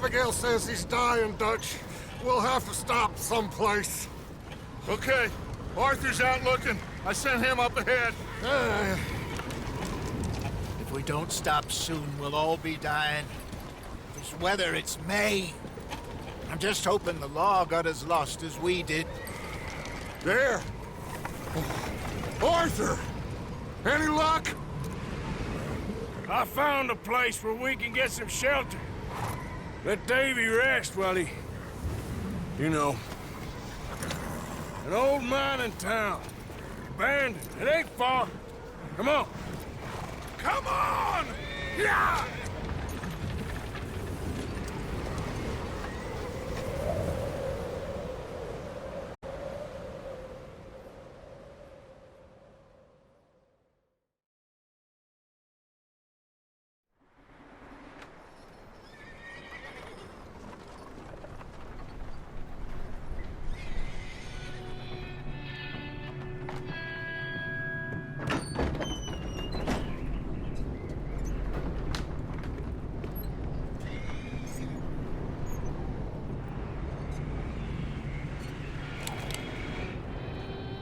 Abigail says he's dying, Dutch. We'll have to stop someplace. Okay. Arthur's out looking. I sent him up ahead. If we don't stop soon, we'll all be dying. This weather, it's May. I'm just hoping the law got as lost as we did. There! Arthur! Any luck? I found a place where we can get some shelter. Let Davy rest while he... You know. An old mining town. Abandoned. It ain't far. Come on. Come on! Yeah!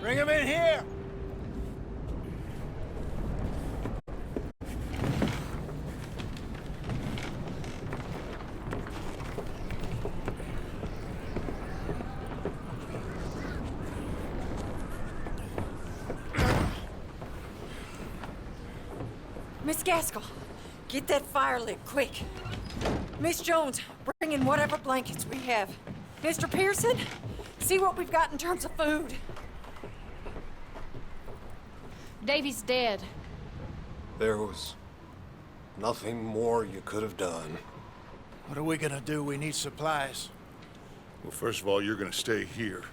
Bring him in here! Miss Gaskell, get that fire lit, quick. Miss Jones, bring in whatever blankets we have. Mr. Pearson, see what we've got in terms of food. Davy's dead. There was nothing more you could have done. What are we gonna do? We need supplies. Well, first of all, you're gonna stay here,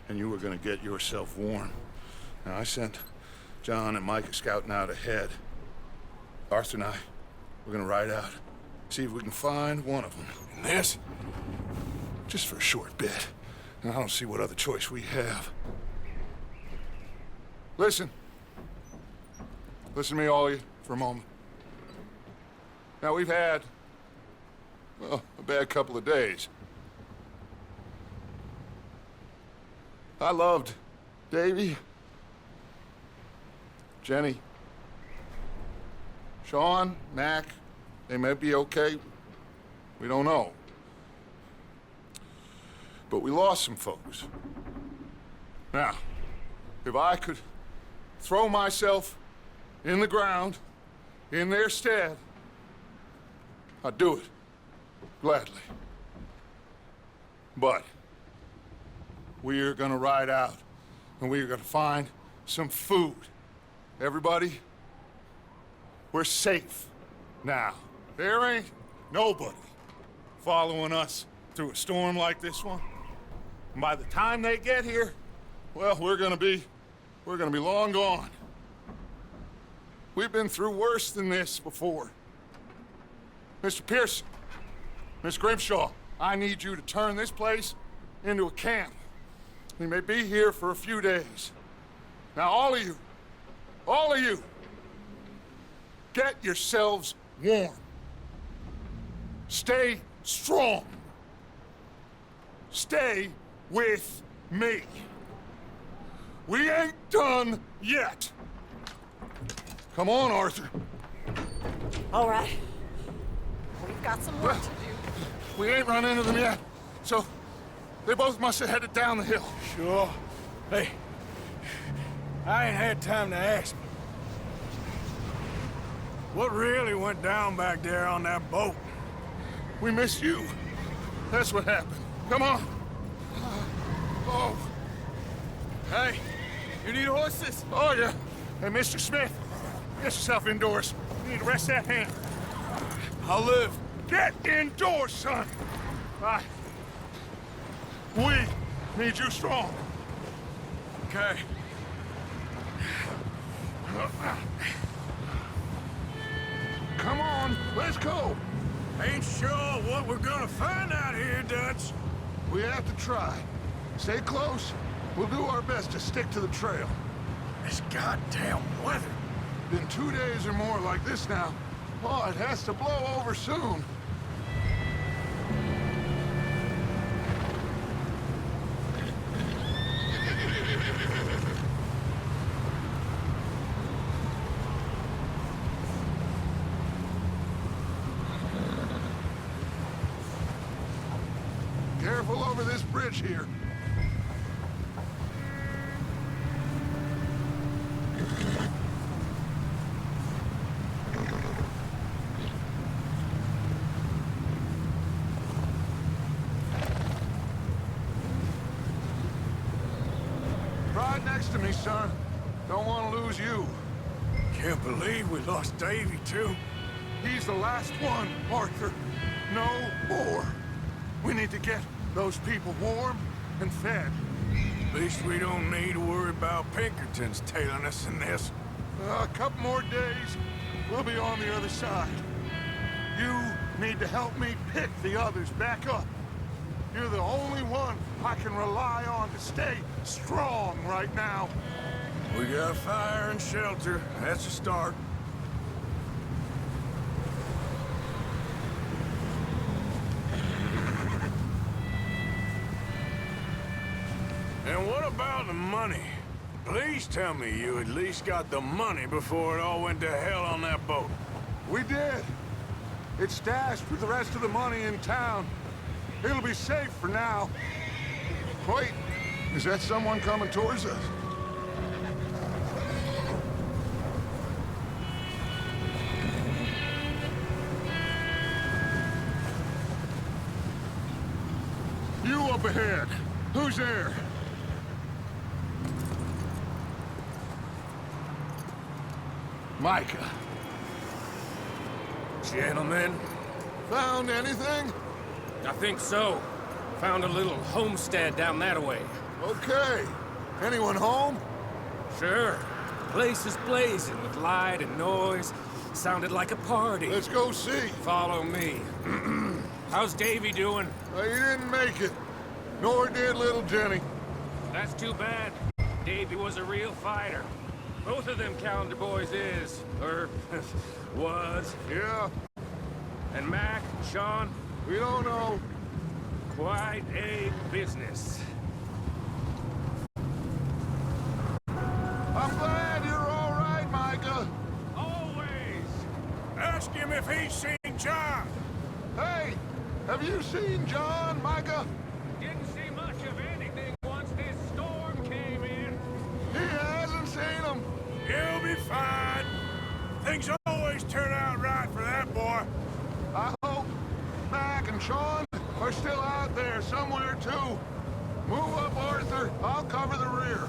and you were gonna get yourself warm. Now, I sent John and Micah scouting out ahead. Arthur and I, we're gonna ride out, see if we can find one of them. And this, just for a short bit. And I don't see what other choice we have. Listen. Listen to me, all of you, for a moment. Now, we've had, well, a bad couple of days. I loved Davy, Jenny, Sean, Mac. They may be okay. We don't know. But we lost some folks. Now, if I could throw myself in the ground, in their stead, I'd do it, gladly. But we're gonna ride out, and we're gonna find some food. Everybody, we're safe now. There ain't nobody following us through a storm like this one. And by the time they get here, well, we're gonna be long gone. We've been through worse than this before. Mr. Pearson, Miss Grimshaw, I need you to turn this place into a camp. We may be here for a few days. Now, all of you, get yourselves warm. Stay strong. Stay with me. We ain't done yet. Come on, Arthur. All right. We've got some work to do. We ain't run into them yet, so they both must have headed down the hill. Sure. Hey, I ain't had time to ask. What really went down back there on that boat? We missed you. That's what happened. Come on. Oh. Hey, you need horses? Oh, yeah. Hey, Mr. Smith, get yourself indoors. You need to rest that hand. I'll live. Get indoors, son. We need you strong. Okay. Come on, let's go. Ain't sure what we're gonna find out here, Dutch. We have to try. Stay close. We'll do our best to stick to the trail. This goddamn weather. Been 2 days or more like this now. Oh, it has to blow over soon. careful over this bridge here. Right next to me, son. Don't want to lose you. Can't believe we lost Davy, too. He's the last one, Arthur. No more. We need to get those people warm and fed. At least we don't need to worry about Pinkertons tailing us in this. A couple more days, we'll be on the other side. You need to help me pick the others back up. You're the only one I can rely on to stay strong right now. We got fire and shelter. That's a start. And what about the money? Please tell me you at least got the money before it all went to hell on that boat. We did. It's stashed with the rest of the money in town. It'll be safe for now. Wait, is that someone coming towards us? You up ahead. Who's there? Micah. Gentlemen, Found anything? I think so. Found a little homestead down that way. Okay. Anyone home? Sure. Place is blazing with light and noise. Sounded like a party. Let's go see. Follow me. How's Davy doing? He didn't make it. Nor did little Jenny. That's too bad. Davy was a real fighter. Both of them calendar boys is. Or was. Yeah, And Mac, Sean, we don't know. quite a business. I'm glad you're all right, Micah. Always! ask him if he's seen John. Hey, have you seen John, Micah? Didn't see much of anything once this storm came in. He hasn't seen him. He'll be fine. Things always turn out right for that boy. I hope Mac and Sean are still out there somewhere, too. Move up, Arthur. I'll cover the rear.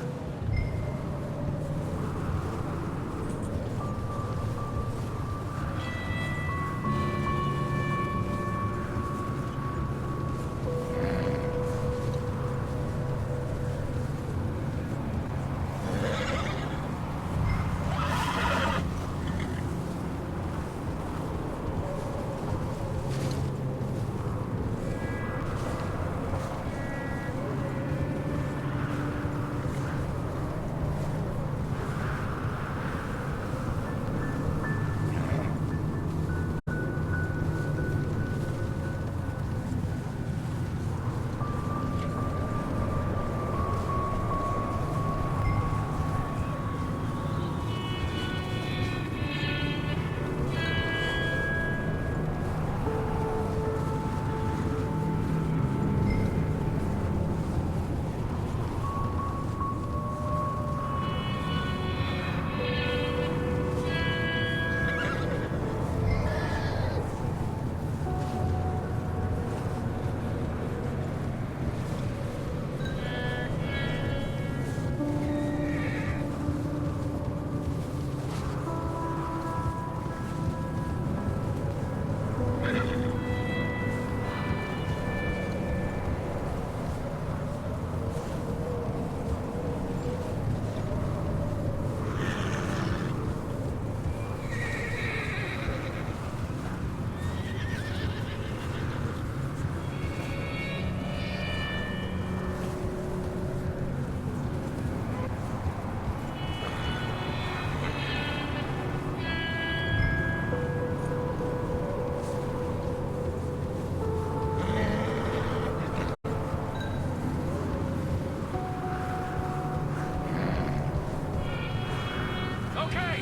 Okay,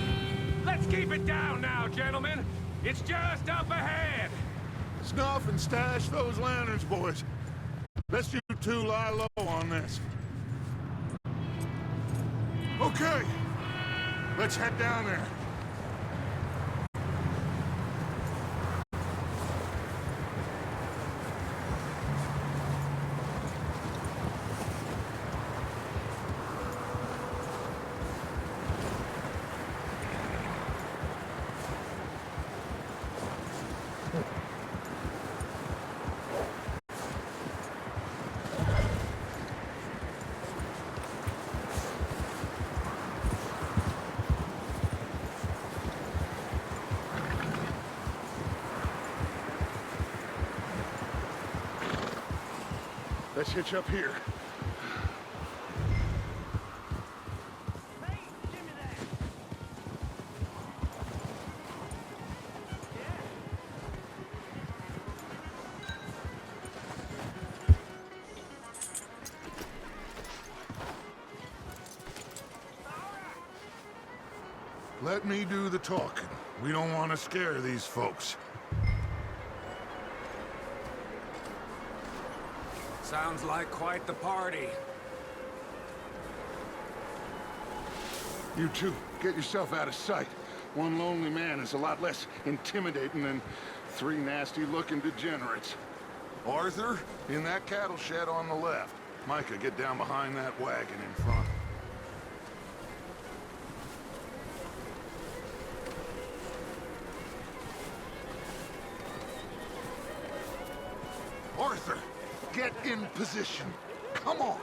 let's keep it down now, gentlemen. It's just up ahead. Snuff and stash those lanterns, boys. Let's you two lie low on this. Okay. Let's head down there. Let's hitch up here. Let me do the talking. We don't want to scare these folks. Sounds like quite the party. You two, get yourself out of sight. One lonely man is a lot less intimidating than three nasty-looking degenerates. Arthur, in that cattle shed on the left. Micah, get down behind that wagon in front. Arthur, get in position. Come on.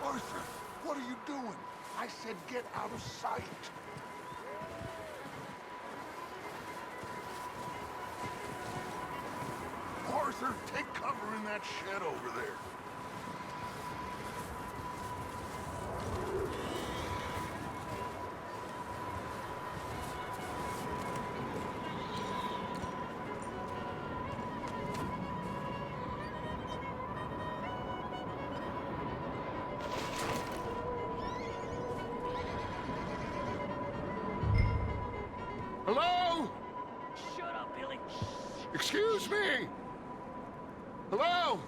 Arthur, what are you doing? I said get out of sight. Arthur, take cover in that shed over there. Hello? Shut up, Billy. Excuse me? Hello?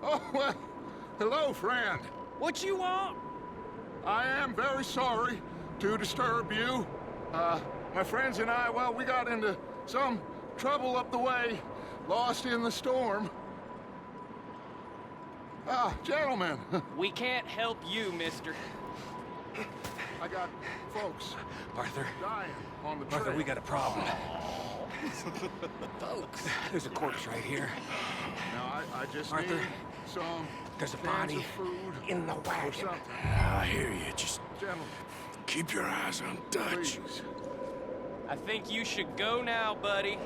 Oh, well, hello, friend. What you want? I am very sorry to disturb you. My friends and I, well, we got into some trouble up the way, lost in the storm. Gentlemen, We can't help you, mister. I got folks Arthur. dying on the trail. Arthur, we got a problem. Folks. There's a corpse right here. Now, I just Arthur, need some there's a cans body of food in the or wagon. something. I hear you. Just Gentlemen, keep your eyes on Dutch. please. I think you should go now, buddy.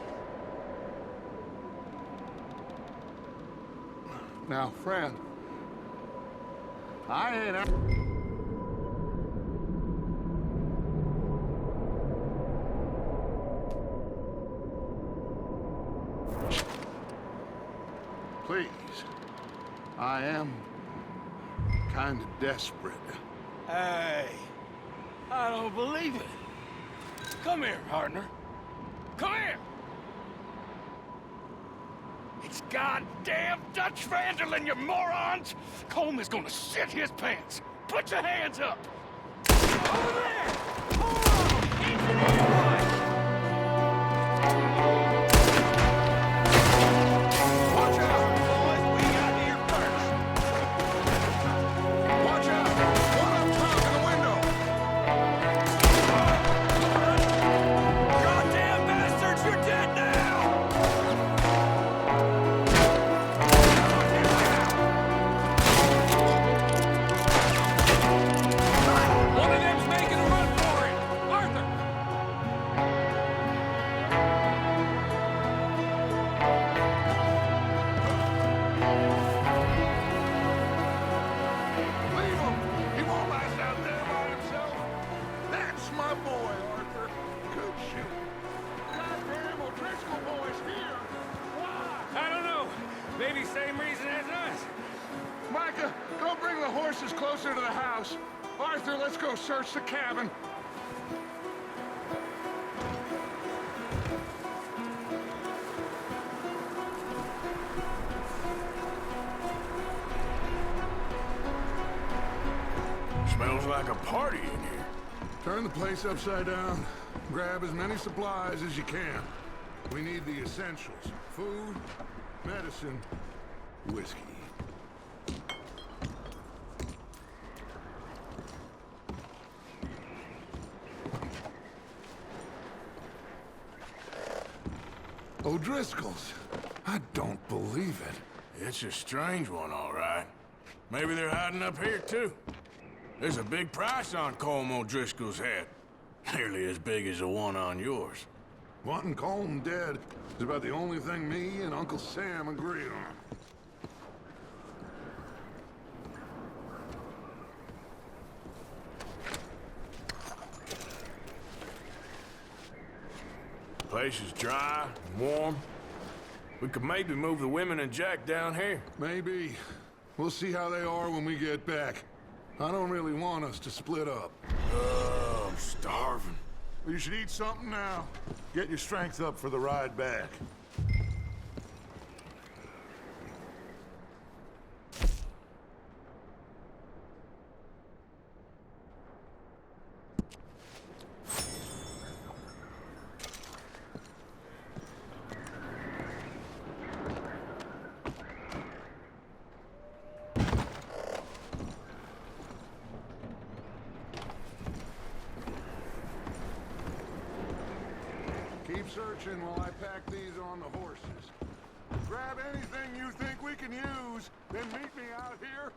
Now, friend, I ain't out. Please, I am kind of desperate. Hey, I don't believe it. Come here, partner. Come here. It's goddamn Dutch Vanderlyn, you morons! Colm is gonna shit his pants. Put your hands up. Over there! Hold on! He's an ambush! Watch out, boys! We got here first. Watch out! One up top in the window. Goddamn bastards, you're dead now! One of them's making a run for it. Arthur! Leave him! He won't last out there by himself. That's my boy, Arthur. Good shoot. Goddamn O'Driscoll boys here. Why? I don't know. Maybe same reason as us. Micah, go bring the horses closer to the house. Arthur, let's go search the cabin. like a party in here. Turn the place upside down. Grab as many supplies as you can. We need the essentials. Food, medicine, whiskey. O'Driscoll's. I don't believe it. It's a strange one, all right. Maybe they're hiding up here, too. There's a big price on Colm O'Driscoll's head. Nearly as big as the one on yours. Wanting Colm dead is about the only thing me and Uncle Sam agree on. Place is dry and warm. We could maybe move the women and Jack down here. Maybe. We'll see how they are when we get back. I don't really want us to split up. I'm starving. You should eat something now. Get your strength up for the ride back. Keep searching while I pack these on the horses. Grab anything you think we can use, then meet me out here.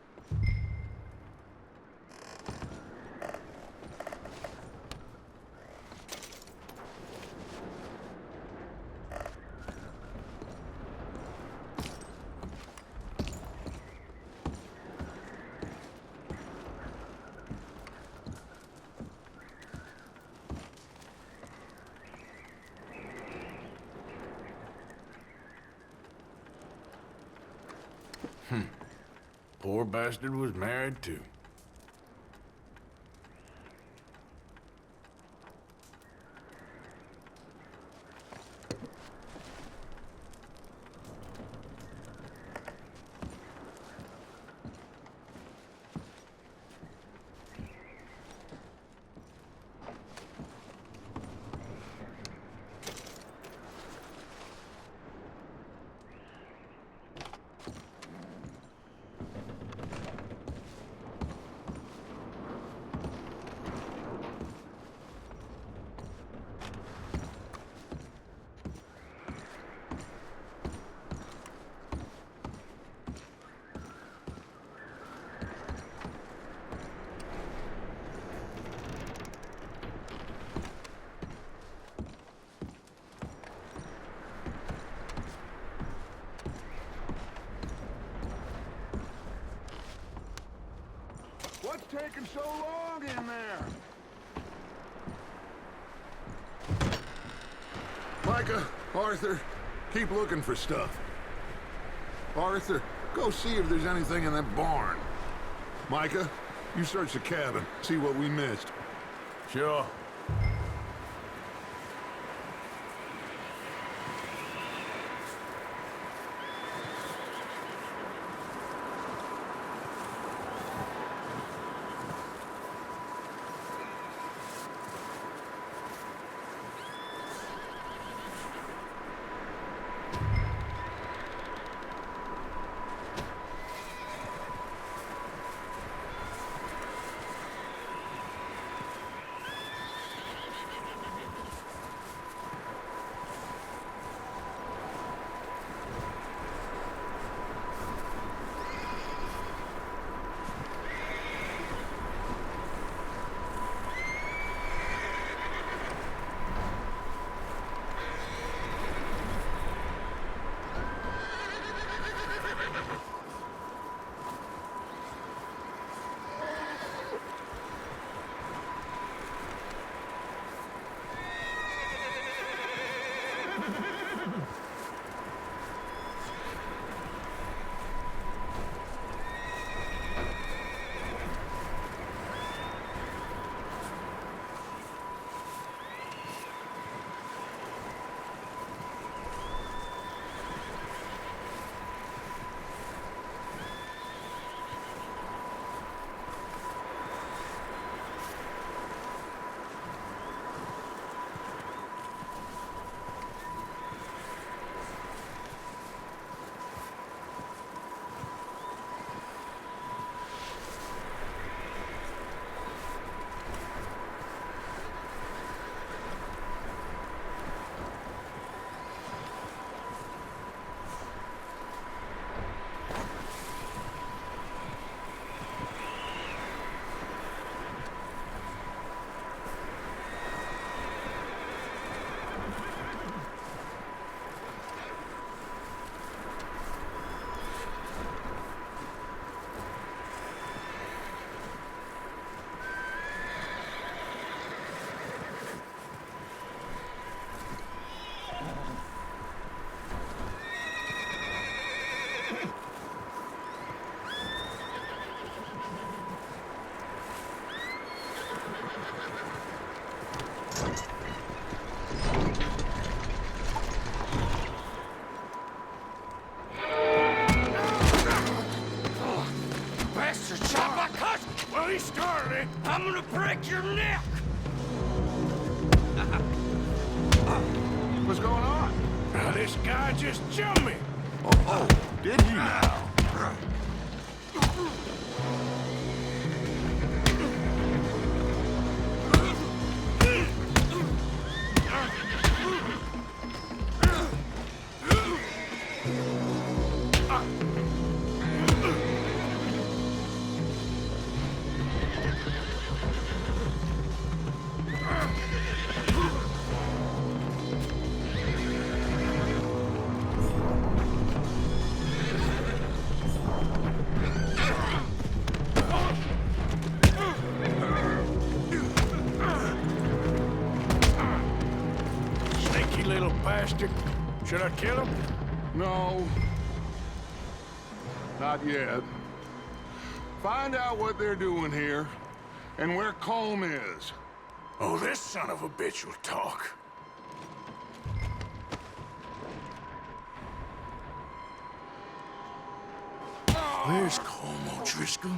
Poor bastard was married, too. What's taking so long in there? Micah, Arthur, keep looking for stuff. Arthur, go see if there's anything in that barn. Micah, you search the cabin, see what we missed. Sure. This guy just jumped me. Oh, did he now? Sneaky little bastard. Should I kill him? No. Not yet. Find out what they're doing here, and where Colm is. Oh, this son of a bitch will talk. Where's Colm O'Driscoll?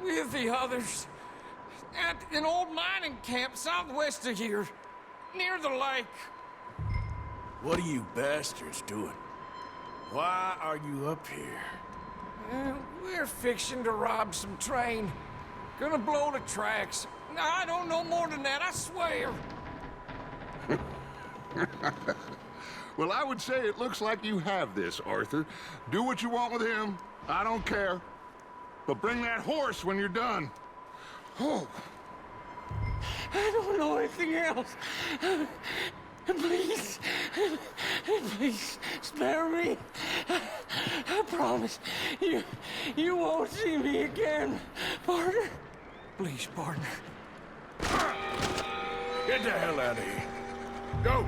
With the others. At an old mining camp southwest of here. Near the lake. What are you bastards doing? Why are you up here? We're fixing to rob some train. Gonna blow the tracks. I don't know more than that, I swear. Well, I would say it looks like you have this, Arthur. Do what you want with him. I don't care. But bring that horse when you're done. Oh. I don't know anything else. Please. Please, spare me. I promise. You won't see me again, partner. Please, partner. Get the hell out of here. Go!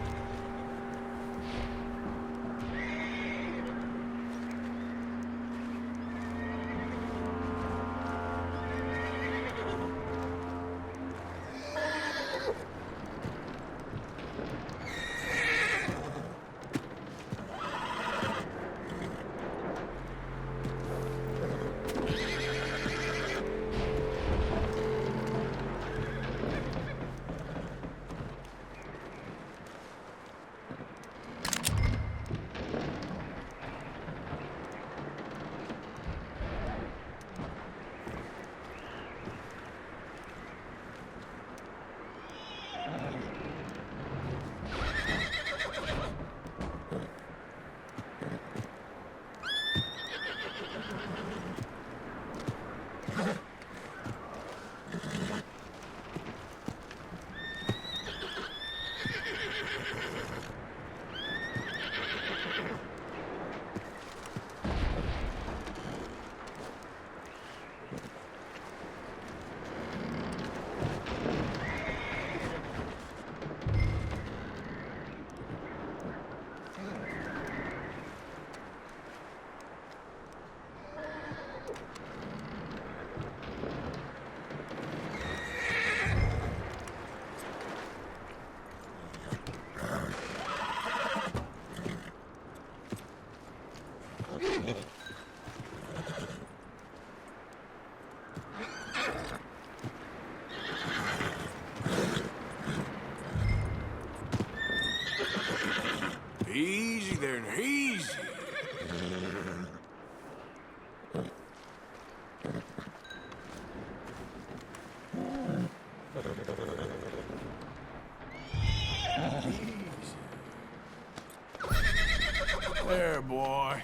Easy there, easy. There, boy.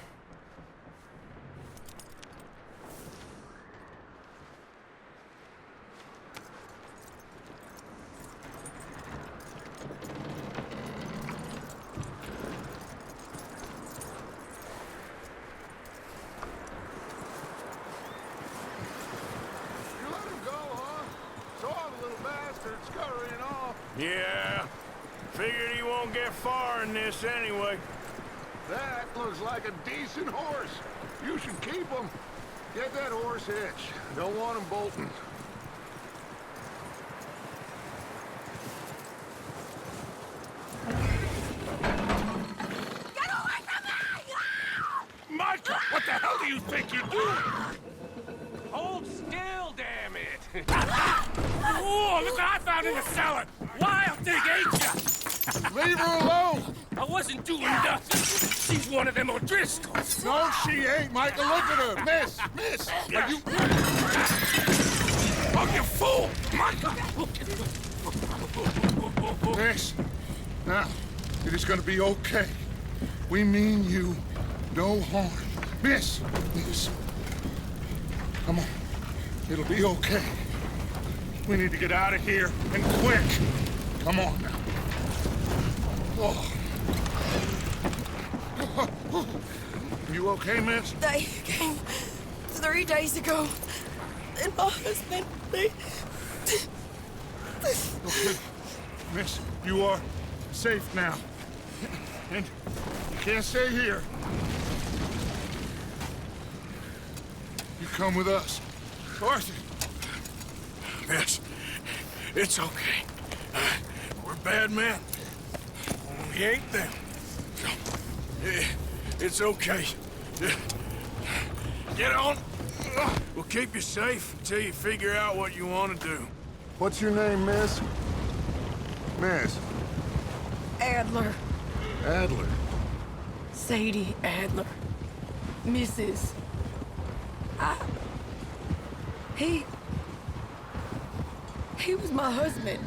You let him go, huh? Saw the little bastard scurrying off. Yeah. Figured he won't get far in this anyway. That looks like a decent horse. You should keep him. Get that horse hitched. Don't want him bolting. Get away from me! Micah, what the hell do you think you're doing? Hold still, damn it! Whoa, look what I found in the cellar! Wild thing, ain't ya? Leave her alone! I wasn't doing nothing. She's one of them O'Driscolls. No, she ain't, Micah. Look at her. Miss, are you... Oh, you fool! Micah! Miss, now, it is gonna be okay. We mean you no harm. Miss, come on. It'll be okay. We need to get out of here, and quick. Come on now. Oh. You okay, miss? They came 3 days ago. And my husband, they... Okay. Miss, you are safe now. And you can't stay here. You come with us. Arthur! Miss, it's okay. We're bad men. We ain't them. It's okay. Get on. We'll keep you safe until you figure out what you want to do. What's your name, miss? Miss? Adler. Adler. Sadie Adler. Mrs. He was my husband.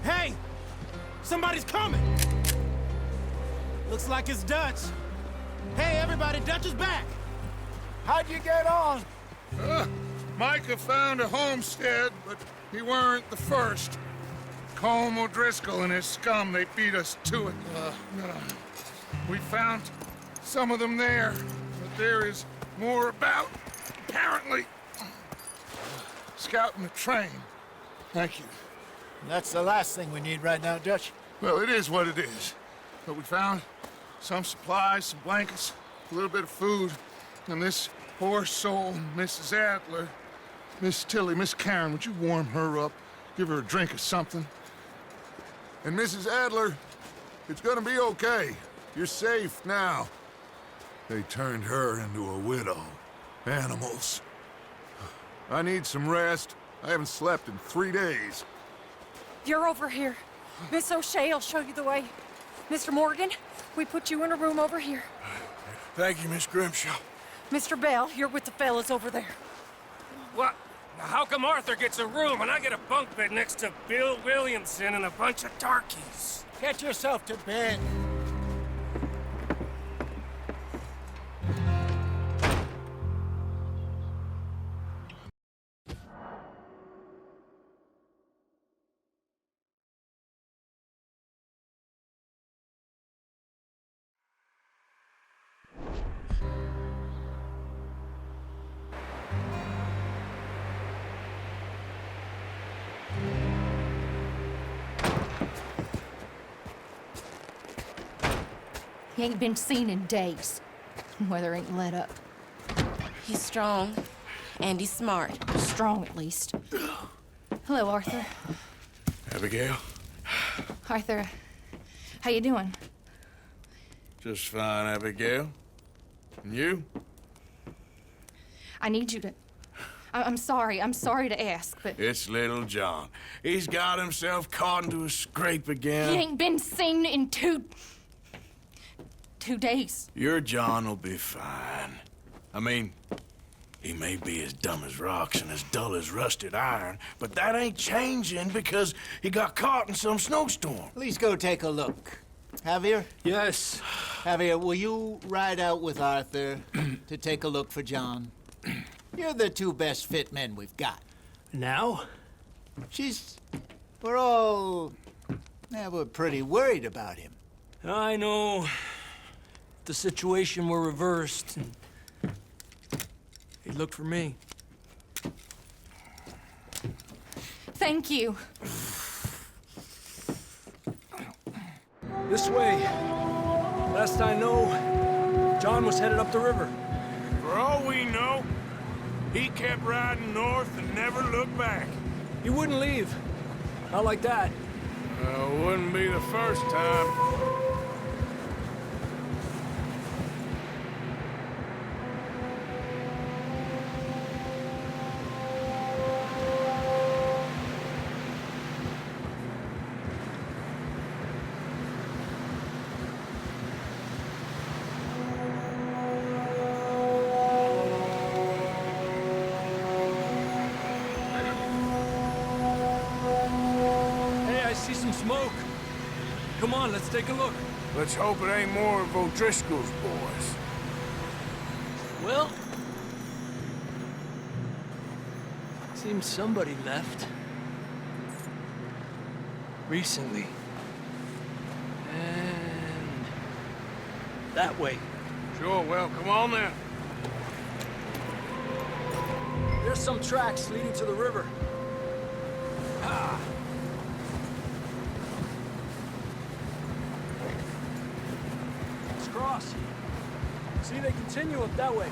Hey! Somebody's coming! Looks like it's Dutch. Hey, everybody, Dutch is back! How'd you get on? Micah found a homestead, but he weren't the first. Colm O'Driscoll and his scum, they beat us to it. We found some of them there, but there is more about, apparently. Scouting the train. Thank you. That's the last thing we need right now, Dutch. Well, it is what it is. But we found some supplies, some blankets, a little bit of food, and this poor soul, Mrs. Adler, Miss Tilly, Miss Karen, would you warm her up? Give her a drink or something? And Mrs. Adler, it's gonna be okay. You're safe now. They turned her into a widow. Animals. I need some rest. I haven't slept in 3 days. You're over here. Miss O'Shea will show you the way. Mr. Morgan, we put you in a room over here. Thank you, Miss Grimshaw. Mr. Bell, you're with the fellas over there. What? Now, how come Arthur gets a room and I get a bunk bed next to Bill Williamson and a bunch of darkies? Get yourself to bed. He ain't been seen in days. Weather ain't let up. He's strong, and he's smart. Strong, at least. Hello, Arthur. Abigail? Arthur, how you doing? Just fine, Abigail. And you? I need you to... I'm sorry to ask, but... It's little John. He's got himself caught into a scrape again. He ain't been seen in 2 days. Your John will be fine. I mean, he may be as dumb as rocks and as dull as rusted iron, but that ain't changing because he got caught in some snowstorm. Please go take a look. Javier? Yes. Javier, will you ride out with Arthur to take a look for John? You're the 2 best fit men we've got. Now? We're pretty worried about him. I know. The situation were reversed, and he'd look for me. Thank you. This way. Last I know, John was headed up the river. For all we know, He kept riding north and never looked back. He wouldn't leave. Not like that. Wouldn't be the first time. See some smoke. Come on, let's take a look. Let's hope it ain't more of O'Driscoll's boys. Well, seems somebody left. Recently. And that way. Sure, well, come on then. There's some tracks leading to the river. Ah. Cross. See, they continue up that way.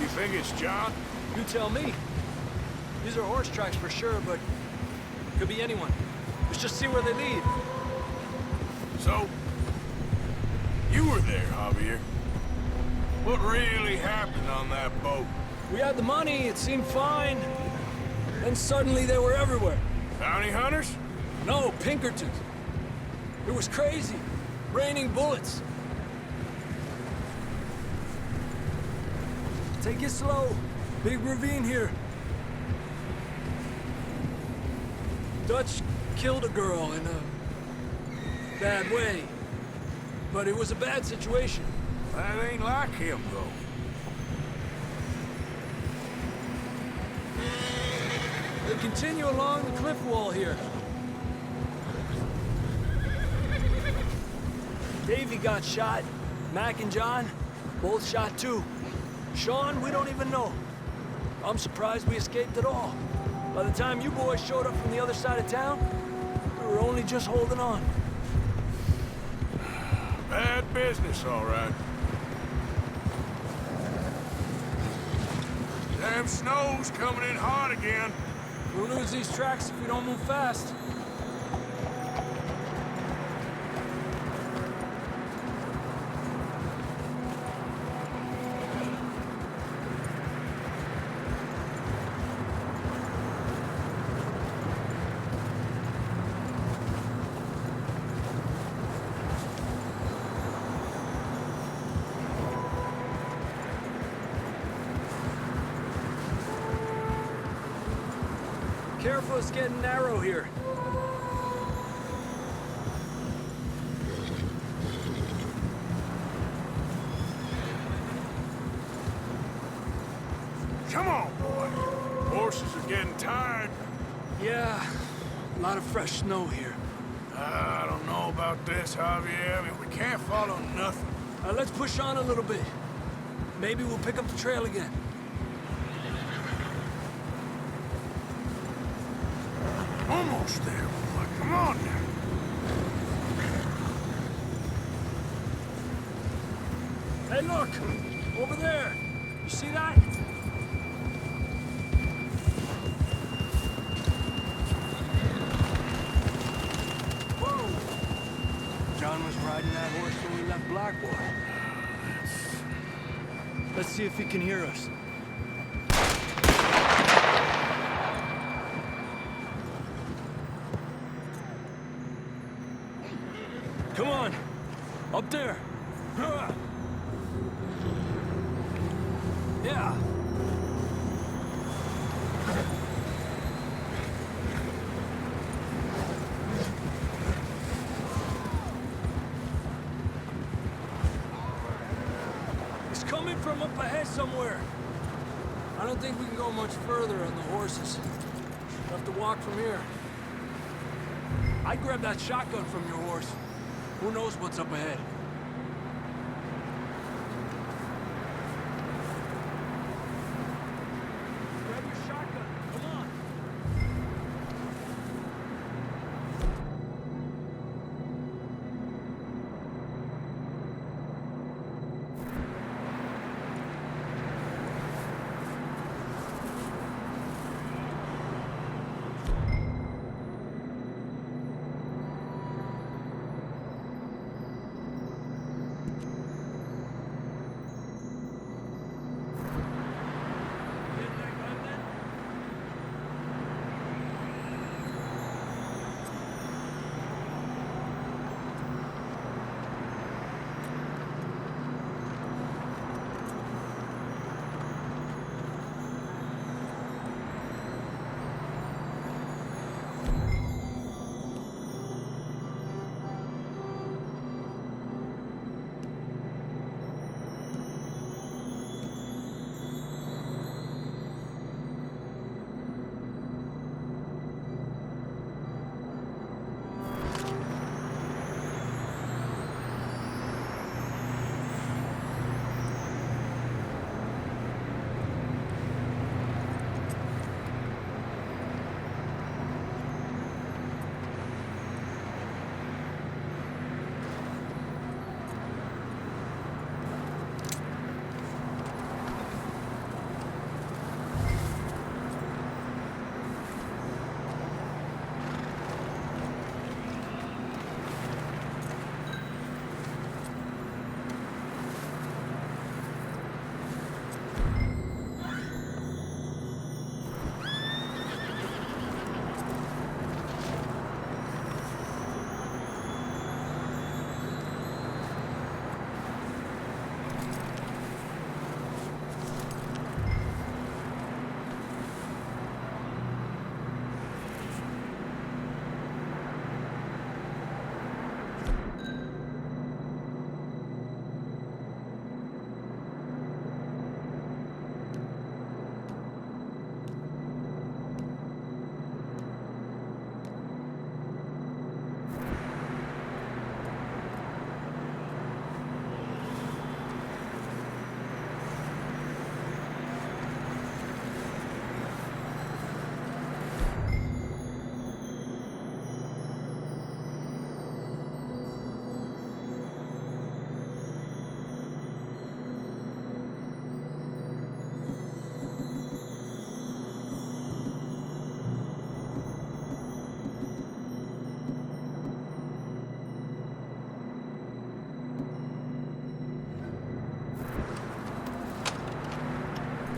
You think it's John? You tell me. These are horse tracks for sure, but could be anyone. Let's just see where they lead. So, you were there, Javier. What really happened on that boat? We had the money, it seemed fine. Then suddenly they were everywhere. Bounty hunters? No, Pinkertons. It was crazy. Raining bullets. Take it slow. Big ravine here. Dutch killed a girl in a bad way. But it was a bad situation. That ain't like him, though. They continue along the cliff wall here. Davey got shot. Mac and John, both shot too. Sean, we don't even know. I'm surprised we escaped at all. By the time you boys showed up from the other side of town, we were only just holding on. Bad business, all right. Damn snow's coming in hard again. We'll lose these tracks if we don't move fast. Careful, it's getting narrow here. Come on, boy. Horses are getting tired. Yeah, a lot of fresh snow here. I don't know about this, Javier. I mean, we can't follow nothing. Let's push on a little bit. Maybe we'll pick up the trail again. Almost there, boy. Come on now. Hey, look! Over there! You see that? Whoa! John was riding that horse when we left Blackwater. Let's see if he can hear us. Come on! Up there! Yeah! It's coming from up ahead somewhere. I don't think we can go much further on the horses. We'll have to walk from here. I'd grab that shotgun from your horse. Who knows what's up ahead? Grab your shotgun. Come on.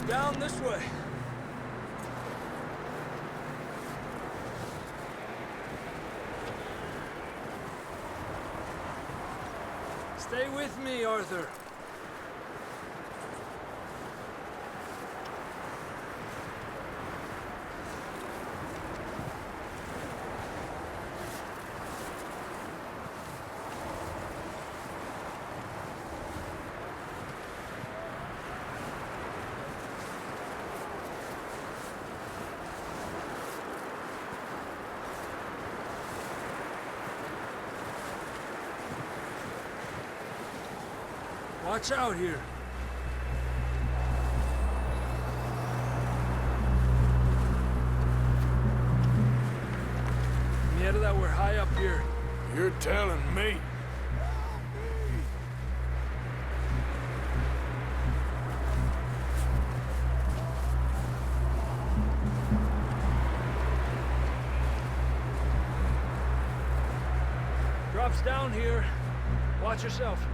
Down this way. Stay with me, Arthur. Watch out here. Mierda, that we're high up here. You're telling me. Drops down here. Watch yourself.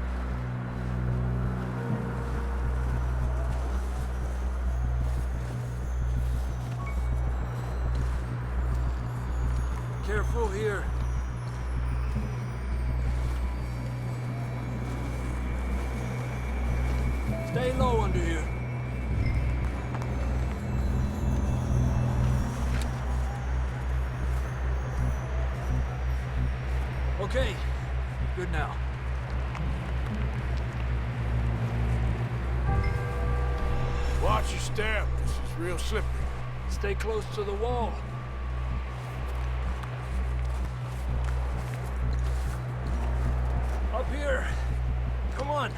Careful here. Stay low under here. Okay, good now. Watch your step. This is real slippery. Stay close to the wall. Up here. Come on.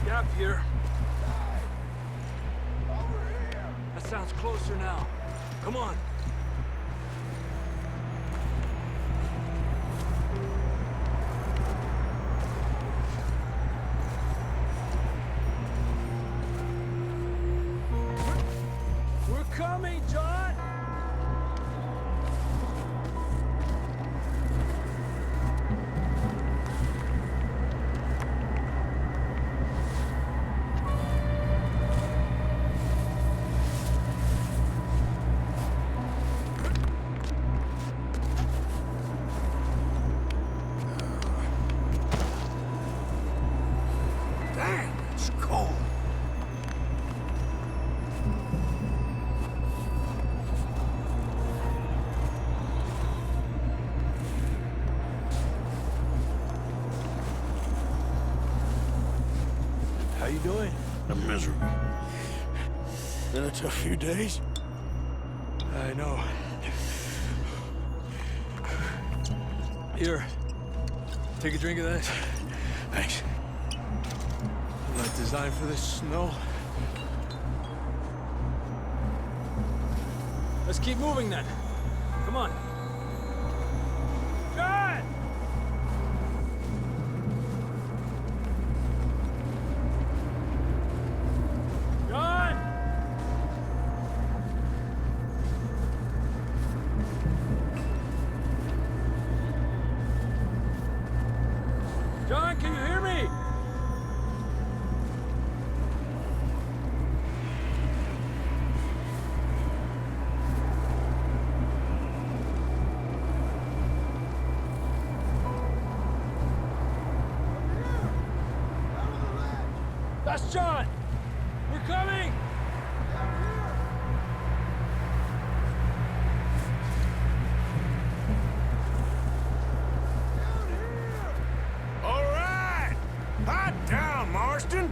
Gap here. That sounds closer now. Come on. We're coming, John! Dang, it's cold. How you doing? I'm miserable. Been a tough few days. I know. Here. Take a drink of that. Thanks. Not designed for this snow. Let's keep moving then. Come on. John! John! John, can you hear me? That's John! We're coming! All right! Hot down, Marston!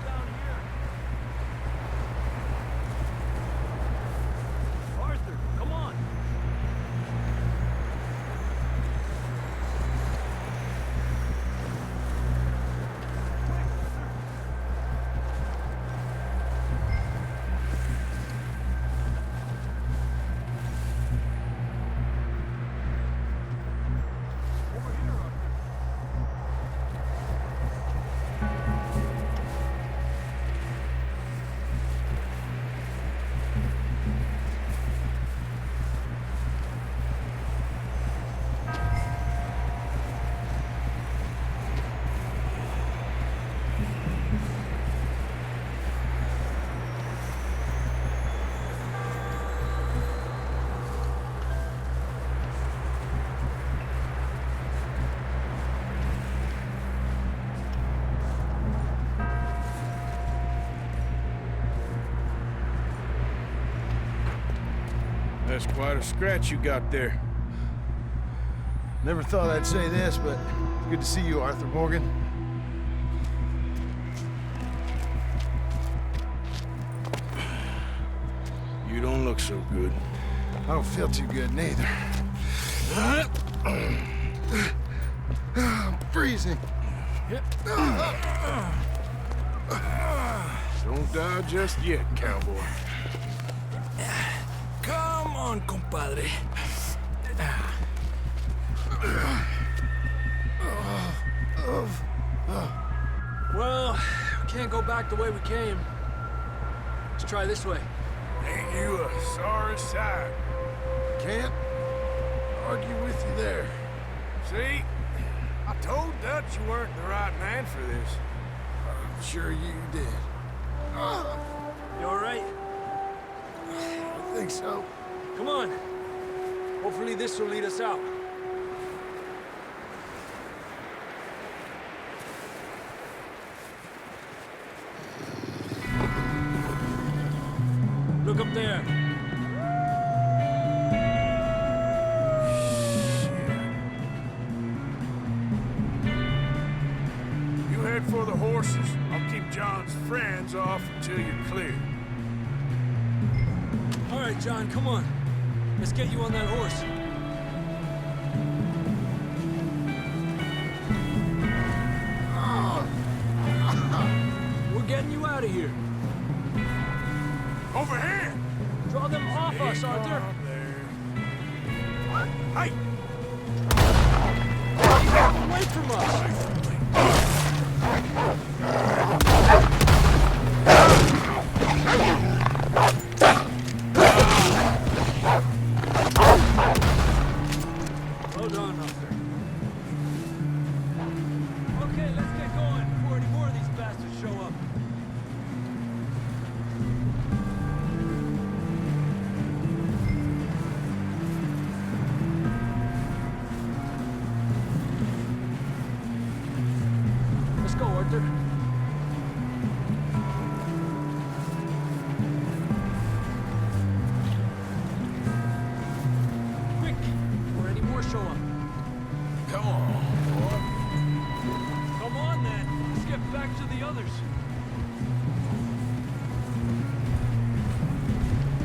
Down here. Arthur, come on! Over here, Arthur. That's quite a scratch you got there. Never thought I'd say this, but good to see you, Arthur Morgan. You don't look so good. I don't feel too good, neither. I'm freezing. Don't die just yet, cowboy. Come on, compadre. Well, we can't go back the way we came. Let's try this way. Ain't you a sorry sight? Can't argue with you there. See? I told Dutch you weren't the right man for this. I'm sure you did. You all right? I think so. Come on. Hopefully this will lead us out. Look up there. You head for the horses. I'll keep John's friends off until you're clear. All right, John, come on. Let's get you on that horse. We're getting you out of here. Over here! Draw them off us, Arthur. Hey! Away from us! Well done, Arthur. Okay, let's get going before any more of these bastards show up. Let's go, Arthur. Quick, before any more show up. Come on, boy. Come on, then. Let's get back to the others.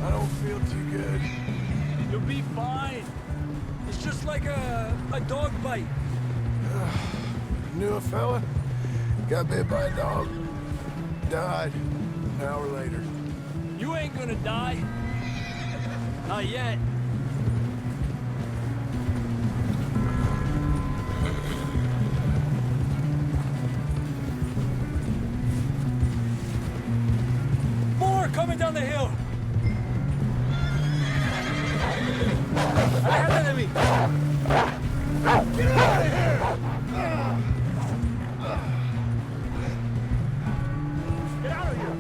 I don't feel too good. You'll be fine. It's just like a dog bite. Knew a fella, got bit by a dog, died an hour later. You ain't gonna die. Not yet. More coming down the hill. Ahead of me. Get out of here! Get out of here!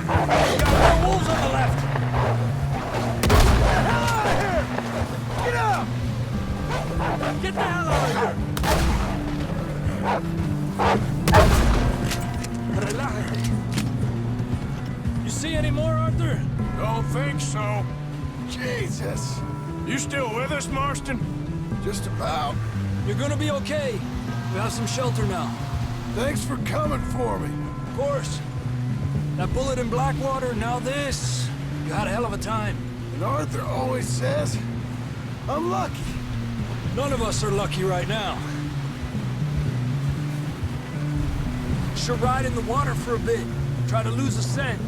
We got more wolves on the left! Get the hell out of here! Get out! Get the hell out of here! Relájate. You see any more, Arthur? Don't think so. Jesus! You still with us, Marston? Just about. You're gonna be okay. We have some shelter now. Thanks for coming for me. Of course. That bullet in Blackwater, now this. You had a hell of a time. And Arthur always says, I'm lucky. None of us are lucky right now. Should ride in the water for a bit. Try to lose the scent.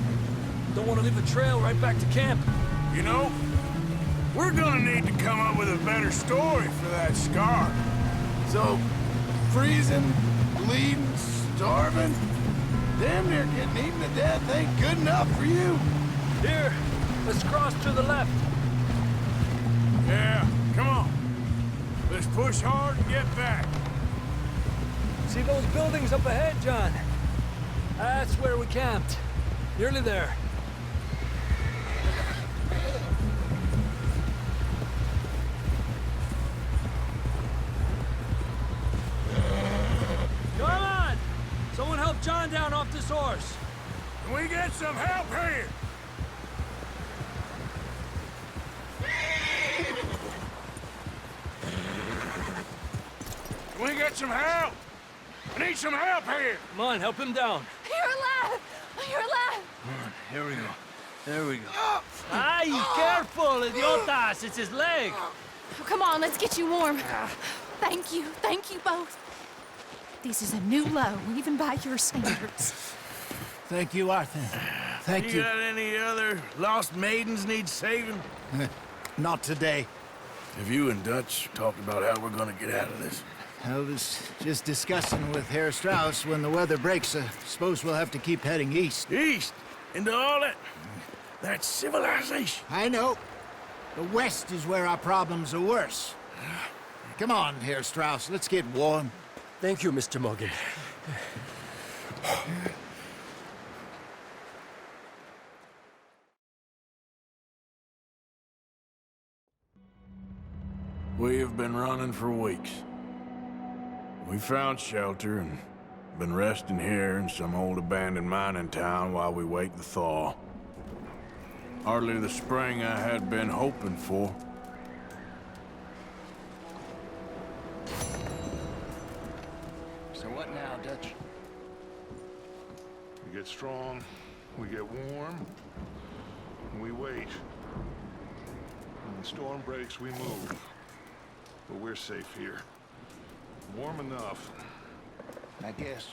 Don't want to leave a trail right back to camp. You know, we're gonna need to come up with a better story for that scar. So, freezing, bleeding, starving, damn near getting eaten to death ain't good enough for you. Here, let's cross to the left. Yeah, come on. Let's push hard and get back. See those buildings up ahead, John? That's where we camped. Nearly there. Come on! Someone help John down off this horse. Can we get some help here? Can we get some help? I need some help here! Come on, help him down. You're alive! You're alive! Come on, here we go. There we go. Ay, careful, idiotas! It's his leg! Oh, come on, let's get you warm. Thank you both. This is a new low, even by your standards. Thank you, Arthur. Thank you. You got any other lost maidens need saving? Not today. Have you and Dutch talked about how we're gonna get out of this? I was just discussing with Herr Strauss when the weather breaks. Suppose we'll have to keep heading east. East? Into all that civilization? I know. The west is where our problems are worse. Come on, Herr Strauss, let's get warm. Thank you, Mr. Mogul. We have been running for weeks. We found shelter and been resting here in some old abandoned mining town while we wait the thaw. Hardly the spring I had been hoping for. So what now, Dutch? We get strong, we get warm, and we wait. When the storm breaks, we move. But we're safe here. Warm enough. I guess.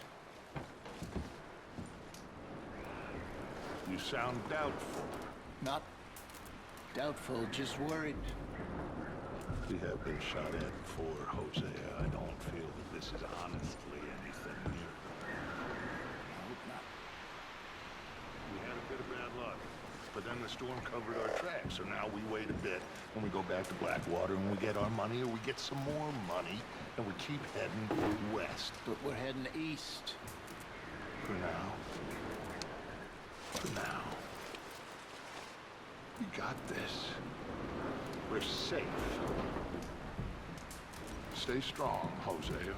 You sound doubtful. Not doubtful, just worried. We have been shot at before, Hosea. I don't feel that this is honestly anything new. I hope not. We had a bit of bad luck, but then the storm covered our tracks, so now we wait a bit, and we go back to Blackwater, and we get our money, or we get some more money, and we keep heading west. But we're heading east. For now. For now. We got this. We're safe. Stay strong, Hosea.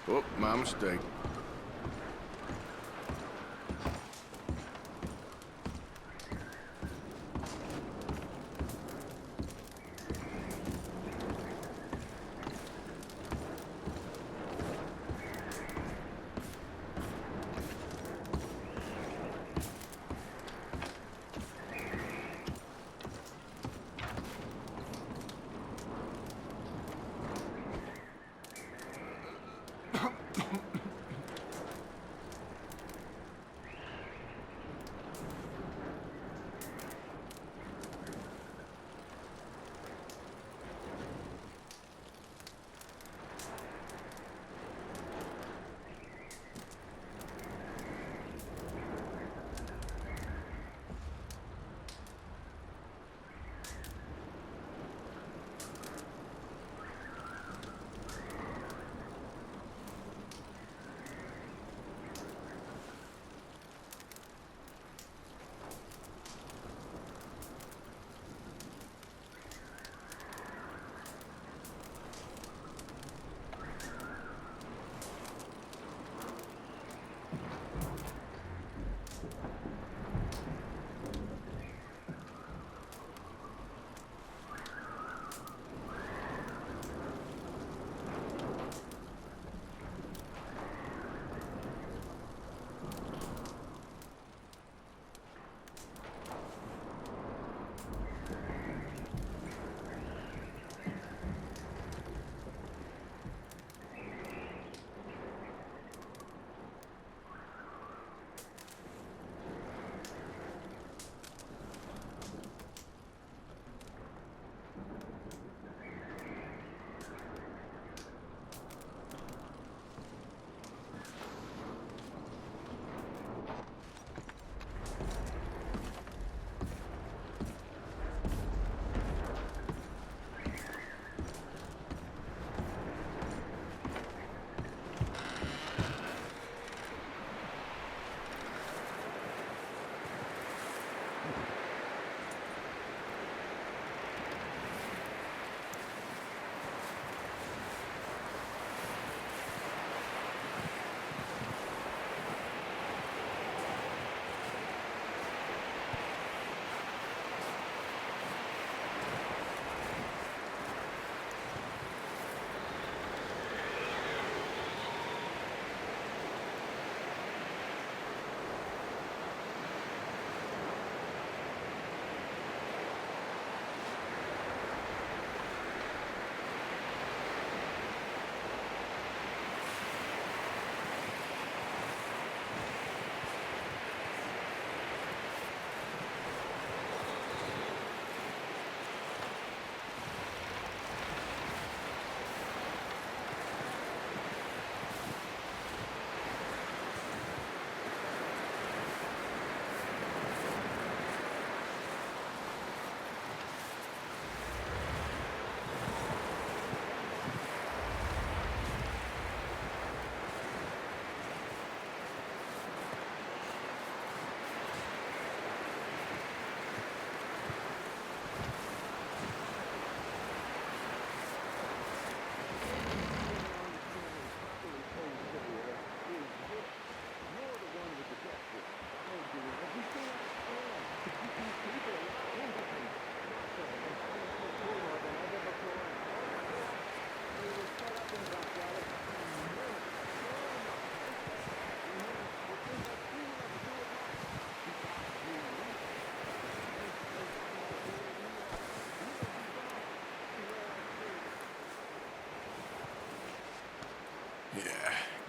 Oh, my mistake.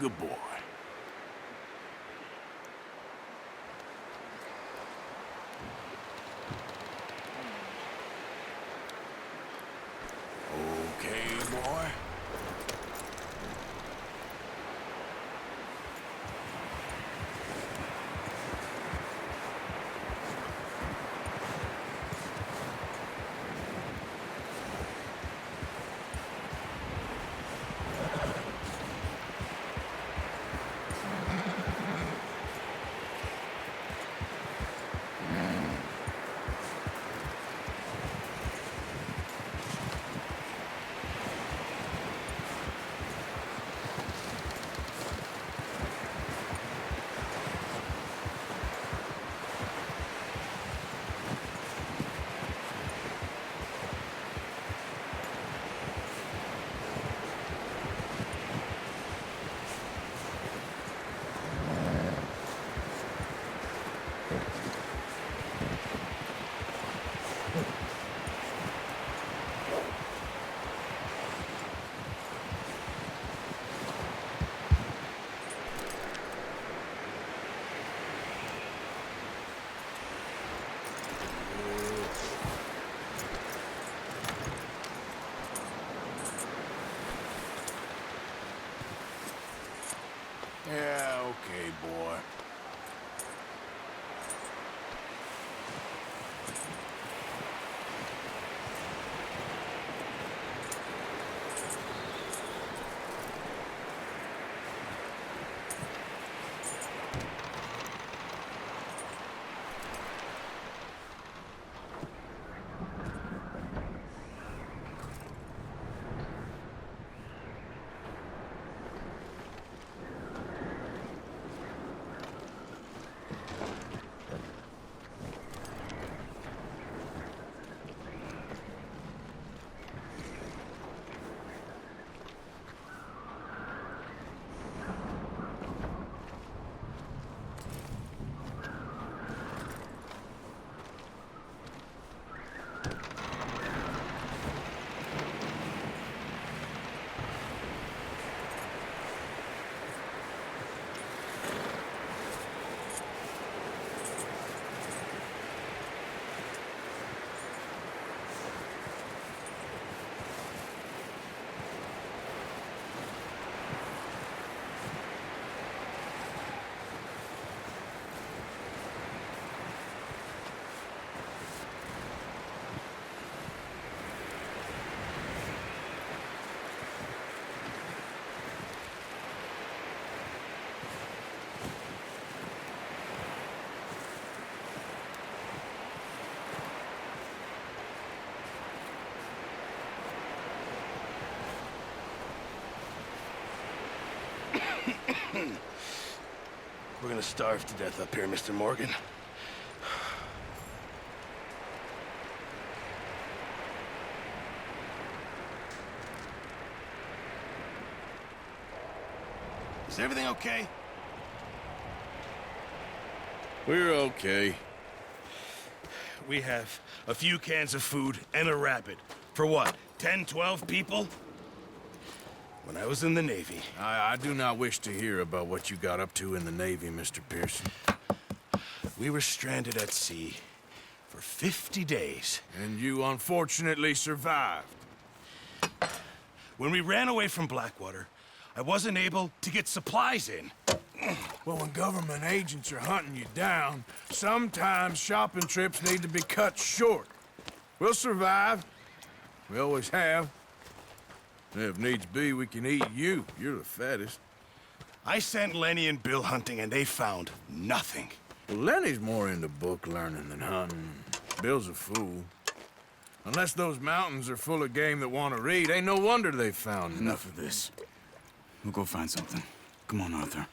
Good boy. Okay, boy. Yeah, okay, boy. We're gonna starve to death up here, Mr. Morgan. Is everything okay? We're okay. We have a few cans of food and a rabbit. For what, 10, 12 people? When I was in the Navy... I do not wish to hear about what you got up to in the Navy, Mr. Pearson. We were stranded at sea for 50 days. And you unfortunately survived. When we ran away from Blackwater, I wasn't able to get supplies in. Well, when government agents are hunting you down, sometimes shopping trips need to be cut short. We'll survive. We always have. And if needs be, we can eat you. You're the fattest. I sent Lenny and Bill hunting, and they found nothing. Well, Lenny's more into book learning than hunting. Bill's a fool. Unless those mountains are full of game that want to read, ain't no wonder they found Enough of this. We'll go find something. Come on, Arthur.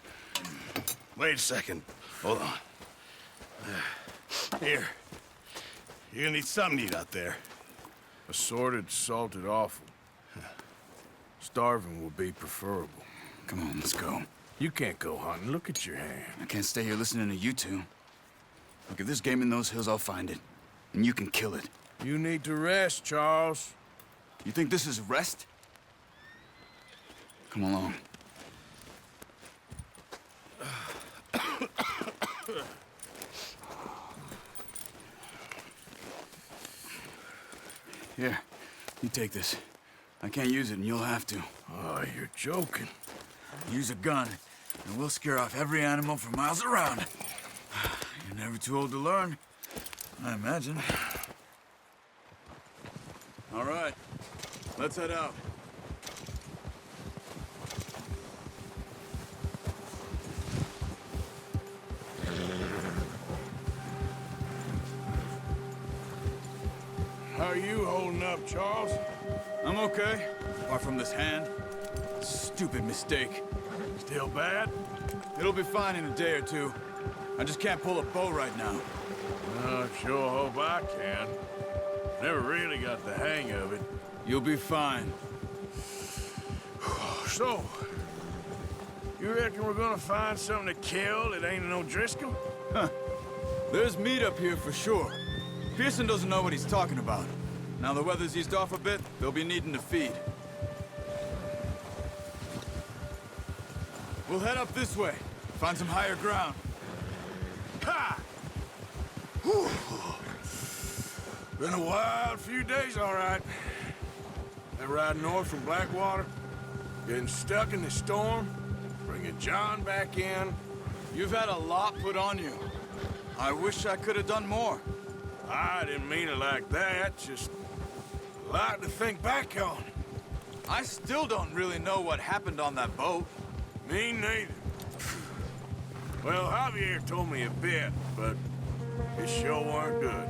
Wait a second. Hold on. Here. You're gonna need something to eat out there. Assorted, salted offal. Starving will be preferable. Come on, let's go. You can't go hunting. Look at your hand. I can't stay here listening to you two. Look, if there's game in those hills, I'll find it. And you can kill it. You need to rest, Charles. You think this is rest? Come along. Here, you take this. I can't use it, and you'll have to. Oh, you're joking. Use a gun, and we'll scare off every animal for miles around. You're never too old to learn, I imagine. All right, let's head out. How are you holding up, Charles? I'm okay, apart from this hand. Stupid mistake. Still bad? It'll be fine in a day or two. I just can't pull a bow right now. I sure hope I can. Never really got the hang of it. You'll be fine. So, you reckon we're gonna find something to kill that ain't no Driscoll? Huh. There's meat up here for sure. Pearson doesn't know what he's talking about. Now the weather's eased off a bit, they'll be needing to feed. We'll head up this way. Find some higher ground. Ha! Whew. Been a wild few days, all right. That ride north from Blackwater, getting stuck in the storm, bringing John back in. You've had a lot put on you. I wish I could have done more. I didn't mean it like that, just a lot to think back on. I still don't really know what happened on that boat. Me neither. Well, Javier told me a bit, but it sure weren't good.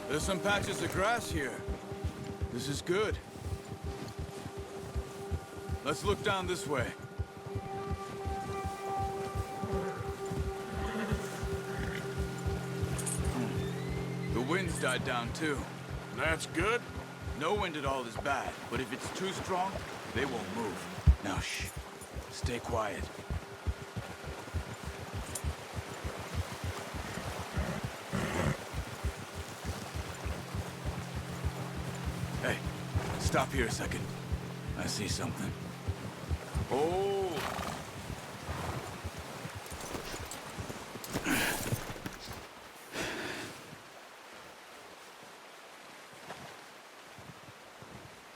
There's some patches of grass here. This is good. Let's look down this way. The wind's died down too. That's good? No wind at all is bad, but if it's too strong, they won't move. Now shh. Stay quiet. Hey, stop here a second. I see something. Oh!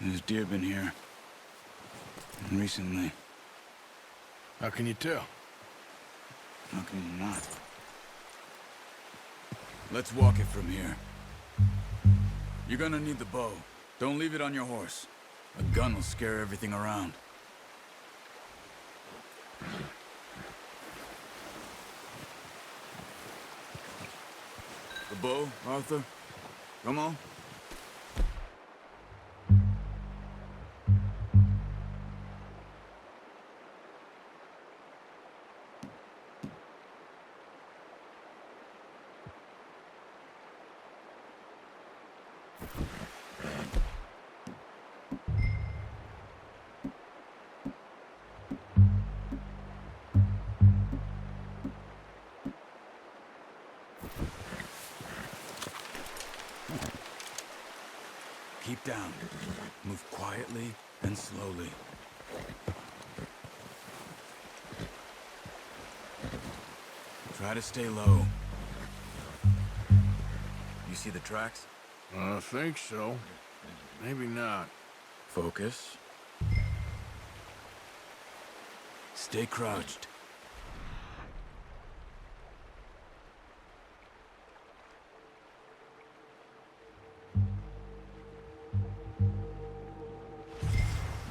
There's deer been here. Recently. How can you tell? How can you not? Let's walk it from here. You're gonna need the bow. Don't leave it on your horse. A gun will scare everything around. The bow, Arthur? Come on. Keep down. Move quietly and slowly. Try to stay low. You see the tracks? I think so. Maybe not. Focus. Stay crouched.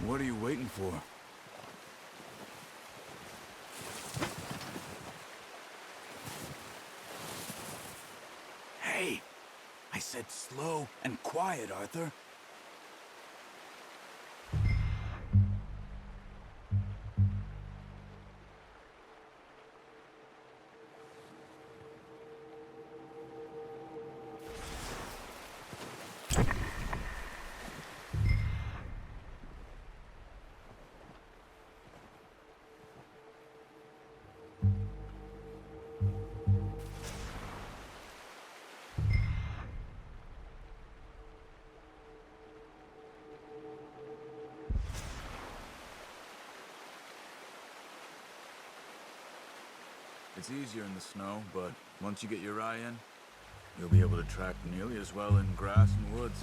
What are you waiting for? Hey, I said slow and quiet, Arthur. It's easier in the snow, but once you get your eye in, you'll be able to track nearly as well in grass and woods.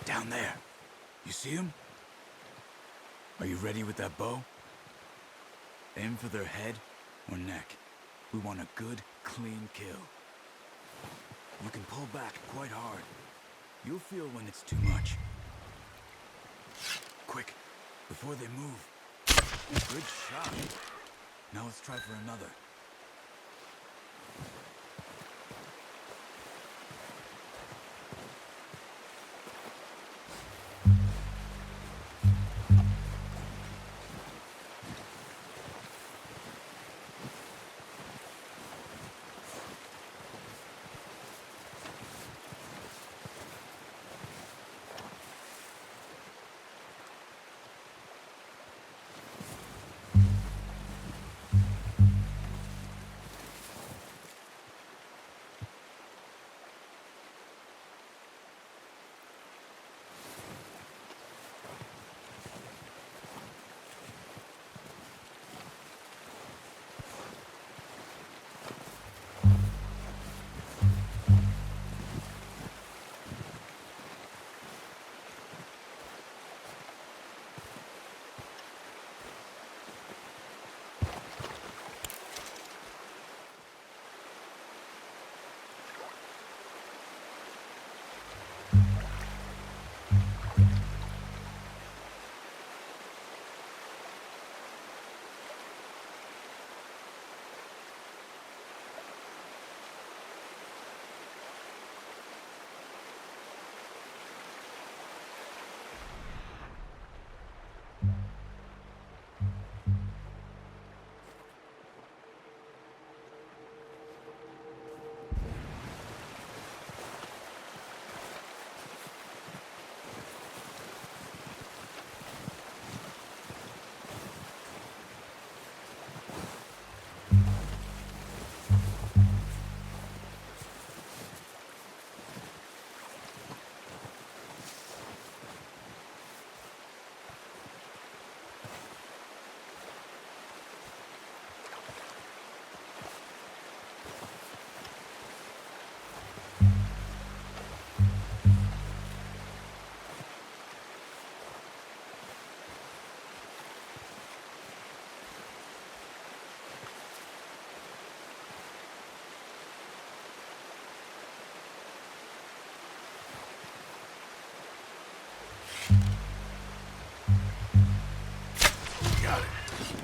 Down there. You see him? Are you ready with that bow? Aim for their head or neck. We want a good, clean kill. You can pull back quite hard. You'll feel when it's too much. Quick, before they move. Good shot. Now let's try for another.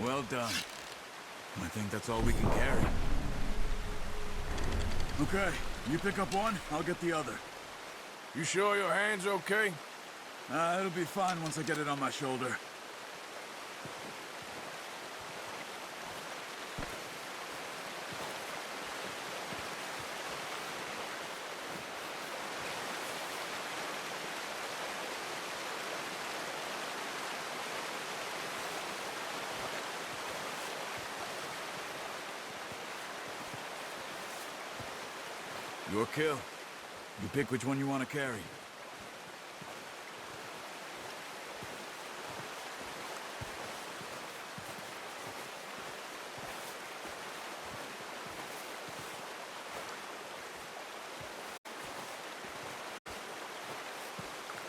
Well done. I think that's all we can carry. Okay, you pick up one, I'll get the other. You sure your hand's okay? It'll be fine once I get it on my shoulder. Your kill. You pick which one you want to carry.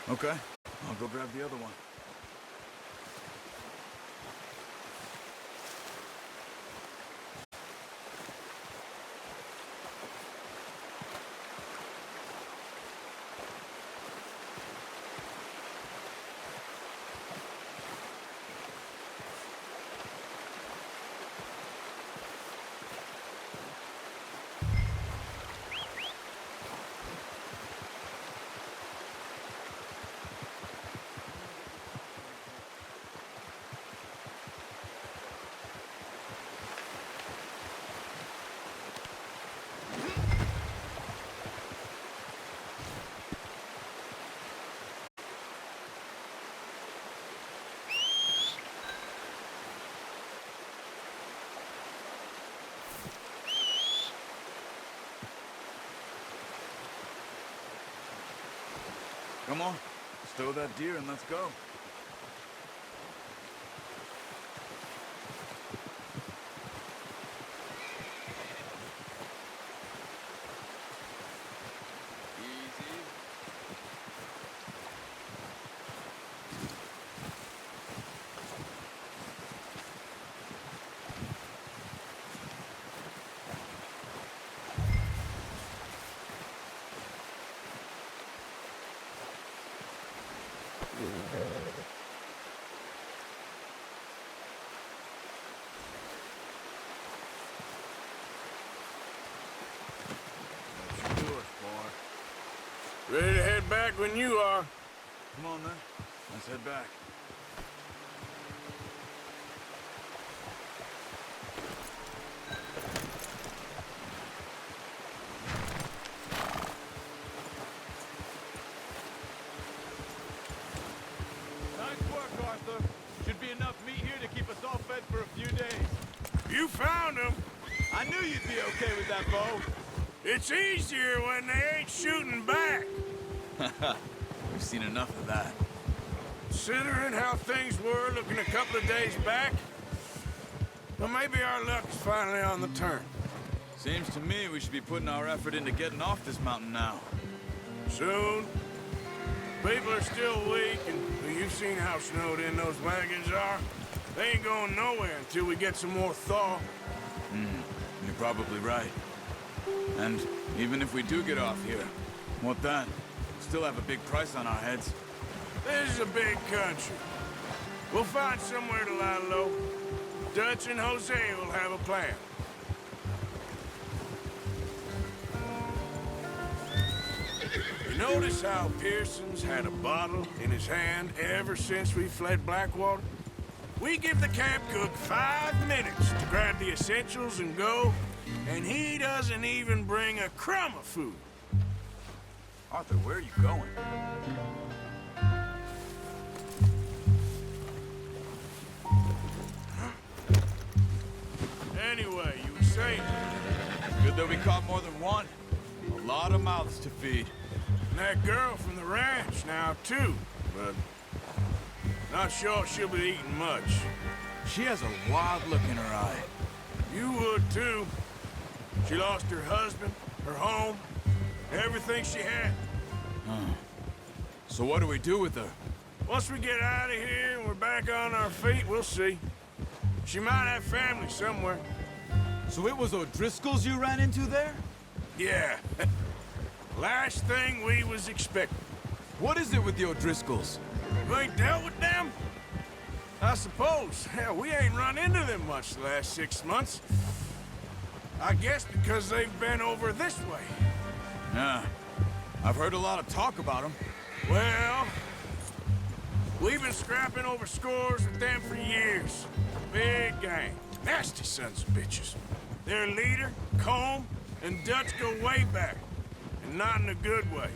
Okay, I'll go grab the other one. Come on, stow that deer and let's go. Ready to head back when you are. Come on then, let's head back. Nice work, Arthur. Should be enough meat here to keep us all fed for a few days. You found him. I knew you'd be okay with that bow. It's easier when they ain't shooting back. We've seen enough of that. Considering how things were looking a couple of days back, well, maybe our luck's finally on the turn. Seems to me we should be putting our effort into getting off this mountain now. Soon. People are still weak, and well, you've seen how snowed in those wagons are. They ain't going nowhere until we get some more thaw. You're probably right. And even if we do get off here, what then? Still have a big price on our heads. This is a big country. We'll find somewhere to lie low. Dutch and Jose will have a plan. You notice how Pearson's had a bottle in his hand ever since we fled Blackwater? We give the camp cook 5 minutes to grab the essentials and go, and he doesn't even bring a crumb of food. Arthur, where are you going? Anyway, you were saying... Good that we caught more than one. A lot of mouths to feed. And that girl from the ranch now, too. But not sure she'll be eating much. She has a wild look in her eye. You would, too. She lost her husband, her home, everything she had. So what do we do with her? Once we get out of here and we're back on our feet, we'll see. She might have family somewhere. So it was O'Driscoll's you ran into there? Yeah. Last thing we was expecting. What is it with the O'Driscolls? You ain't dealt with them? I suppose. Hell, we ain't run into them much the last 6 months. I guess because they've been over this way. Yeah. I've heard a lot of talk about them. Well, we've been scrapping over scores with them for years. Big gang. Nasty sons of bitches. Their leader, Combe, and Dutch go way back. And not in a good way.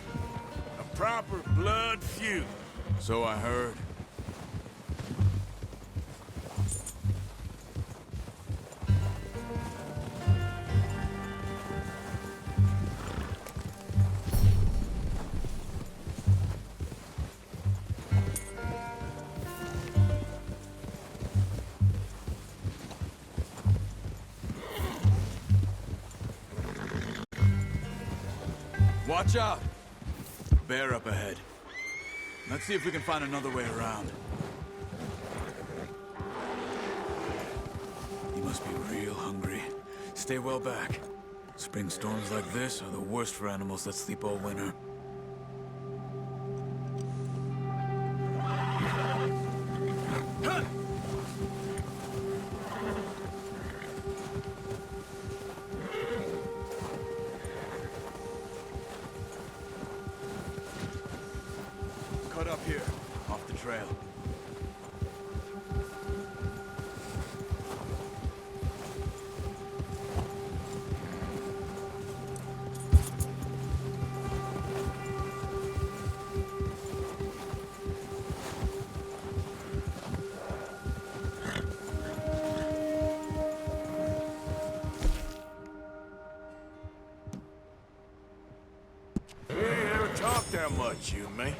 A proper blood feud. So I heard. Watch out! Bear up ahead. Let's see if we can find another way around. He must be real hungry. Stay well back. Spring storms like this are the worst for animals that sleep all winter. Cut up here, off the trail. We ain't ever talked that much, you and me.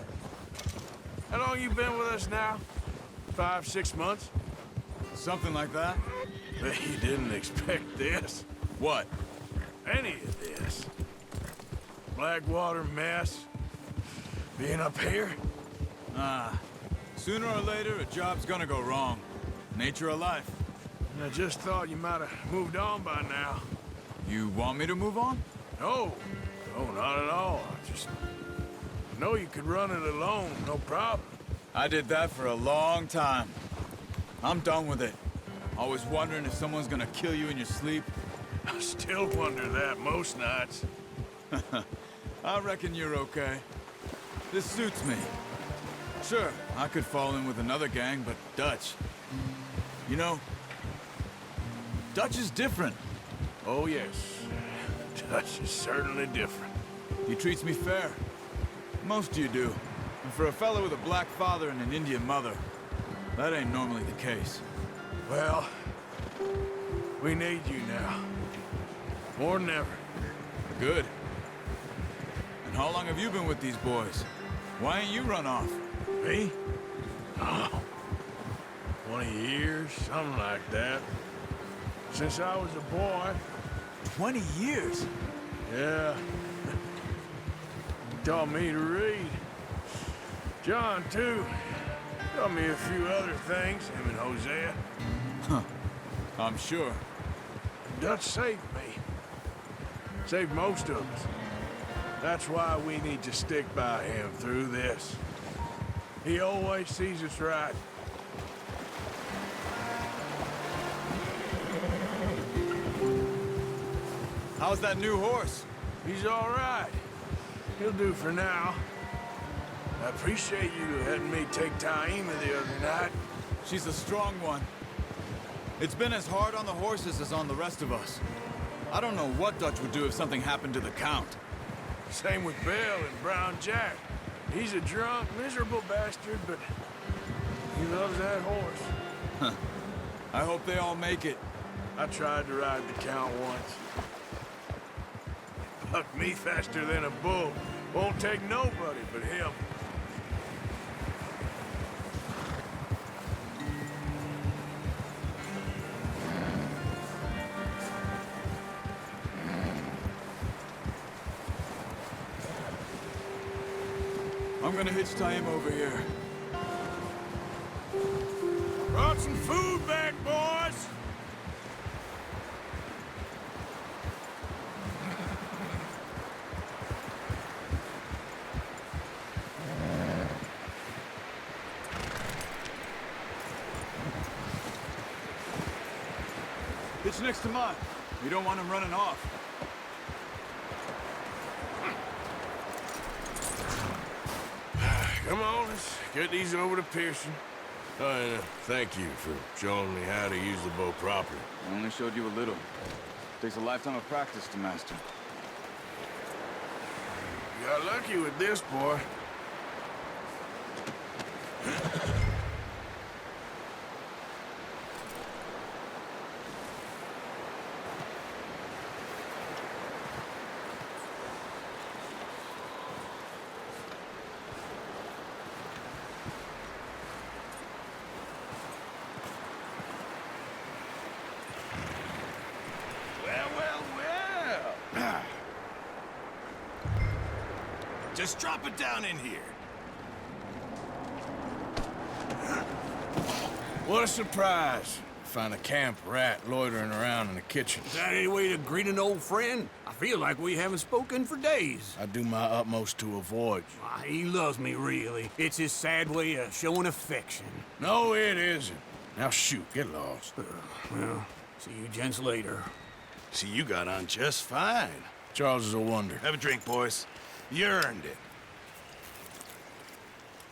How long you been with us now? 5, 6 months? Something like that? Bet you didn't expect this. What? Any of this. Blackwater mess. Being up here? Sooner or later, a job's gonna go wrong. Nature of life. I just thought you might have moved on by now. You want me to move on? No. No, not at all. I just know you could run it alone, no problem. I did that for a long time. I'm done with it. Always wondering if someone's gonna kill you in your sleep. I still wonder that most nights. I reckon you're okay. This suits me. Sure, I could fall in with another gang, but Dutch... You know, Dutch is different. Oh, yes. Dutch is certainly different. He treats me fair. Most of you do. And for a fellow with a black father and an Indian mother, that ain't normally the case. Well, we need you now. More than ever. Good. And how long have you been with these boys? Why ain't you run off? Me? Oh, 20 years, something like that. Since I was a boy. 20 years? Yeah. Taught me to read. John, too. Taught me a few other things, him and Hosea. Huh. I'm sure. Dutch saved me. Saved most of us. That's why we need to stick by him through this. He always sees us right. How's that new horse? He's all right. He'll do for now. I appreciate you letting me take Taima the other night. She's a strong one. It's been as hard on the horses as on the rest of us. I don't know what Dutch would do if something happened to the Count. Same with Bill and Brown Jack. He's a drunk, miserable bastard, but he loves that horse. Huh. I hope they all make it. I tried to ride the Count once. Bucked me faster than a bull. Won't take nobody but him. I'm gonna hitch Taima over here. Brought some food back, boys! It's next to mine. We don't want him running off. Come on, let's get these over to Pearson. Oh, and thank you for showing me how to use the bow properly. I only showed you a little. Takes a lifetime of practice to master. You got lucky with this, boy. Just drop it down in here. What a surprise. Find a camp rat loitering around in the kitchen. Is that any way to greet an old friend? I feel like we haven't spoken for days. I do my utmost to avoid you. Why, he loves me, really. It's his sad way of showing affection. No, it isn't. Now shoot, get lost. Well, see you gents later. See, you got on just fine. Charles is a wonder. Have a drink, boys. You earned it.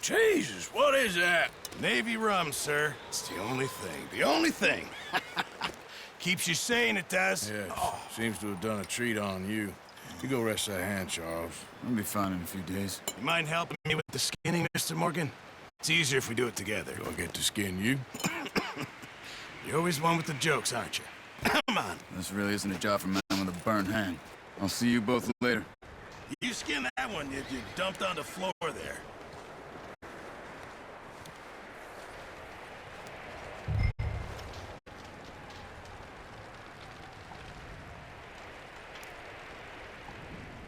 Jesus, what is that? Navy rum, sir. It's the only thing. The only thing. Keeps you sane, it does. Yeah, seems to have done a treat on you. You go rest that hand, Charles. I'll be fine in a few days. You mind helping me with the skinning, Mr. Morgan? It's easier if we do it together. Do I get to skin you? You're always one with the jokes, aren't you? Come on. This really isn't a job for a man with a burnt hand. I'll see you both later. You skin that one you dumped on the floor there.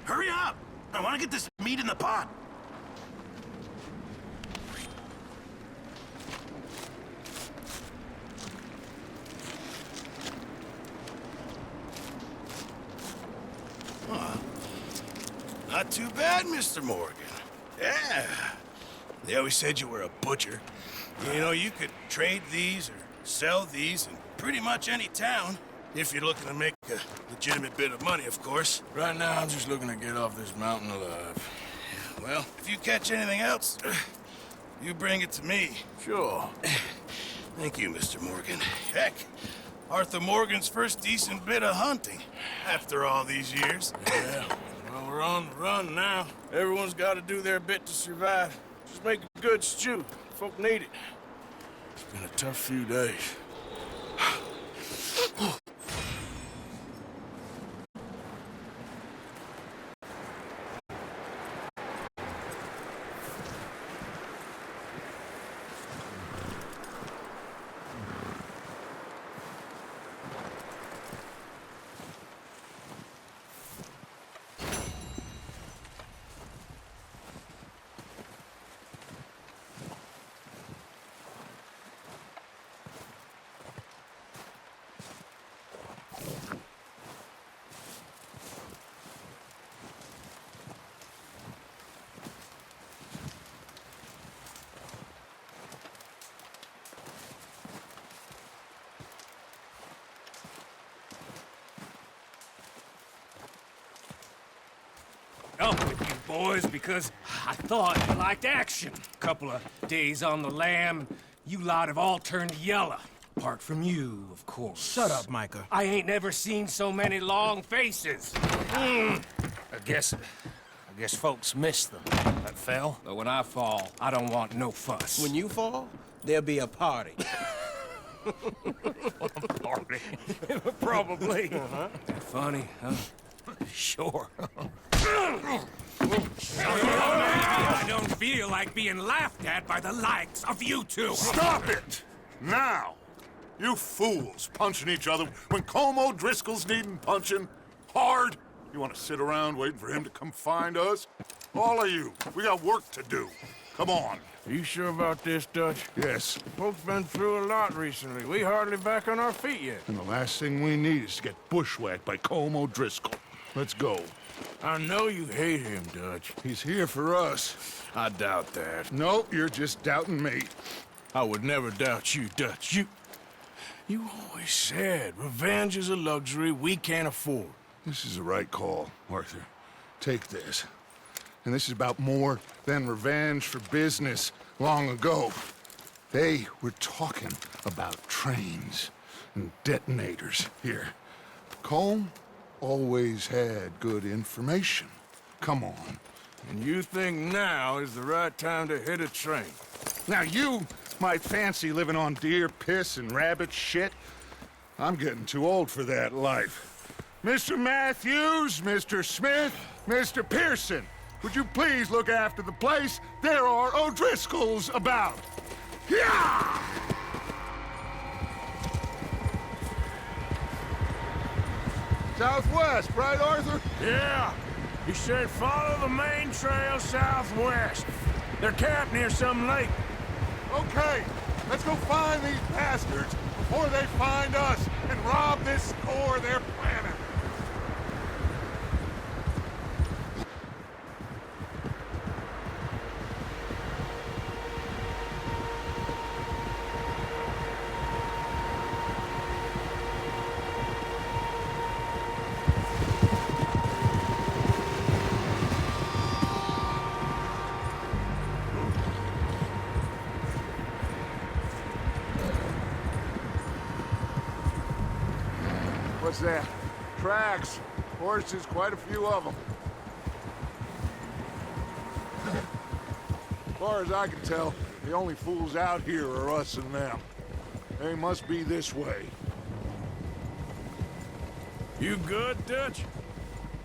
Hurry up! I want to get this meat in the pot. Not too bad, Mr. Morgan. Yeah. They always said you were a butcher. You know, you could trade these or sell these in pretty much any town. If you're looking to make a legitimate bit of money, of course. Right now, I'm just looking to get off this mountain alive. Well, if you catch anything else, you bring it to me. Sure. Thank you, Mr. Morgan. Heck, Arthur Morgan's first decent bit of hunting after all these years. Yeah. Well, we're on the run now. Everyone's got to do their bit to survive. Just make a good stew. Folk need it. It's been a tough few days. Up with you boys because I thought you liked action. Couple of days on the lam, you lot have all turned yellow. Apart from you, of course. Shut up, Micah. I ain't never seen so many long faces. I guess folks miss them. That fell. But when I fall, I don't want no fuss. When you fall, there'll be a party. Party? Probably. Funny, huh? Sure. I don't feel like being laughed at by the likes of you two. Stop it! Now! You fools punching each other when Colm O'Driscoll's needing punching. Hard! You want to sit around waiting for him to come find us? All of you, we got work to do. Come on. Are you sure about this, Dutch? Yes. Folks been through a lot recently. We hardly back on our feet yet. And the last thing we need is to get bushwhacked by Colm O'Driscoll. Let's go. I know you hate him, Dutch. He's here for us. I doubt that. No, you're just doubting me. I would never doubt you, Dutch. You always said revenge is a luxury we can't afford. This is the right call, Arthur. Take this. And this is about more than revenge for business long ago. They were talking about trains and detonators here. Colm always had good information. Come on. And you think now is the right time to hit a train? Now you might fancy living on deer piss and rabbit shit. I'm getting too old for that life. Mr. Matthews, Mr. Smith, Mr. Pearson, would you please look after the place? There are O'Driscolls about. Yeah! Southwest, right, Arthur? Yeah. He said follow the main trail southwest. They're camped near some lake. Okay, let's go find these bastards before they find us and rob this core of their planet. What's that? Tracks. Horses, quite a few of them. As far as I can tell, the only fools out here are us and them. They must be this way. You good, Dutch?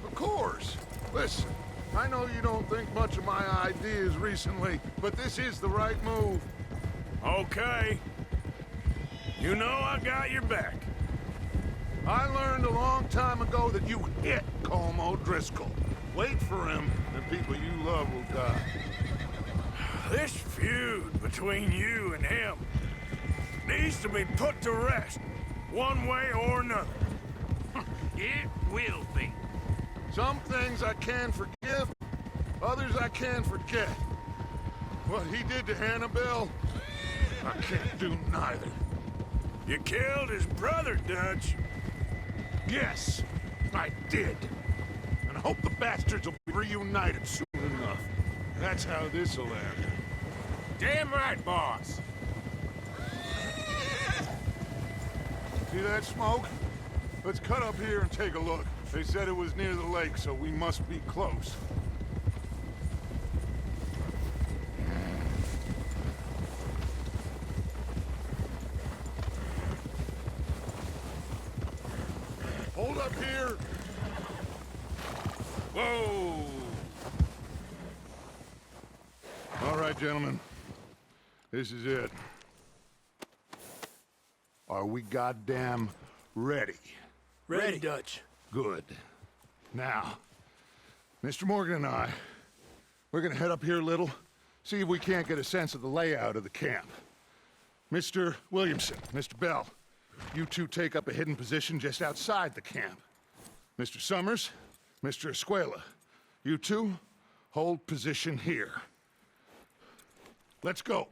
Of course. Listen, I know you don't think much of my ideas recently, but this is the right move. Okay. You know I got your back. I learned a long time ago that you hit Colm O'Driscoll. Wait for him, and people you love will die. This feud between you and him needs to be put to rest, one way or another. It will be. Some things I can forgive, others I can forget. What he did to Annabelle, I can't do neither. You killed his brother, Dutch. Yes, I did. And I hope the bastards will be reunited soon enough. That's how this'll end. Damn right, boss. See that smoke? Let's cut up here and take a look. They said it was near the lake, so we must be close. Hold up here! Whoa! All right, gentlemen. This is it. Are we goddamn ready? Ready, Dutch. Good. Now, Mr. Morgan and I, we're gonna head up here a little, see if we can't get a sense of the layout of the camp. Mr. Williamson, Mr. Bell, you two take up a hidden position just outside the camp. Mr. Summers, Mr. Escuela, you two hold position here. Let's go.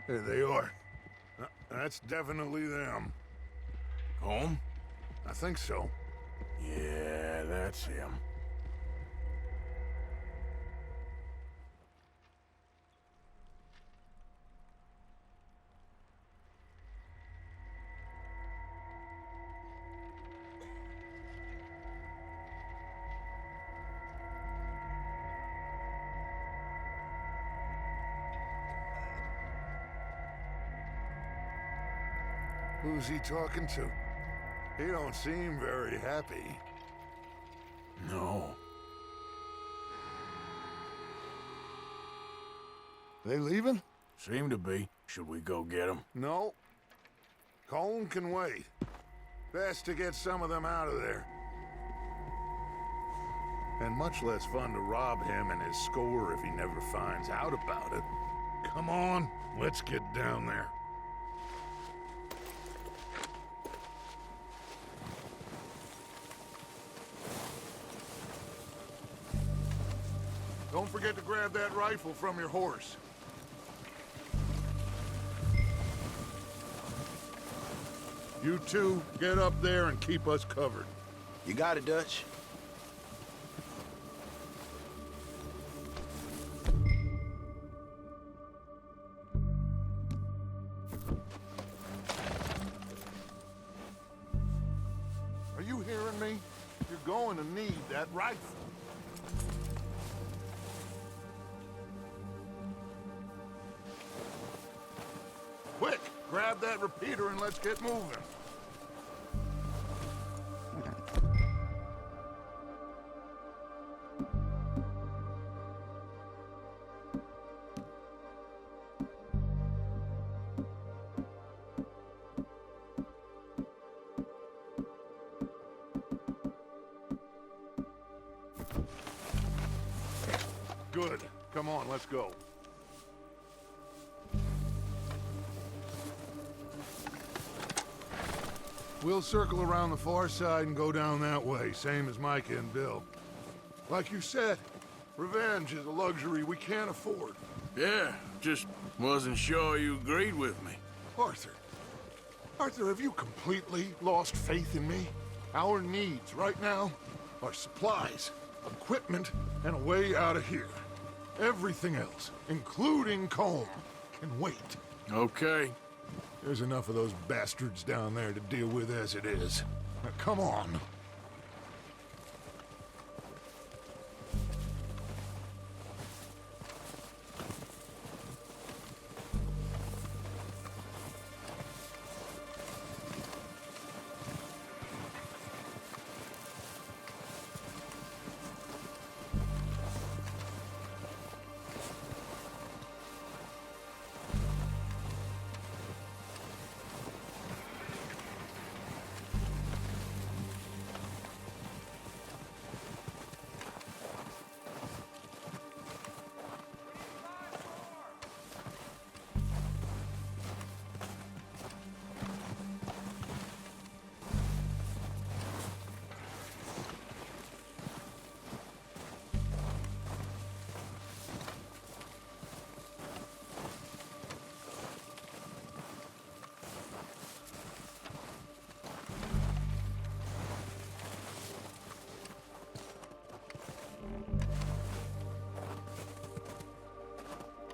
There they are. That's definitely them. Home? I think so. Yeah, that's him. Who's he talking to? He don't seem very happy. No. They leaving? Seem to be. Should we go get them? No. Colm can wait. Best to get some of them out of there. And much less fun to rob him and his score if he never finds out about it. Come on, let's get down there. Don't forget to grab that rifle from your horse. You two, get up there and keep us covered. You got it, Dutch. Are you hearing me? You're going to need that rifle. Quick, grab that repeater and let's get moving. Good. Come on, let's go. We'll circle around the far side and go down that way, same as Micah and Bill. Like you said, revenge is a luxury we can't afford. Yeah, just wasn't sure you agreed with me. Arthur. Arthur, have you completely lost faith in me? Our needs right now are supplies, equipment, and a way out of here. Everything else, including Colm, can wait. Okay. There's enough of those bastards down there to deal with as it is. Now, come on.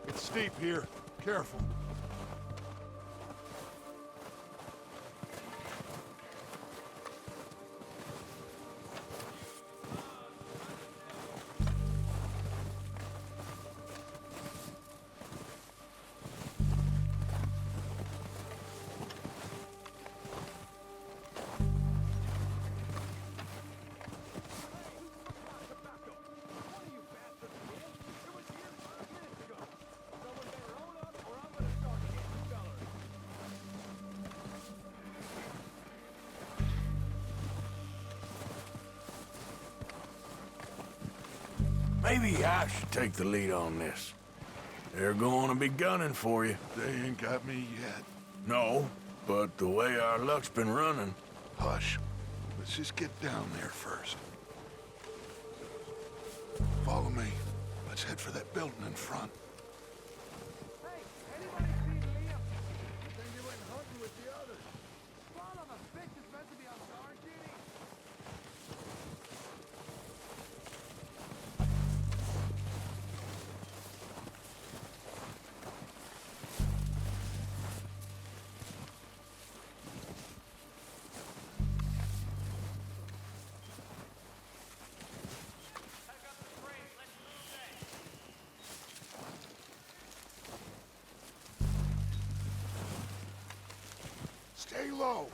It's steep here. Careful. Maybe I should take the lead on this. They're going to be gunning for you. They ain't got me yet. No, but the way our luck's been running... Hush. Let's just get down there first. Follow me. Let's head for that building in front. Hey, anybody seen Liam? I think he went hunting with the others. Son of a bitch is meant to be on guard duty. Stay low.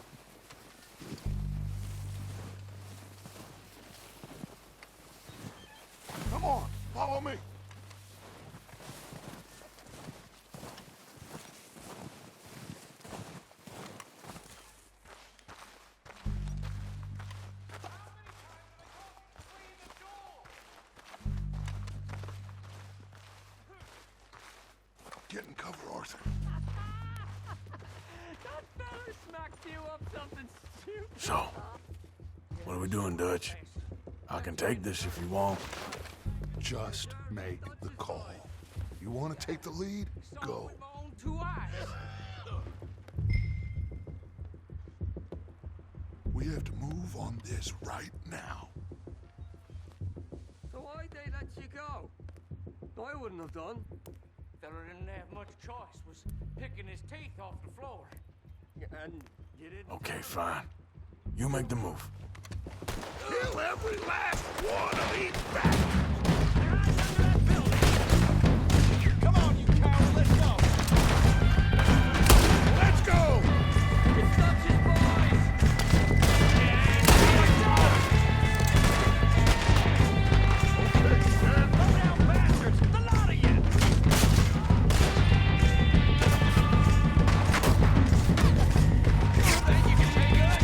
Come on, follow me. Get in cover, Arthur. That fella smacked you up something stupid. So, what are we doing, Dutch? I can take this if you want. Just make the call. You want to take the lead? Go. With my own 2 eyes. We have to move on this right now. So why'd they let you go? I wouldn't have done. Fella didn't have much choice, was picking his teeth off the floor. And you didn't... Okay, fine. You make the move. Kill every last one of these bastards! Come on, you coward, let's go! Let's go! It's Dutch's boys! Throw down, bastards! The lot of you! Think you can take us?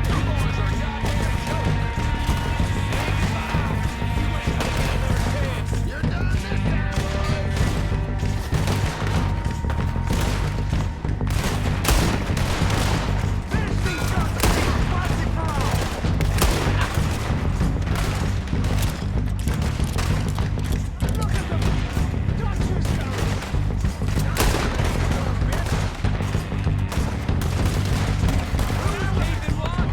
You boys are goddamn jokers! You ain't got another chance! You're done this time, boys! Finish these sons of bitches! Once and for all! Look at them! Dutch yourselves! Leaving one!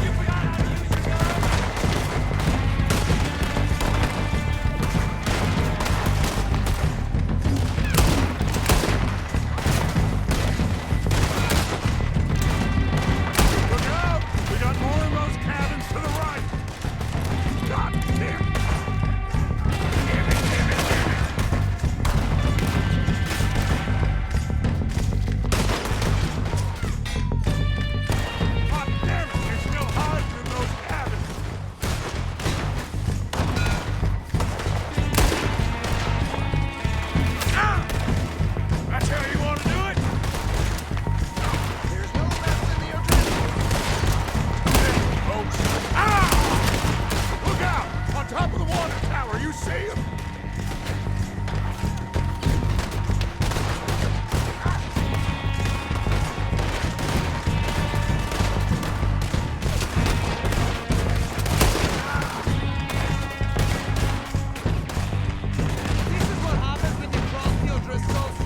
You forgot how to use your gun? Look out! We got more in those cabins to the right! God damn! Damn it, damn it, damn it! God damn it! They're still hiding in those cabins! Ah! That's how you want to do it? There's no left in the folks. Ah! Look out! On top of the water tower, you see him? This is what happens when you cross the O'Driscolls.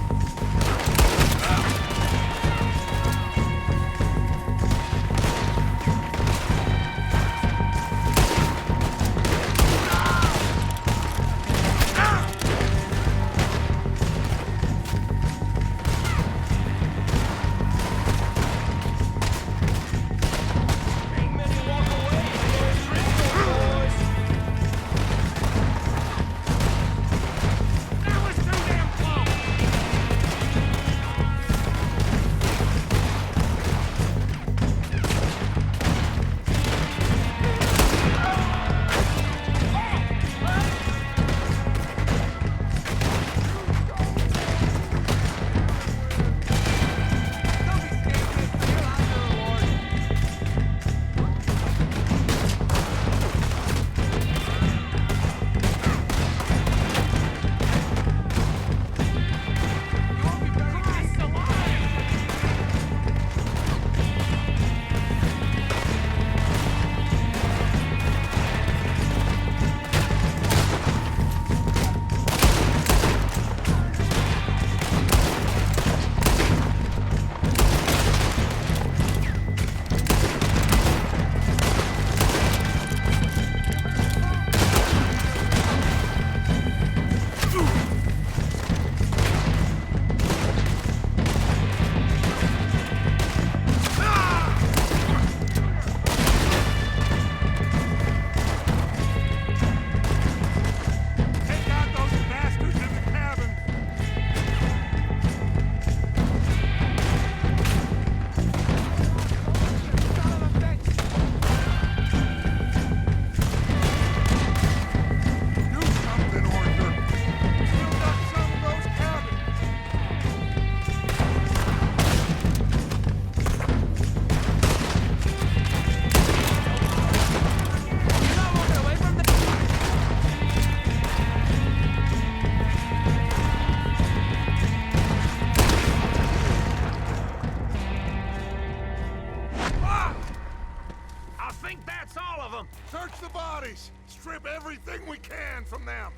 down! Search the bodies! Strip everything we can from them!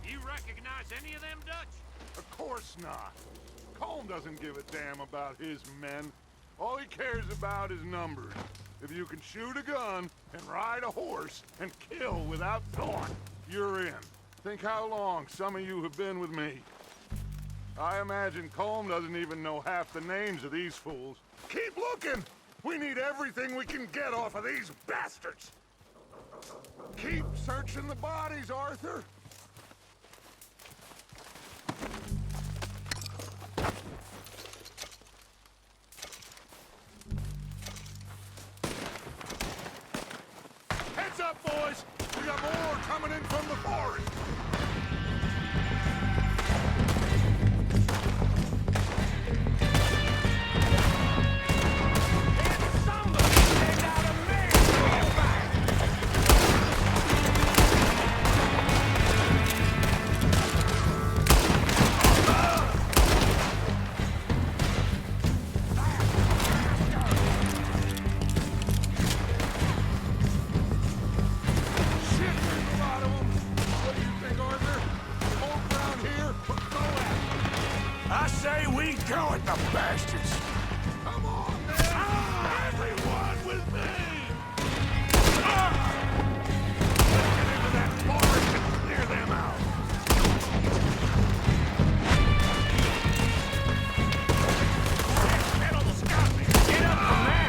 You recognize any of them, Dutch? Of course not. Colm doesn't give a damn about his men. All he cares about is numbers. If you can shoot a gun and ride a horse and kill without thought, you're in. Think how long some of you have been with me. I imagine Colm doesn't even know half the names of these fools. Keep looking! We need everything we can get off of these bastards! Keep searching the bodies, Arthur! Heads up, boys! We got more coming in from the forest! Go at the bastards! Come on, man! Everyone with me! Get into that forest and clear them out! Get on the scout! Get up from there!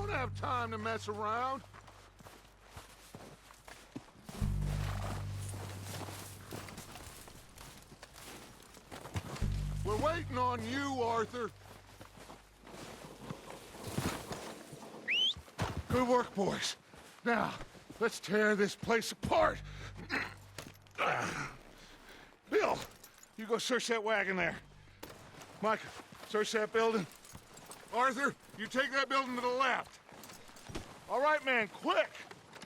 Have time to mess around. We're waiting on you, Arthur. Good work, boys. Now, let's tear this place apart. Bill, you go search that wagon there. Mike, search that building. Arthur, you take that building to the left. All right, man, quick!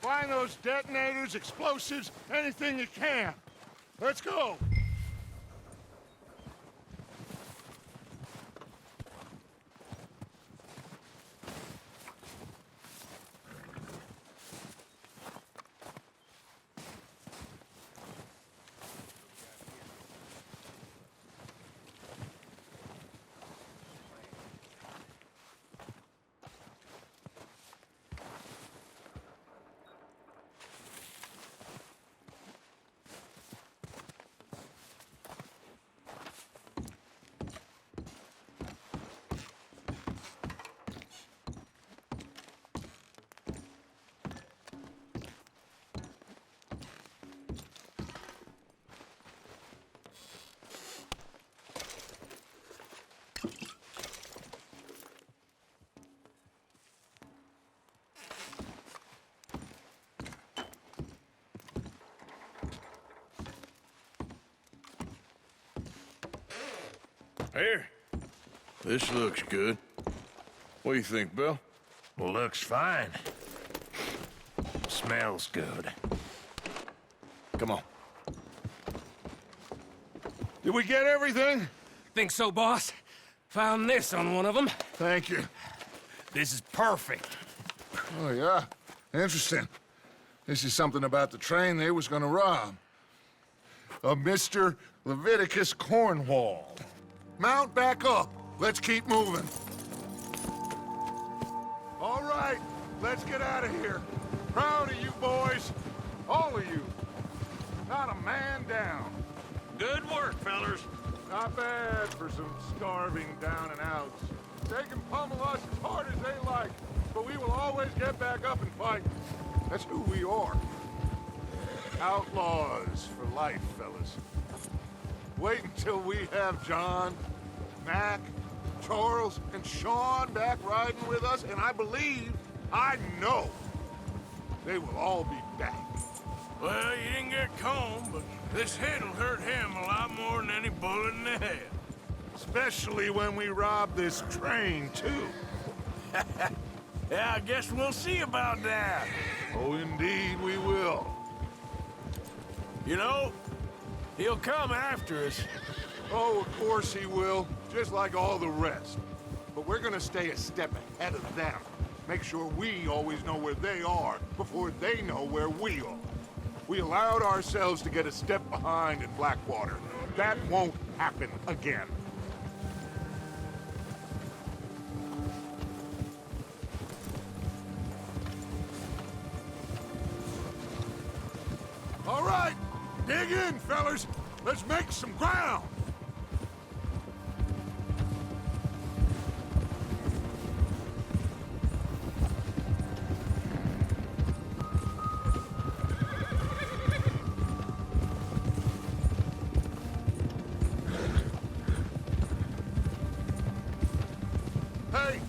Find those detonators, explosives, anything you can. Let's go! Here. This looks good. What do you think, Bill? Looks fine. Smells good. Come on. Did we get everything? Think so, boss? Found this on one of them. Thank you. This is perfect. Oh, yeah? Interesting. This is something about the train they was gonna rob. A Mr. Leviticus Cornwall. Mount back up. Let's keep moving. All right, let's get out of here. Proud of you boys. All of you. Not a man down. Good work, fellers. Not bad for some starving down and outs. They can pummel us as hard as they like, but we will always get back up and fight. That's who we are. Outlaws for life, fellas. Wait until we have John, Mac, Charles, and Sean back riding with us, and I know, they will all be back. Well, you didn't get Combe, but this hit'll hurt him a lot more than any bullet in the head. Especially when we rob this train, too. Yeah, I guess we'll see about that. Oh, indeed we will. You know, he'll come after us. Oh, of course he will, just like all the rest. But we're gonna stay a step ahead of them. Make sure we always know where they are before they know where we are. We allowed ourselves to get a step behind in Blackwater. That won't happen again. All right, dig in, fellas. Let's make some ground. Hey,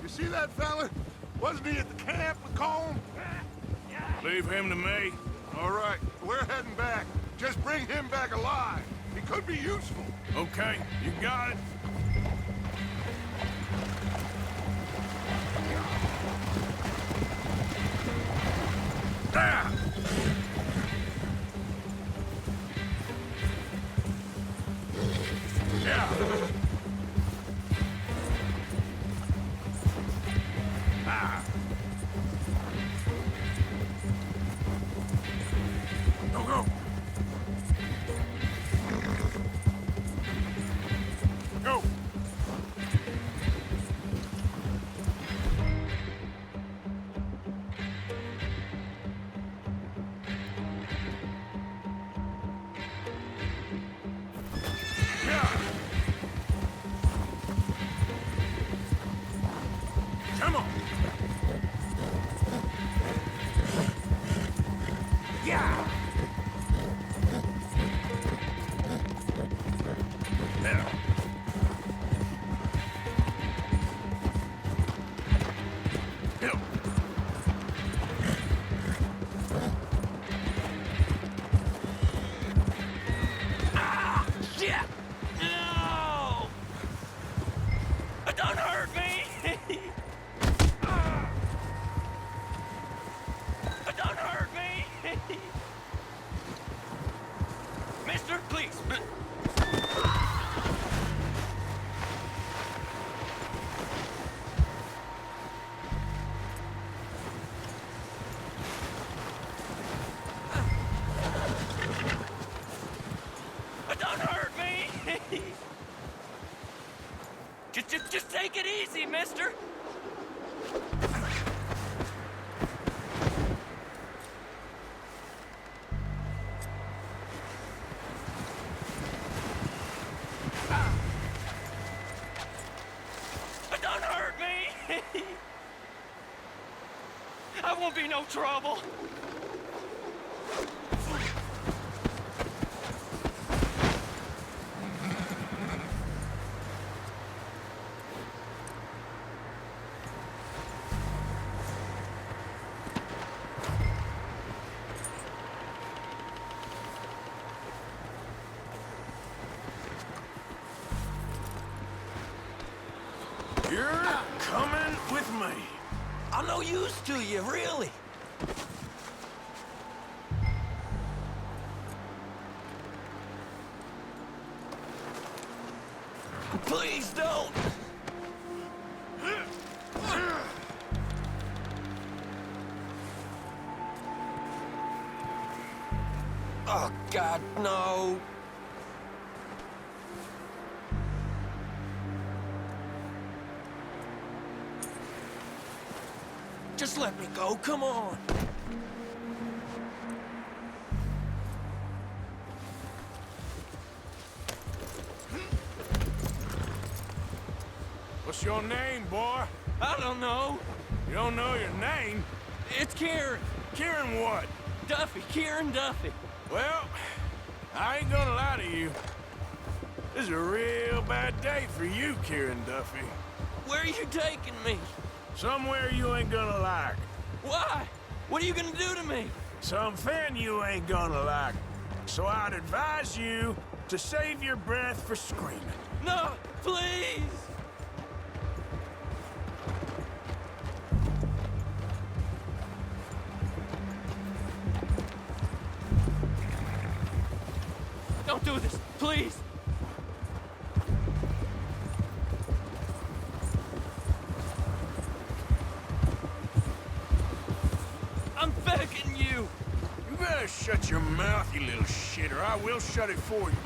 you see that fella? Wasn't he at the camp with Colm? Leave him to me. All right, we're heading back. Just bring him back alive. He could be useful. Okay, you got it. There! Yeah. Ah. Go, go. Go. Yeah. Come on. Yeah. There. Go. Ah! Shit! No! Don't hurt me! Don't hurt me! Mister, please. Don't hurt me! Just take it easy, mister! Don't hurt me! I won't be no trouble. close to you, really. Please don't! Oh, God, no! Just let me go, come on! What's your name, boy? I don't know. You don't know your name? It's Kieran. Kieran what? Duffy, Kieran Duffy. Well, I ain't gonna lie to you. This is a real bad day for you, Kieran Duffy. Where are you taking me? Somewhere you ain't gonna like. Why? What are you gonna do to me? Something you ain't gonna like. So I'd advise you to save your breath for screaming. No, please! Don't do this, please! I'm begging you! You better shut your mouth, you little shit, or I will shut it for you.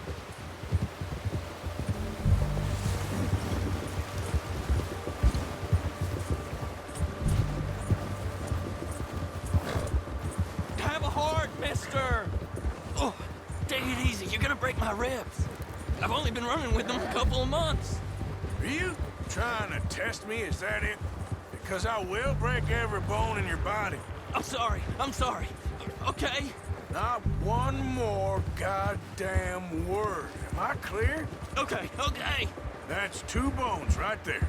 Have a heart, mister! Oh, take it easy, you're gonna break my ribs. I've only been running with them a couple of months. Are you trying to test me? Is that it? Because I will break every bone in your body. I'm sorry. Okay? Not one more goddamn word. Am I clear? Okay. That's 2 bones right there.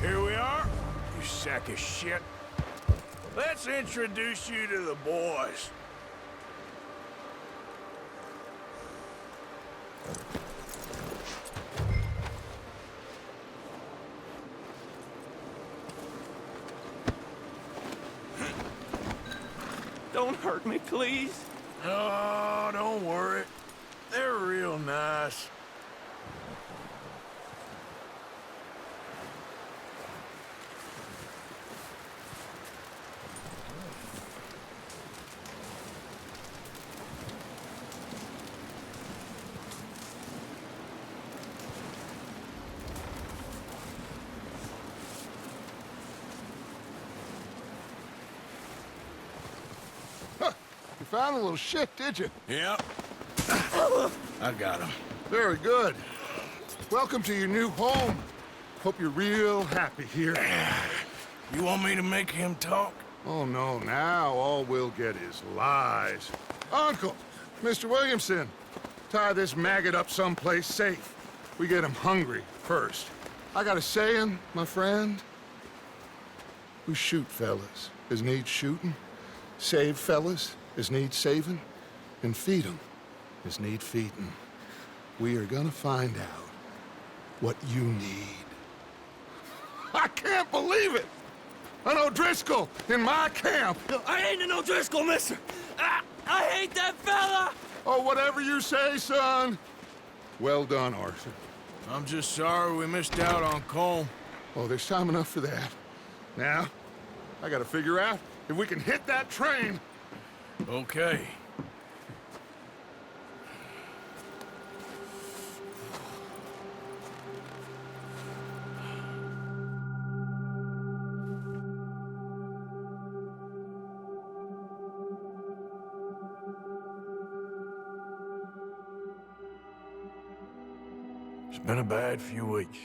Here we are, you sack of shit. Let's introduce you to the boys. Don't hurt me, please. Oh, don't worry. They're real nice. You found the little shit, did you? Yep. I got him. Very good. Welcome to your new home. Hope you're real happy here. You want me to make him talk? Oh, no, now all we'll get is lies. Uncle, Mr. Williamson, tie this maggot up someplace safe. We get him hungry first. I got a saying, my friend. We shoot fellas as need shooting, save fellas as need saving, and feed 'em as need feeding. We are gonna find out what you need. I can't believe it! An O'Driscoll in my camp! I ain't an O'Driscoll, mister! I hate that fella! Oh, whatever you say, son. Well done, Arthur. I'm just sorry we missed out on Colm. Oh, there's time enough for that. Now, I gotta figure out if we can hit that train. Okay. It's been a bad few weeks,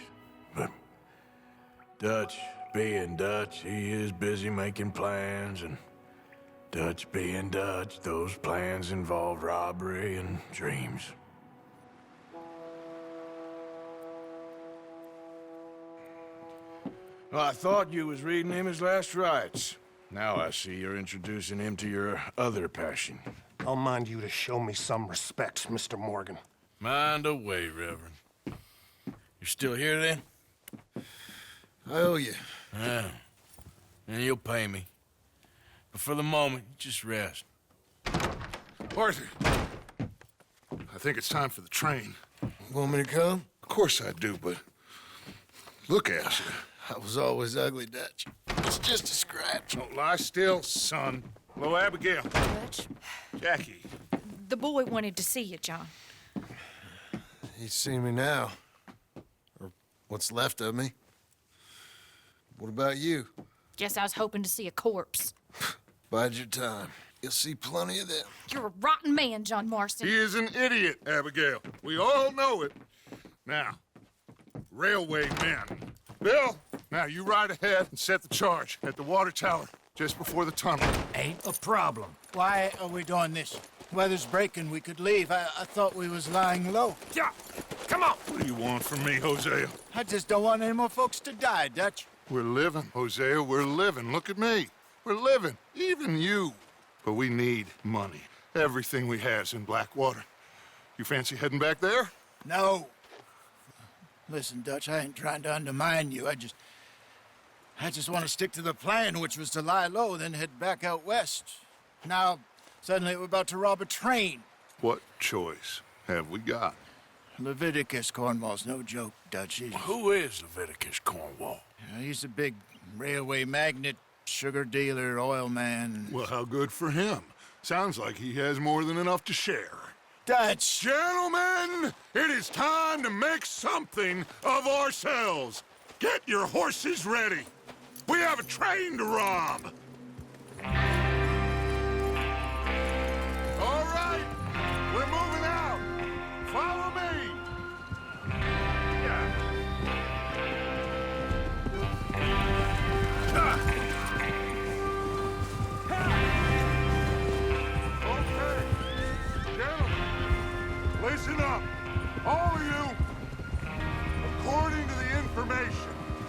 but Dutch being Dutch, he is busy making plans, and Dutch being Dutch, those plans involve robbery and dreams. Well, I thought you was reading him his last rites. Now I see you're introducing him to your other passion. I'll mind you to show me some respect, Mr. Morgan. Mind away, Reverend. You still here, then? I owe you. Yeah. And you'll pay me. But for the moment, just rest. Arthur, I think it's time for the train. Want me to come? Of course I do, but look at you. I was always ugly, Dutch. It's just a scratch. Don't lie still, son. Hello, Abigail. Dutch, Jackie. the boy wanted to see you, John. He's seen me now. Or what's left of me. What about you? Guess I was hoping to see a corpse. Bide your time. You'll see plenty of them. You're a rotten man, John Marston. He is an idiot, Abigail. We all know it. Now, railway men. Bill, now you ride ahead and set the charge at the water tower just before the tunnel. Ain't a problem. Why are we doing this? Weather's breaking. We could leave. I thought we was lying low. Yeah, come on. What do you want from me, Hosea? I just don't want any more folks to die, Dutch. We're living, Hosea. We're living. Look at me. We're living. Even you. But we need money. Everything we has in Blackwater. You fancy heading back there? No. Listen, Dutch, I ain't trying to undermine you. I just want to stick to the plan, which was to lie low, then head back out west. Now, suddenly we're about to rob a train. What choice have we got? Leviticus Cornwall's no joke, Dutch. Who is Leviticus Cornwall? He's a big railway magnate, sugar dealer, oil man. Well, how good for him. Sounds like he has more than enough to share. Dutch! Gentlemen, it is time to make something of ourselves. Get your horses ready. We have a train to rob. All right, we're moving out. Follow me. Okay, gentlemen, listen up, all of you. According to the information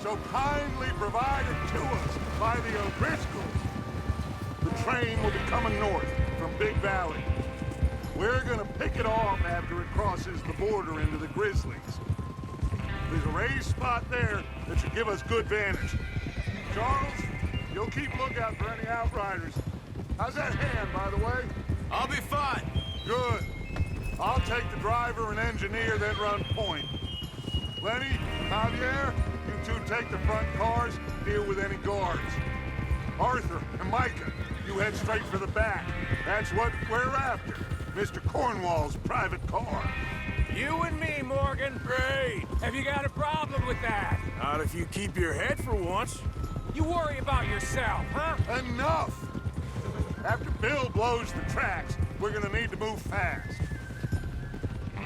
so kindly provided to us by the O'Driscolls, the train will be coming north from Big Valley. We're gonna pick it off after it crosses the border into the Grizzlies. There's a raised spot there that should give us good vantage. Charles, you'll keep lookout for any outriders. How's that hand, by the way? I'll be fine. Good. I'll take the driver and engineer, then run point. Lenny, Javier, you two take the front cars, deal with any guards. Arthur and Micah, you head straight for the back. That's what we're after. Mr. Cornwall's private car. You and me, Morgan. Great. Have you got a problem with that? Not if you keep your head for once. You worry about yourself, huh? Enough! After Bill blows the tracks, we're gonna need to move fast.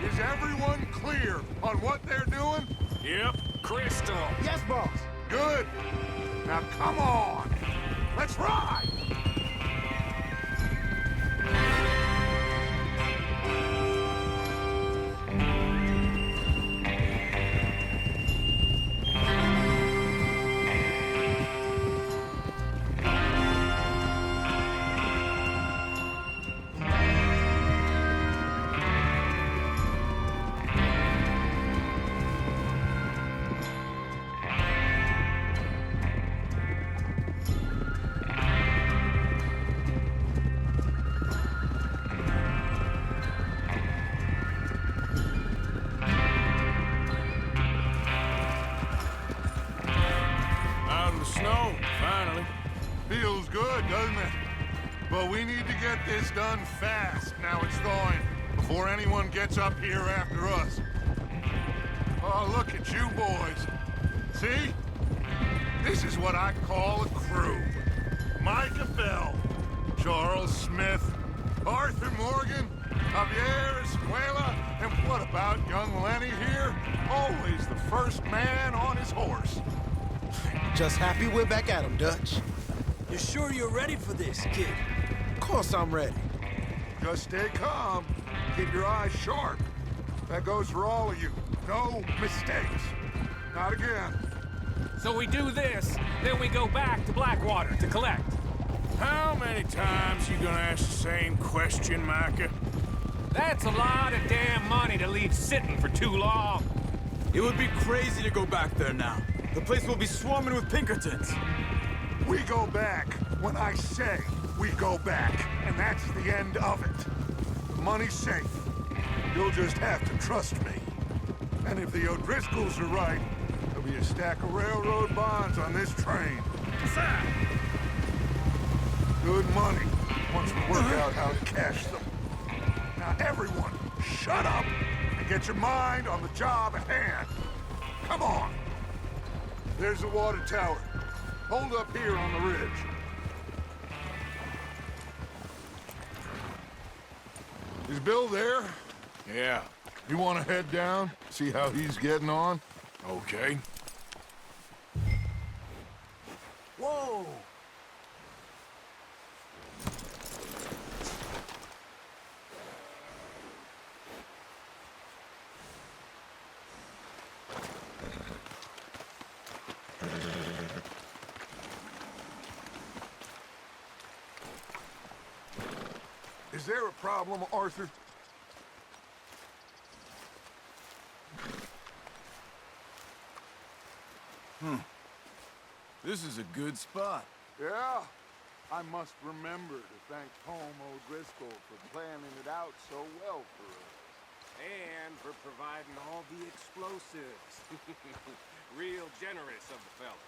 Is everyone clear on what they're doing? Yep. Crystal. Yes, boss. Good. Now come on. Let's ride. snow, finally. Feels good, doesn't it? But we need to get this done fast, now it's thawing, before anyone gets up here after us. Oh, look at you boys. See? This is what I call a crew. Micah Bell, Charles Smith, Arthur Morgan, Javier Escuela, and what about young Lenny here? Always the first man on his horse. Just happy we're back at him, Dutch. You sure you're ready for this, kid? Of course I'm ready. Just stay calm. Keep your eyes sharp. That goes for all of you. No mistakes. Not again. So we do this, then we go back to Blackwater to collect. How many times you gonna ask the same question, Micah? That's a lot of damn money to leave sitting for too long. It would be crazy to go back there now. The place will be swarming with Pinkertons. We go back when I say we go back, and that's the end of it. The money's safe. You'll just have to trust me. And if the O'Driscolls are right, there'll be a stack of railroad bonds on this train. Good money, once we work out how to cash them. Now everyone, shut up and get your mind on the job at hand. Come on. There's the water tower. Hold up here on the ridge. Is Bill there? Yeah. You want to head down, see how he's getting on? Okay. Whoa! Is there a problem, Arthur? This is a good spot. Yeah. I must remember to thank Tom O'Driscoll for planning it out so well for us. And for providing all the explosives. Real generous of the fella.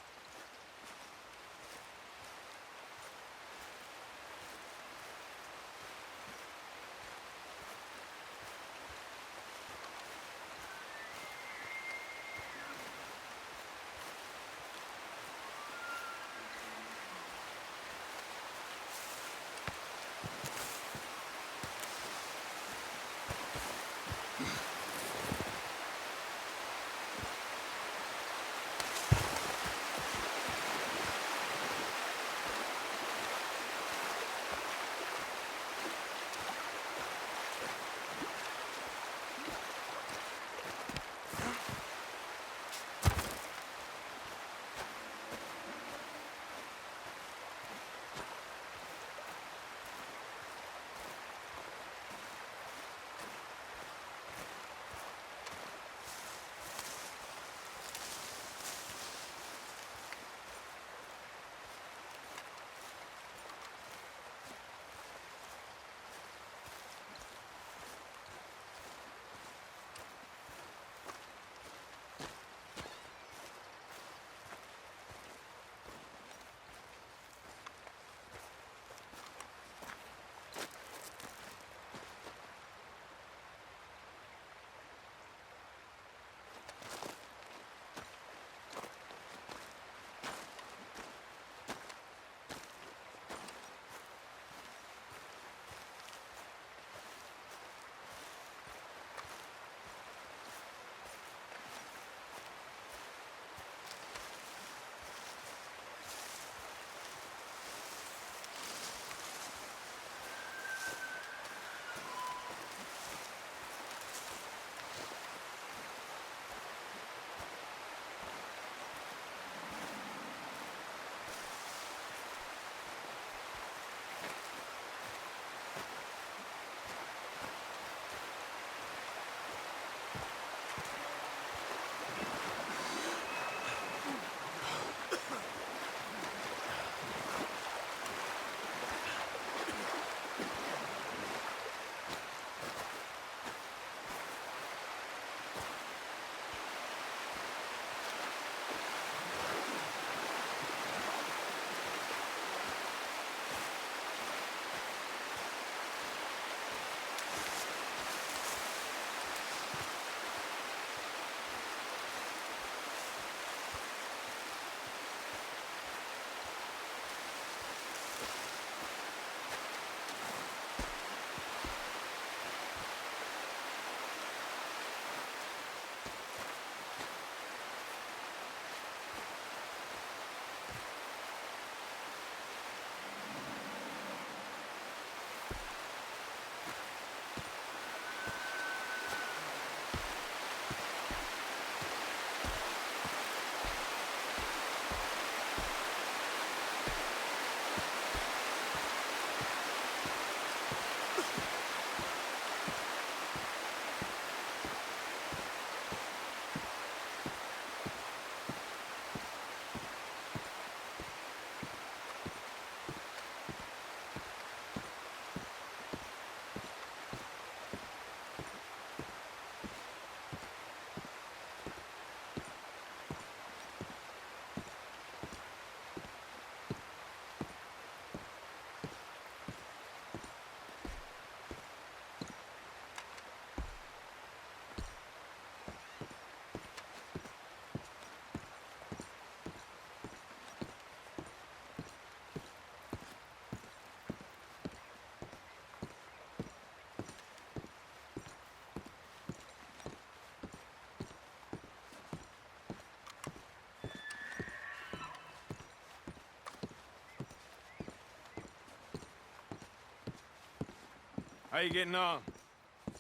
How you getting on?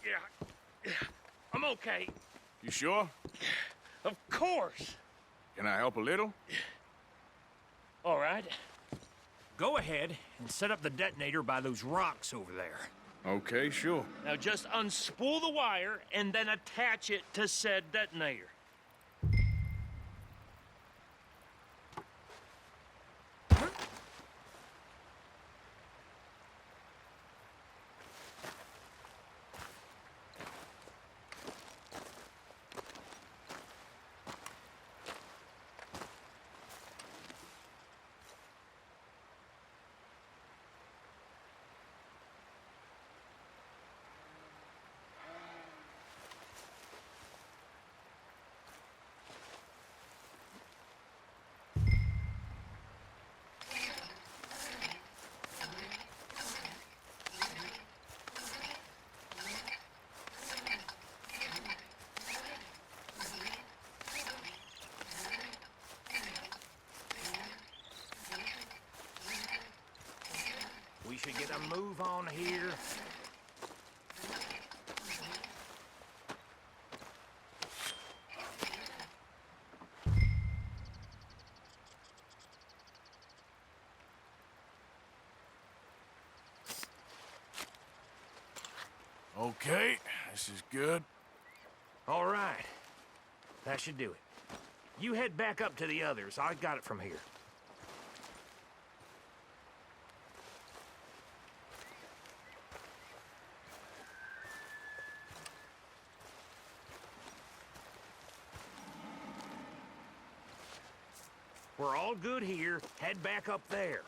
Yeah, I'm okay. You sure? Of course. Can I help a little? All right. Go ahead and set up the detonator by those rocks over there. Okay, sure. Now just unspool the wire and then attach it to said detonator. We should get a move on here. Okay, this is good. All right. That should do it. You head back up to the others. I got it from here. We're all good here. Head back up there.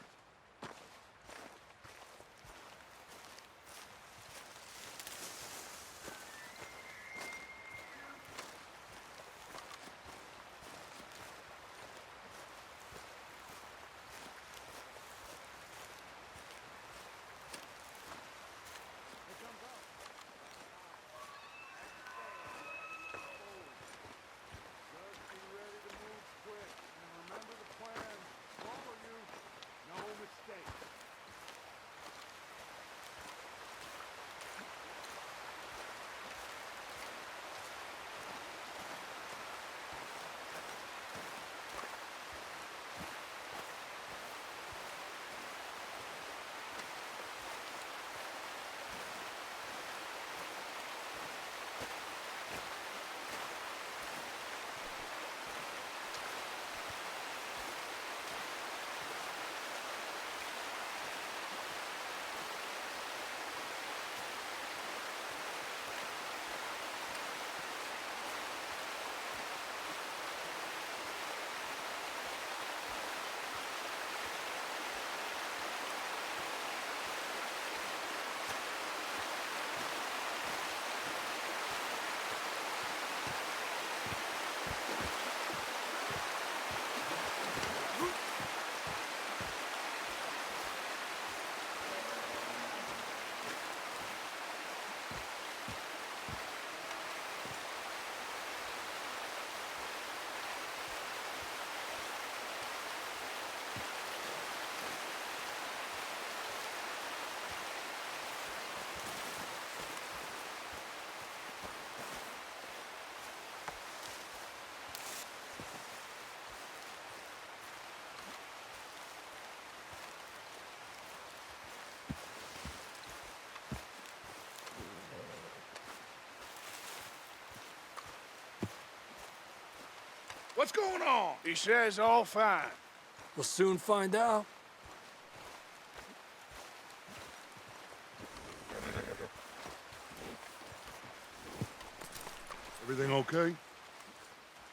What's going on? He says all fine. We'll soon find out. Everything okay?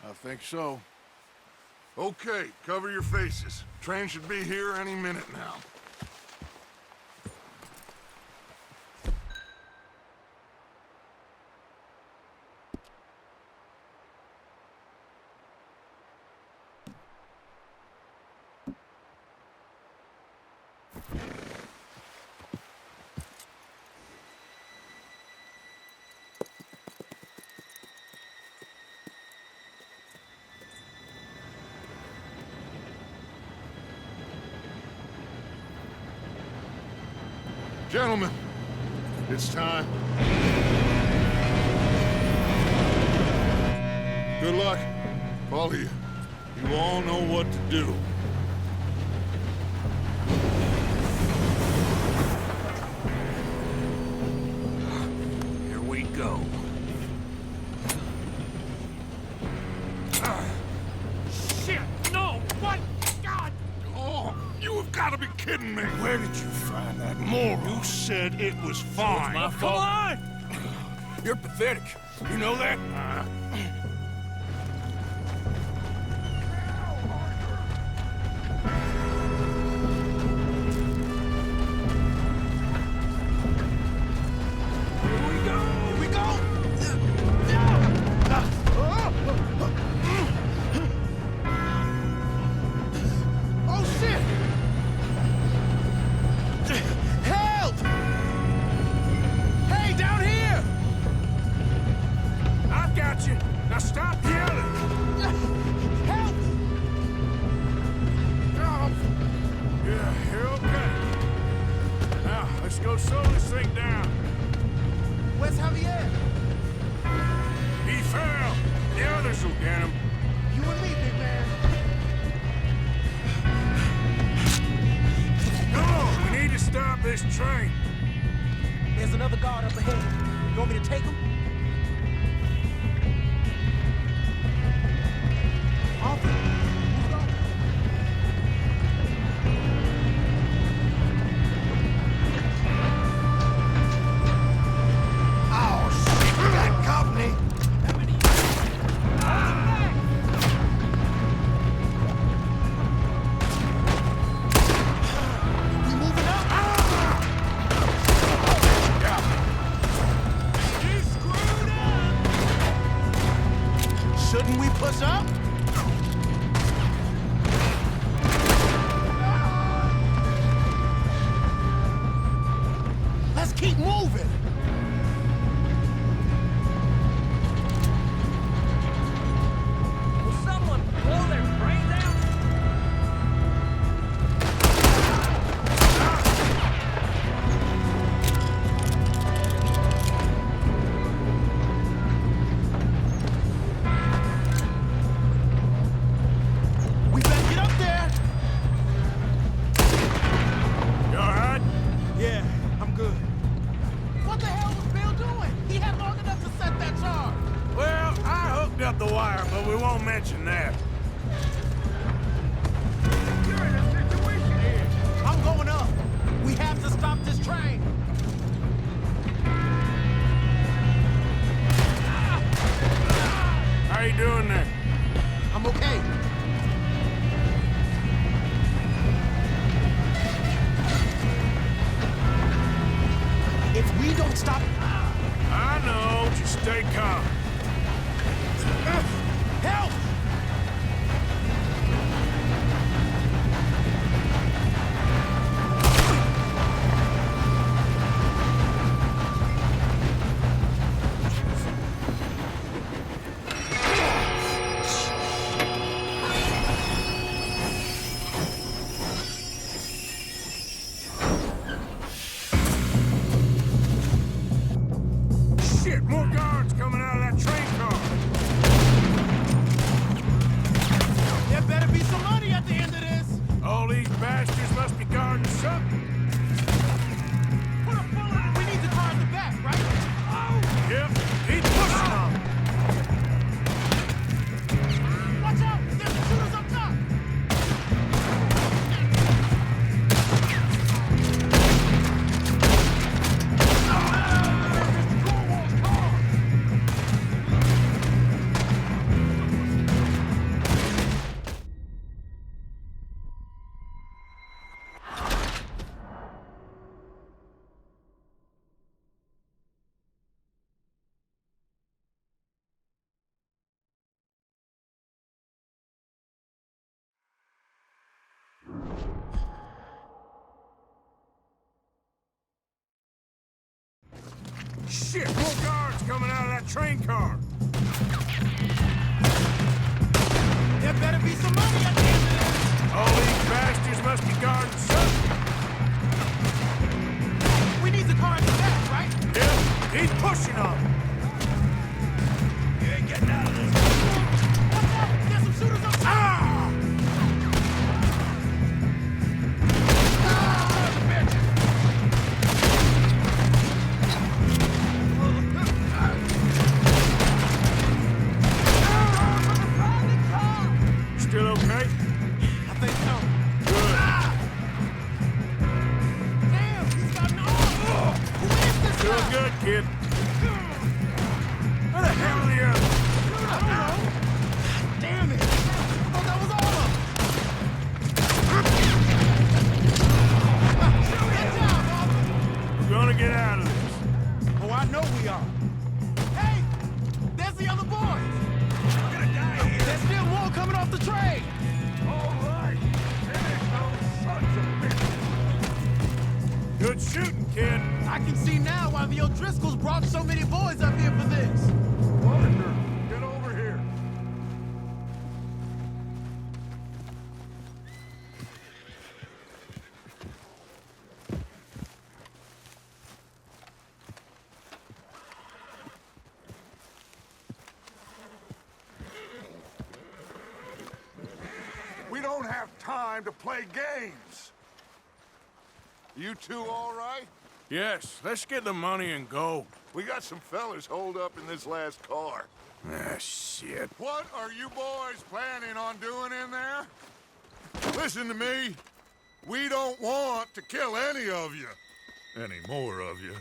I think so. Okay, cover your faces. Train should be here any minute now. Gentlemen, It's time. Good luck, all of you. You all know what to do. Here we go. Shit! No! What? God! Oh, you have got to be kidding me! Where did you find that moron? You said it was fine. My fault. Come on! You're pathetic. You know that? Now stop yelling! Help! Yeah, you're okay. Now, let's go slow this thing down. Where's Javier? He fell. The others will get him. You and me, big man. No, we need to stop this train. There's another guard up ahead. You want me to take him? Shouldn't we push up? Let's keep moving. Will someone blow their brains out? We better get up there. You all right? Yeah, I'm good. What the hell was Bill doing? He had long enough to set that charge. Well, I hooked up the wire, but we won't mention that. You're in a situation here. I'm going up. We have to stop this train. How you doing there? I'm okay. If we don't stop... I know. Just stay calm. Help! Shit, more guards coming out of that train car. There better be some money at the end of this. All these bastards must be guarding something. Put a bullet. We need the car in the back, right? Yep, keep pushing on. Watch out! There's shooters up top! Shit, more guards coming out of that train car. There better be some money at the end of this. All these bastards must be guarding something. We need the car in the back, right? kid. I can see now why the O'Driscolls brought so many boys up here for this. Parker, get over here. We don't have time to play games. You two all right? Yes, let's get the money and go. We got some fellas holed up in this last car. Ah, shit. What are you boys planning on doing in there? Listen to me. We don't want to kill any of you. Any more of you.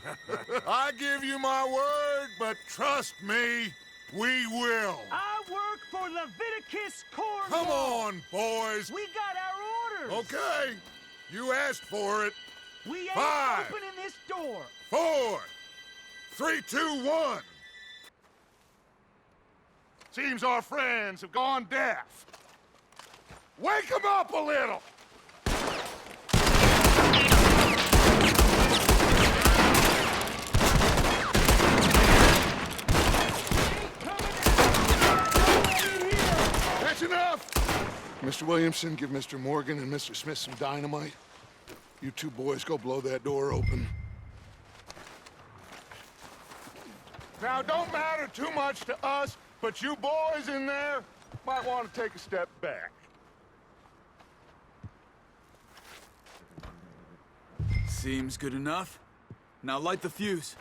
I give you my word, but trust me, we will. I work for Leviticus Cornwall. Come on, boys. We got our orders. Okay. You asked for it. We ain't 5, opening this door. 4, 3, 2, 1. Seems our friends have gone deaf. Wake them up a little. That's enough! Mr. Williamson, give Mr. Morgan and Mr. Smith some dynamite. You two boys go blow that door open. Now, don't matter too much to us, but you boys in there might want to take a step back. Seems good enough. Now light the fuse.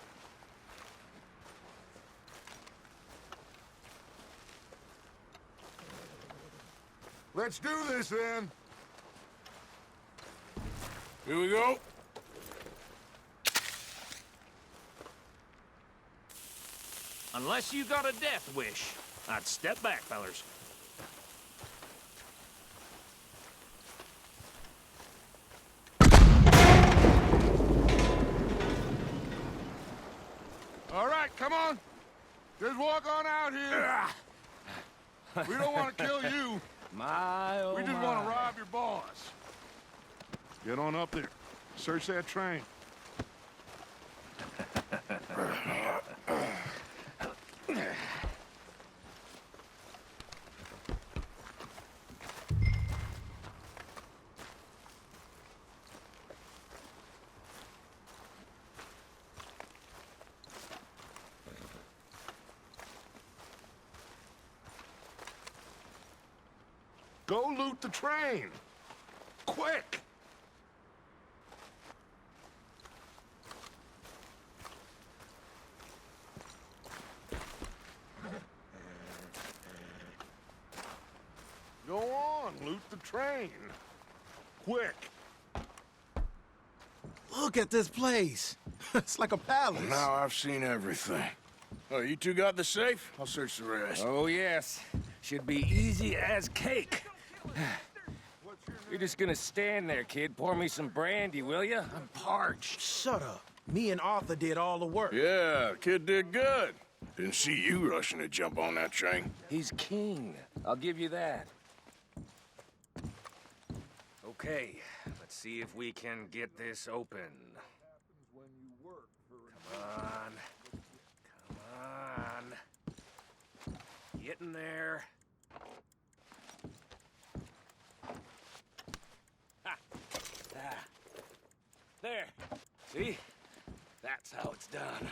Let's do this, then. Here we go. Unless you got a death wish, I'd step back, fellers. All right, come on. Just walk on out here. We don't want to kill you. My, oh We just want to rob your boss. Get on up there. Search that train. Go loot the train. Quick! Go on, loot the train. Quick! Look at this place. It's like a palace. Now I've seen everything. Oh, you two got the safe? I'll search the rest. Oh, yes. Should be easy as cake. You're just gonna stand there, kid. Pour me some brandy, will you? I'm parched. Shut up. Me and Arthur did all the work. Yeah, kid did good. Didn't see you rushing to jump on that train. He's king. I'll give you that. Okay, let's see if we can get this open. Come on. Come on. Get in there. Ha! Ah. There. See? That's how it's done.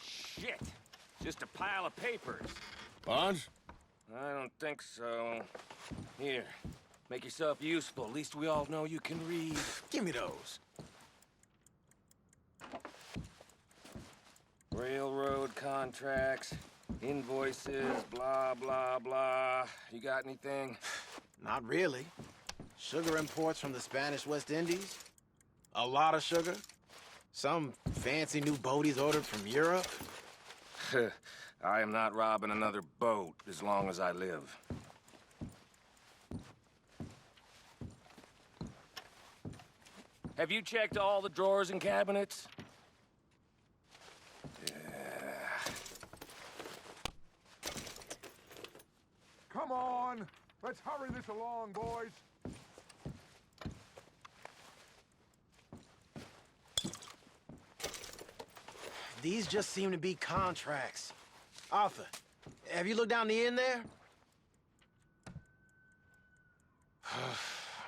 Shit. Just a pile of papers. Bonds? I don't think so. Here. Make yourself useful. At least we all know you can read. Give me those. Railroad contracts, invoices, blah, blah, blah. You got anything? Not really. Sugar imports from the Spanish West Indies. A lot of sugar. Some fancy new boat he's ordered from Europe. I am not robbing another boat as long as I live. Have you checked all the drawers and cabinets? Come on! Let's hurry this along, boys. These just seem to be contracts. Arthur, have you looked down the end there?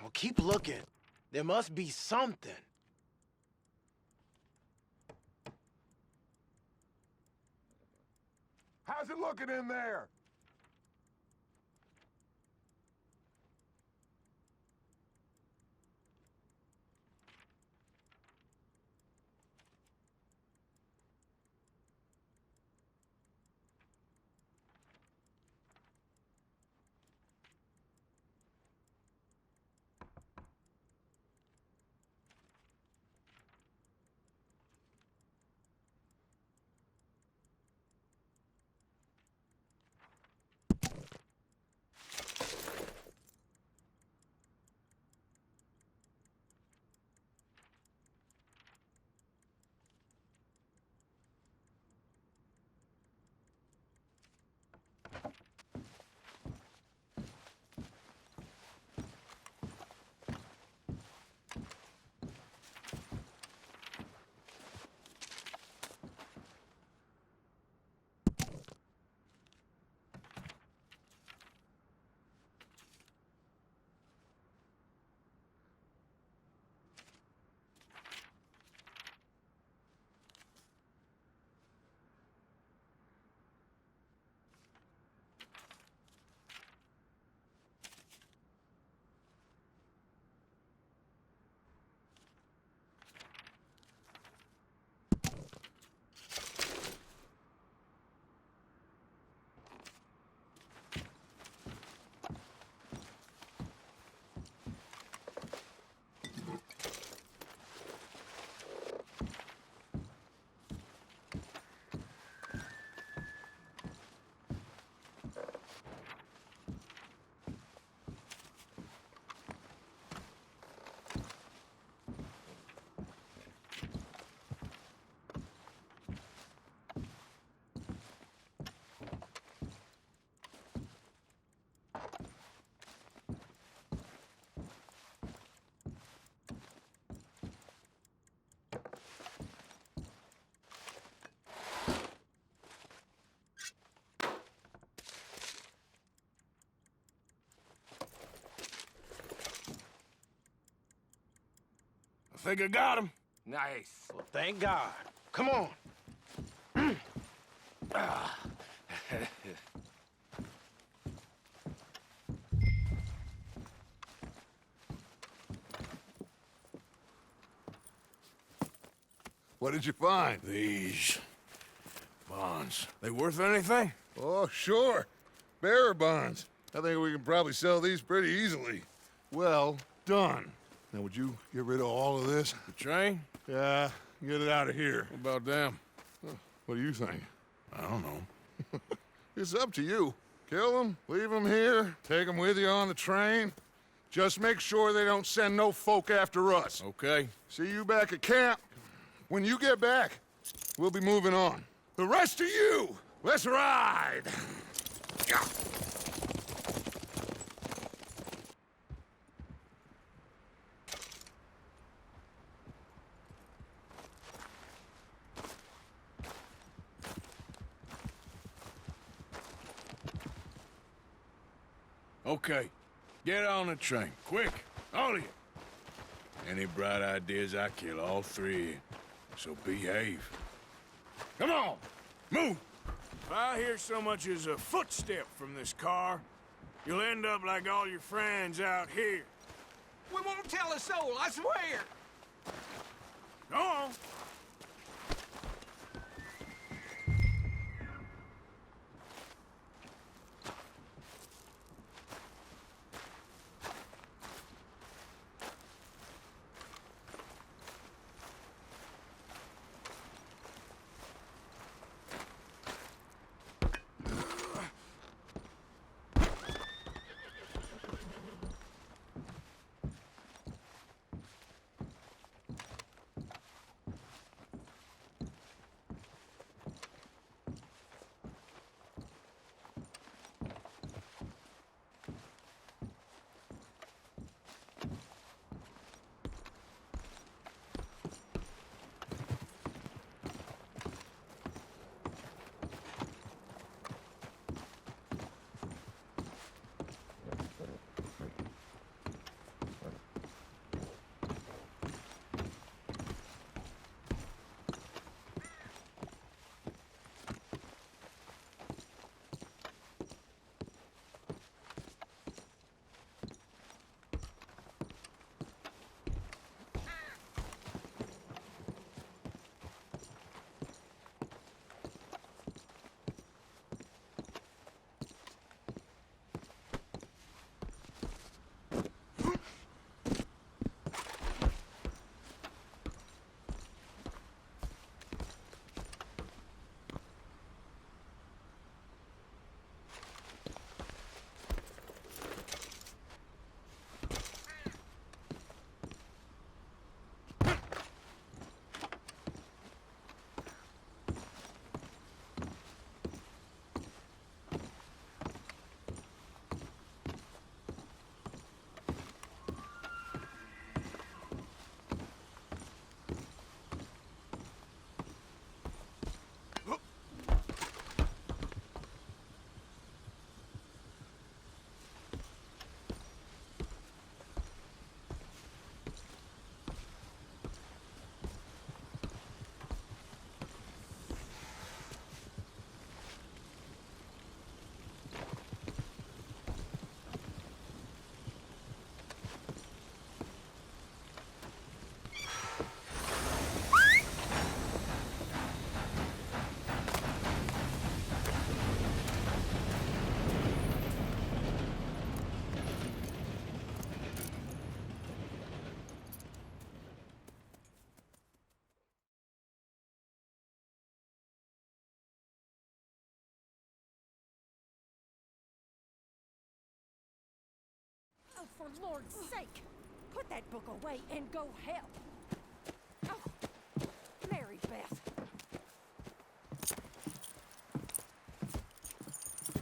Well, keep looking. There must be something. How's it looking in there? I think I got him. Nice. Well, thank God. Come on. What did you find? These bonds. They worth anything? Oh, sure. Bearer bonds. I think we can probably sell these pretty easily. Well done. Now, would you get rid of all of this? The train? Yeah, get it out of here. What about them? What do you think? I don't know. It's up to you. Kill them, leave them here, take them with you on the train. Just make sure they don't send no folk after us. Okay. See you back at camp. When you get back, we'll be moving on. The rest of you, let's ride! Okay. Get on the train. Quick. All of you. Any bright ideas, I kill all three. So behave. Come on! Move! If I hear so much as a footstep from this car, you'll end up like all your friends out here. We won't tell a soul, I swear. Go on. Lord's sake! Put that book away and go help. Oh, Mary Beth.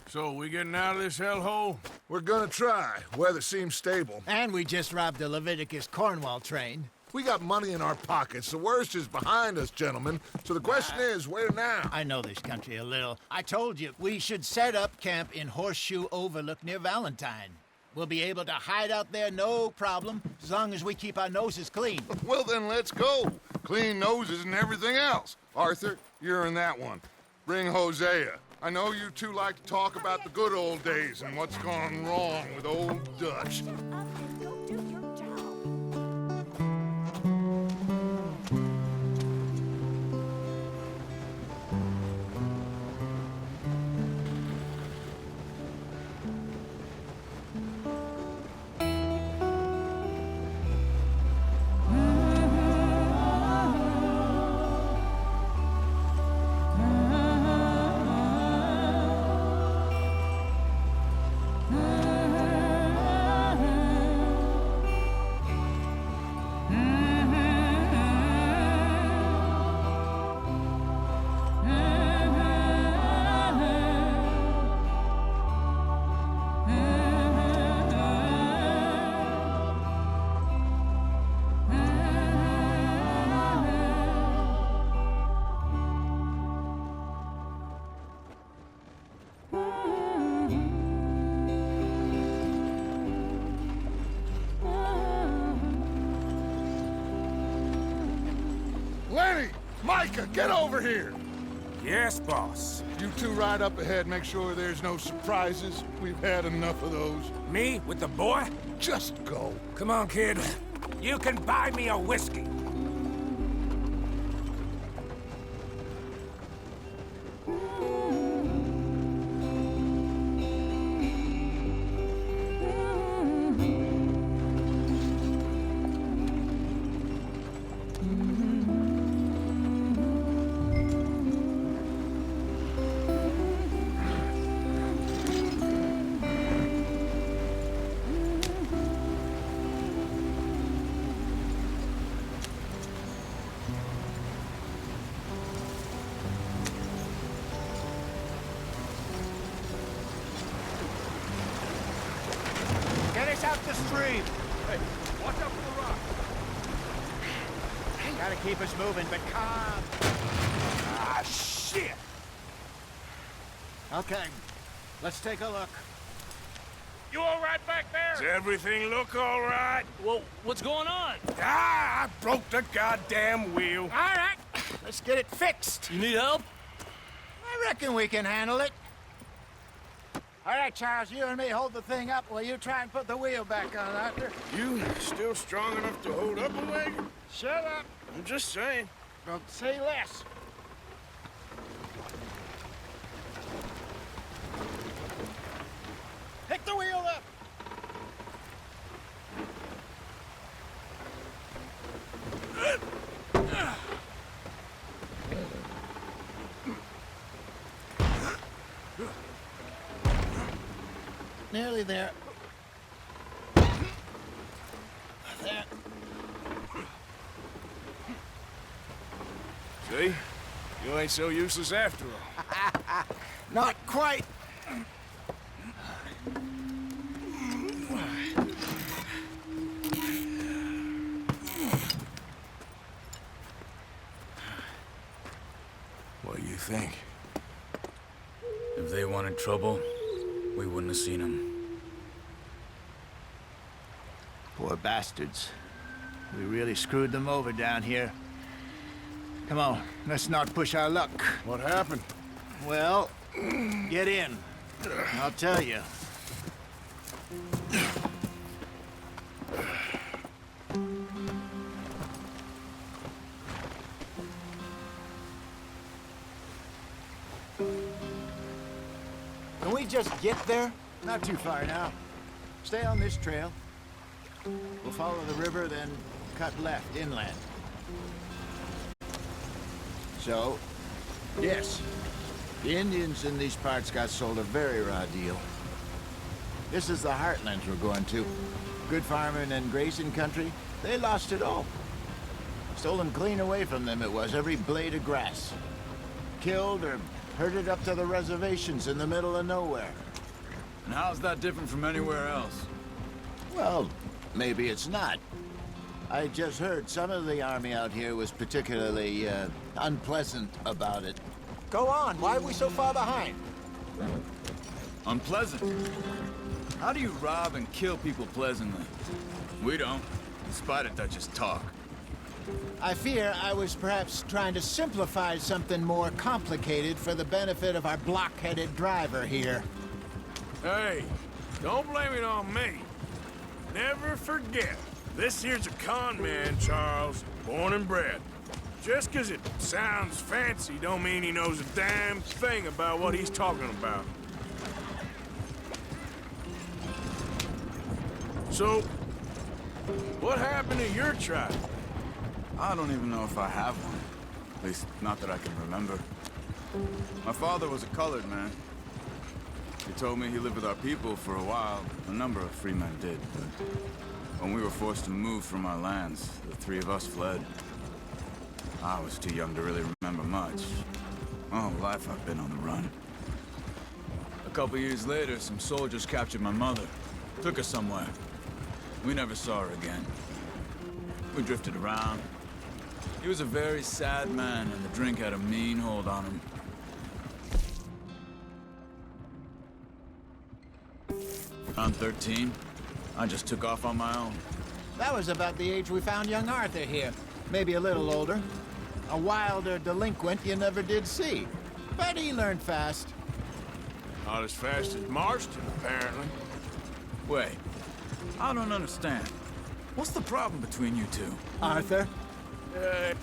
So, we getting out of this hellhole? We're gonna try. Weather seems stable. And we just robbed the Leviticus Cornwall train. We got money in our pockets. The worst is behind us, gentlemen. So the question is, where now? I know this country a little. I told you, we should set up camp in Horseshoe Overlook near Valentine. We'll be able to hide out there no problem, as long as we keep our noses clean. Well, then let's go. Clean noses and everything else. Arthur, you're in that one. Bring Hosea. I know you two like to talk about the good old days and what's gone wrong with old Dutch. Lenny! Micah, get over here! Yes, boss. You two ride up ahead, make sure there's no surprises. We've had enough of those. Me? With the boy? Just go. Come on, kid. You can buy me a whiskey. Get us out the stream. Hey, watch out for the rock. Gotta keep us moving, but calm. Ah, shit! Okay, let's take a look. You all right back there? Does everything look all right? Well, what's going on? Ah, I broke the goddamn wheel. All right, let's get it fixed. You need help? I reckon we can handle it. All right, Charles, you and me hold the thing up while you try and put the wheel back on, Arthur. You still strong enough to hold up a wagon? Shut up. I'm just saying. Don't say less. Pick the wheel up. Nearly there. There. See? You ain't so useless after all. Not quite. What do you think? If they wanted trouble, we wouldn't have seen them. Poor bastards. We really screwed them over down here. Come on, let's not push our luck. What happened? Well, get in. I'll tell you. Can we just get there? Not too far now. Stay on this trail. We'll follow the river, then cut left inland. So, yes, the Indians in these parts got sold a very raw deal. This is the Heartlands we're going to. Good farming and grazing country, they lost it all. Stolen clean away from them it was, every blade of grass. Killed or herded up to the reservations in the middle of nowhere. And how's that different from anywhere else? Well, maybe it's not. I just heard some of the army out here was particularly, unpleasant about it. Go on, why are we so far behind? Unpleasant? How do you rob and kill people pleasantly? We don't, despite it, that just talk. I fear I was perhaps trying to simplify something more complicated for the benefit of our block-headed driver here. Hey, don't blame it on me. Never forget, this here's a con man, Charles, born and bred. Just 'cause it sounds fancy don't mean he knows a damn thing about what he's talking about. So, what happened to your tribe? I don't even know if I have one. At least, not that I can remember. My father was a colored man. He told me he lived with our people for a while. A number of free men did, but when we were forced to move from our lands, the three of us fled. I was too young to really remember much. My whole life I've been on the run. A couple years later, some soldiers captured my mother. Took her somewhere. We never saw her again. We drifted around. He was a very sad man, and the drink had a mean hold on him. I'm 13. I just took off on my own. That was about the age we found young Arthur here. Maybe a little older. A wilder delinquent you never did see. But he learned fast. Not as fast as Marston, apparently. Wait. I don't understand. What's the problem between you two? Arthur? It's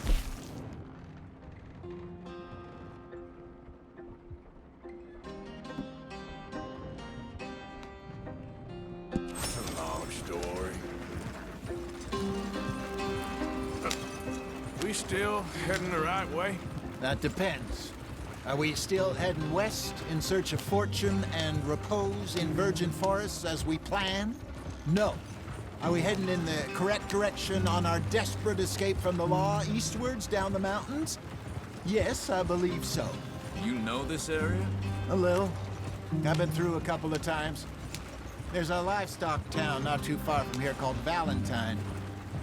a long story. We still heading the right way? That depends. Are we still heading west in search of fortune and repose in virgin forests as we planned? No. Are we heading in the correct direction on our desperate escape from the law eastwards down the mountains? Yes, I believe so. You know this area? A little. I've been through a couple of times. There's a livestock town not too far from here called Valentine.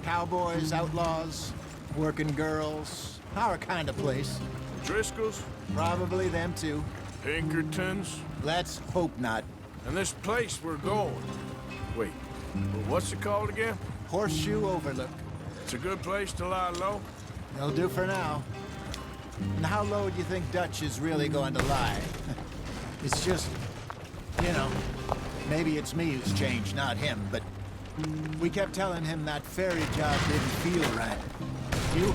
Cowboys, outlaws, working girls, our kind of place. Driscolls? Probably them too. Pinkertons? Let's hope not. And this place we're going. Wait, what's it called again? Horseshoe Overlook. It's a good place to lie low? They'll do for now. And how low do you think Dutch is really going to lie? It's just, you know, maybe it's me who's changed, not him, but we kept telling him that ferry job didn't feel right. You...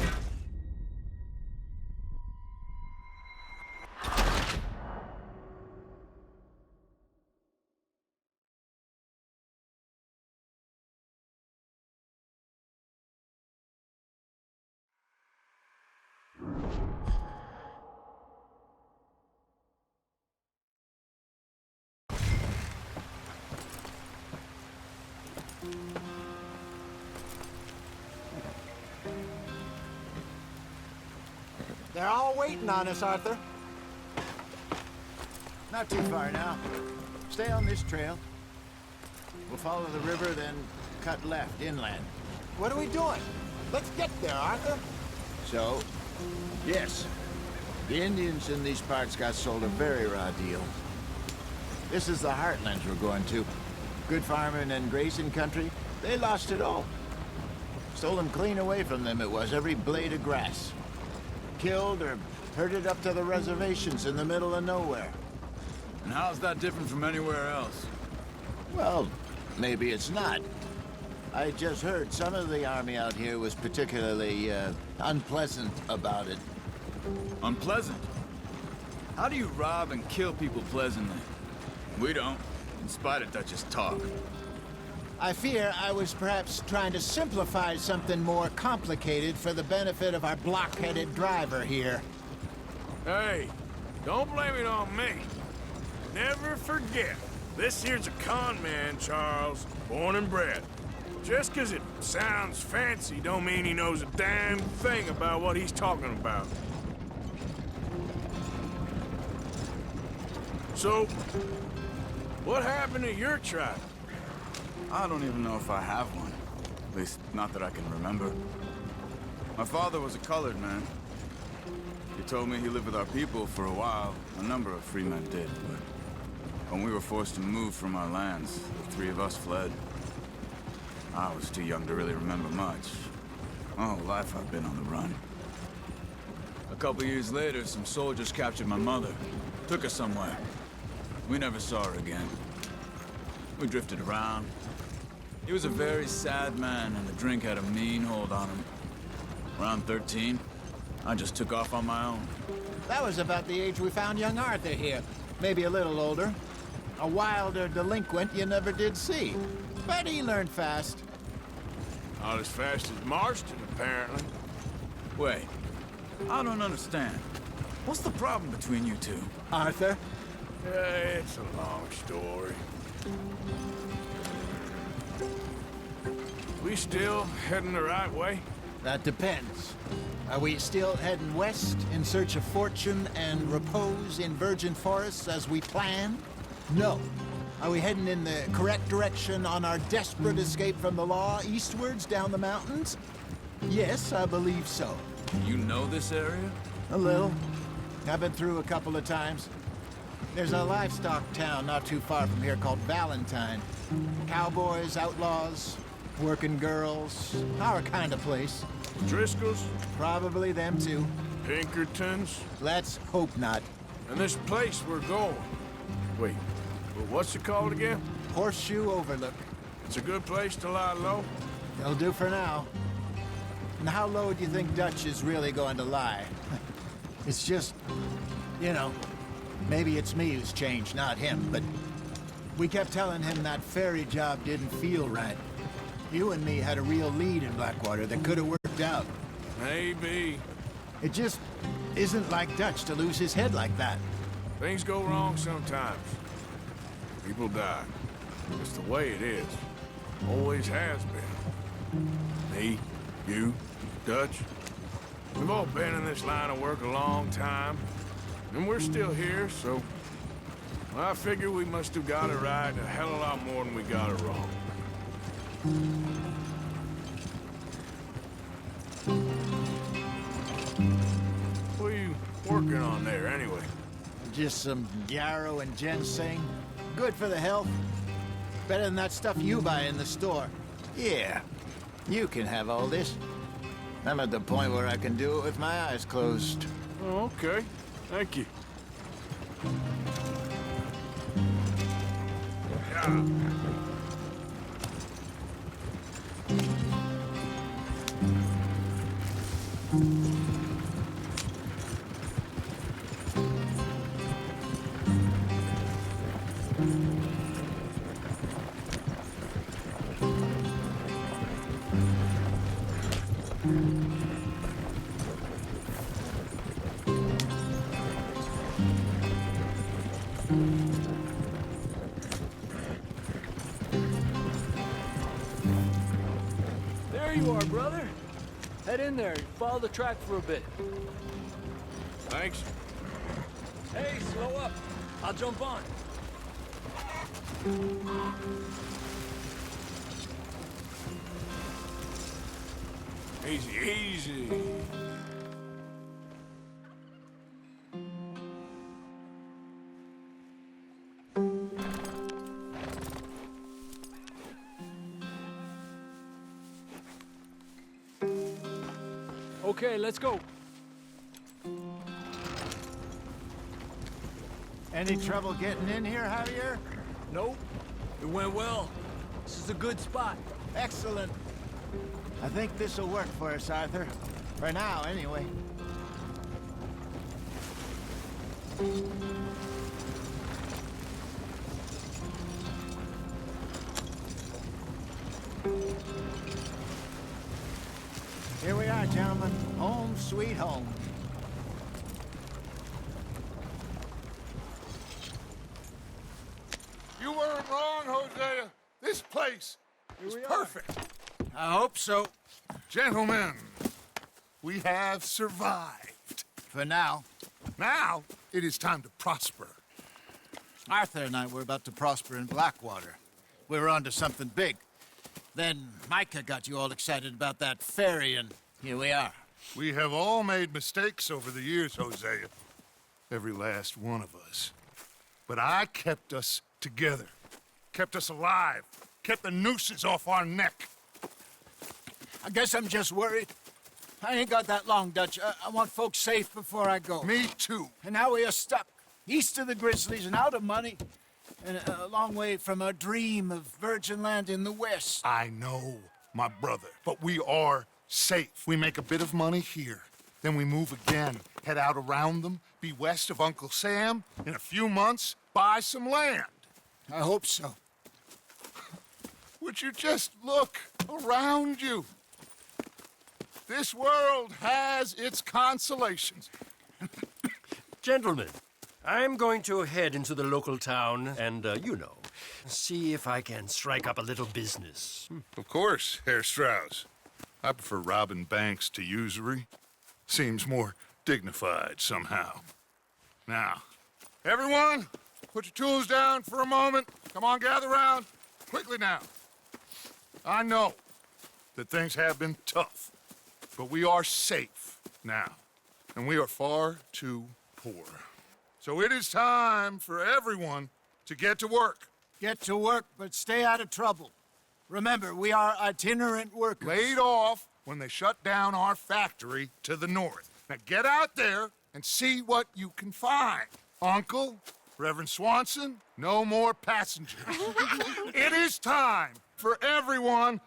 They're all waiting on us, Arthur. Not too far now. Stay on this trail. We'll follow the river, then cut left, inland. What are we doing? Let's get there, Arthur. So, yes, the Indians in these parts got sold a very raw deal. This is the heartlands we're going to. Good farming and grazing country, they lost it all. Stolen clean away from them it was, every blade of grass. Killed or herded up to the reservations in the middle of nowhere. And how's that different from anywhere else? Well, maybe it's not. I just heard some of the army out here was particularly, unpleasant about it. Unpleasant? How do you rob and kill people pleasantly? We don't, despite it, that just talk. I fear I was perhaps trying to simplify something more complicated for the benefit of our block-headed driver here. Hey, don't blame it on me. Never forget, this here's a con man, Charles, born and bred. Just 'cause it sounds fancy don't mean he knows a damn thing about what he's talking about. So, what happened to your tribe? I don't even know if I have one. At least, not that I can remember. My father was a colored man. He told me he lived with our people for a while. A number of free men did, but when we were forced to move from our lands, the three of us fled. I was too young to really remember much. My whole life I've been on the run. A couple years later, some soldiers captured my mother. Took her somewhere. We never saw her again. We drifted around. He was a very sad man, and the drink had a mean hold on him. Around 13, I just took off on my own. That was about the age we found young Arthur here. Maybe a little older. A wilder delinquent you never did see. But he learned fast. Not as fast as Marston, apparently. Wait, I don't understand. What's the problem between you two? Arthur? It's a long story. We still heading the right way? That depends. Are we still heading west in search of fortune and repose in virgin forests as we planned? No. Are we heading in the correct direction on our desperate escape from the law eastwards down the mountains? Yes, I believe so. You know this area? A little. I've been through a couple of times. There's a livestock town not too far from here called Valentine. Cowboys, outlaws, working girls, our kind of place. Driscoll's? Probably them too. Pinkertons? Let's hope not. And this place we're going. Wait, what's it called again? Horseshoe Overlook. It's a good place to lie low? They'll do for now. And how low do you think Dutch is really going to lie? It's just, you know, maybe it's me who's changed, not him, but we kept telling him that ferry job didn't feel right. You and me had a real lead in Blackwater that could have worked out. Maybe. It just isn't like Dutch to lose his head like that. Things go wrong sometimes. People die. It's the way it is. Always has been. Me, you, Dutch. We've all been in this line of work a long time. And we're still here, so... well, I figure we must have got it right a hell of a lot more than we got it wrong. What are you working on there, anyway? Just some yarrow and ginseng. Good for the health. Better than that stuff you buy in the store. Yeah, you can have all this. I'm at the point where I can do it with my eyes closed. Oh, okay. Thank you. Yeah. There you are, brother. Head in there. Follow the track for a bit. Thanks. Hey, slow up. I'll jump on. Easy, easy. Okay, let's go. Any trouble getting in here, Javier? Nope. It went well. This is a good spot. Excellent. I think this'll work for us, Arthur. For now, anyway. Here we are, gentlemen. Home sweet home. You weren't wrong, Hosea. This place It's perfect. I hope so. Gentlemen, we have survived. For now. Now, it is time to prosper. Arthur and I were about to prosper in Blackwater. We were onto something big. Then Micah got you all excited about that ferry, and here we are. We have all made mistakes over the years, Hosea. Every last one of us. But I kept us together. Kept us alive. Kept the nooses off our neck. I guess I'm just worried. I ain't got that long, Dutch. I want folks safe before I go. Me too. And now we are stuck, east of the Grizzlies and out of money, and a long way from our dream of virgin land in the west. I know, my brother, but we are safe. We make a bit of money here. Then we move again, head out around them, be west of Uncle Sam. In a few months, buy some land. I hope so. Would you just look around you? This world has its consolations. Gentlemen, I'm going to head into the local town and, see if I can strike up a little business. Of course, Herr Strauss. I prefer robbing banks to usury. Seems more dignified somehow. Now, everyone, put your tools down for a moment. Come on, gather round. Quickly now. I know that things have been tough, but we are safe now, and we are far too poor. So it is time for everyone to get to work. Get to work, but stay out of trouble. Remember, we are itinerant workers. Laid off when they shut down our factory to the north. Now get out there and see what you can find. Uncle, Reverend Swanson, no more passengers. It is time for everyone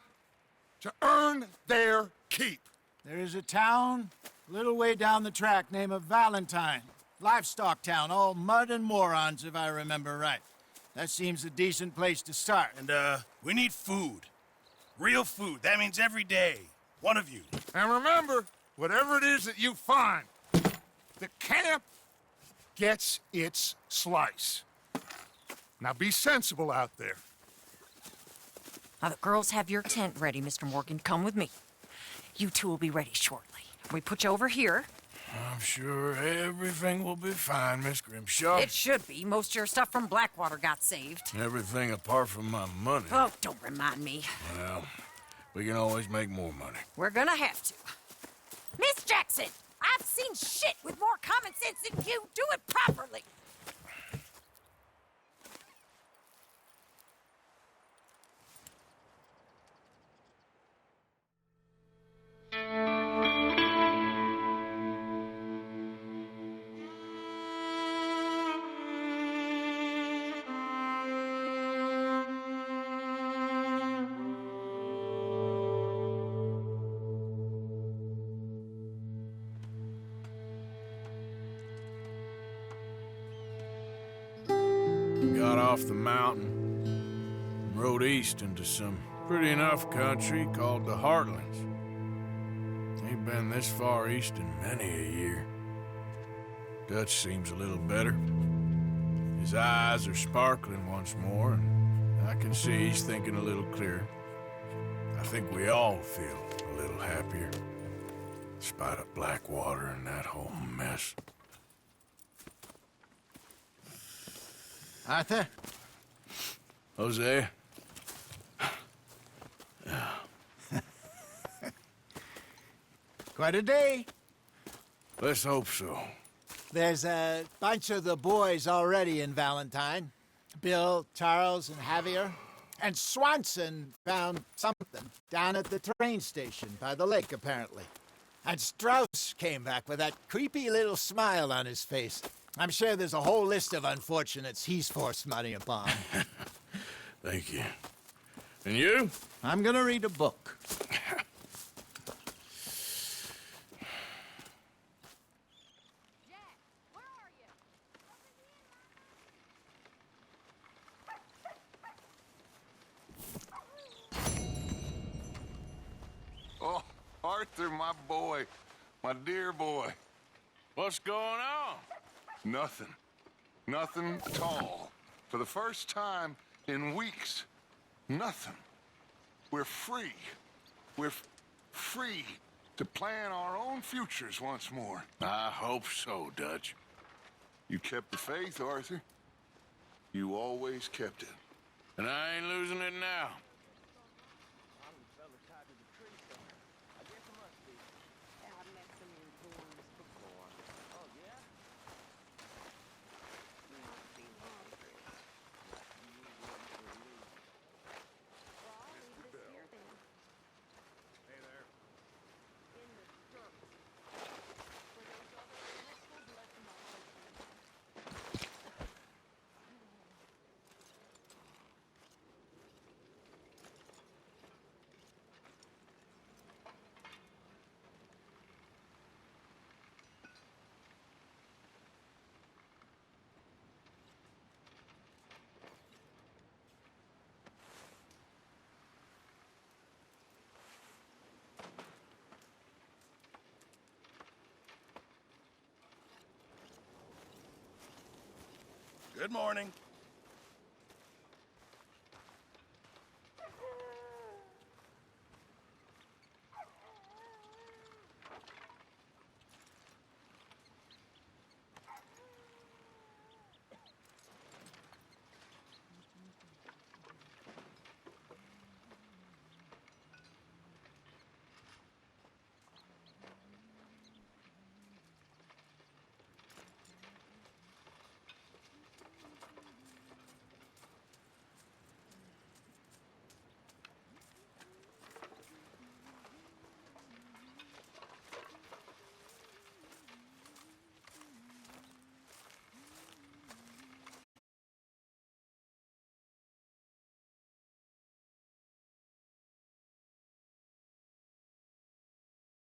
to earn their keep. There is a town a little way down the track named Valentine. Livestock town, all mud and morons, if I remember right. That seems a decent place to start. And, we need food. Real food. That means every day. One of you. And remember, whatever it is that you find, the camp gets its slice. Now be sensible out there. Now, the girls have your tent ready, Mr. Morgan. Come with me. You two will be ready shortly. We put you over here. I'm sure everything will be fine, Miss Grimshaw. It should be. Most of your stuff from Blackwater got saved. Everything apart from my money. Oh, don't remind me. Well, we can always make more money. We're gonna have to. Miss Jackson, I've seen shit with more common sense than you. Do it properly. Got off the mountain and rode east into some pretty enough country called the Heartlands. Ain't been this far east in many a year. Dutch seems a little better. His eyes are sparkling once more, and I can see he's thinking a little clearer. I think we all feel a little happier, in spite of Blackwater and that whole mess. Arthur? Hosea? Quite a day. Let's hope so. There's a bunch of the boys already in Valentine. Bill, Charles, and Javier. And Swanson found something down at the train station by the lake, apparently. And Strauss came back with that creepy little smile on his face. I'm sure there's a whole list of unfortunates he's forced money upon. Thank you. And you? I'm gonna read a book. Oh, Arthur, my boy. My dear boy. What's going on? Nothing. Nothing at all. For the first time in weeks, nothing. we're free. We're free to plan our own futures once more. I hope so, Dutch. You kept the faith, Arthur. You always kept it. And I ain't losing it now. Good morning.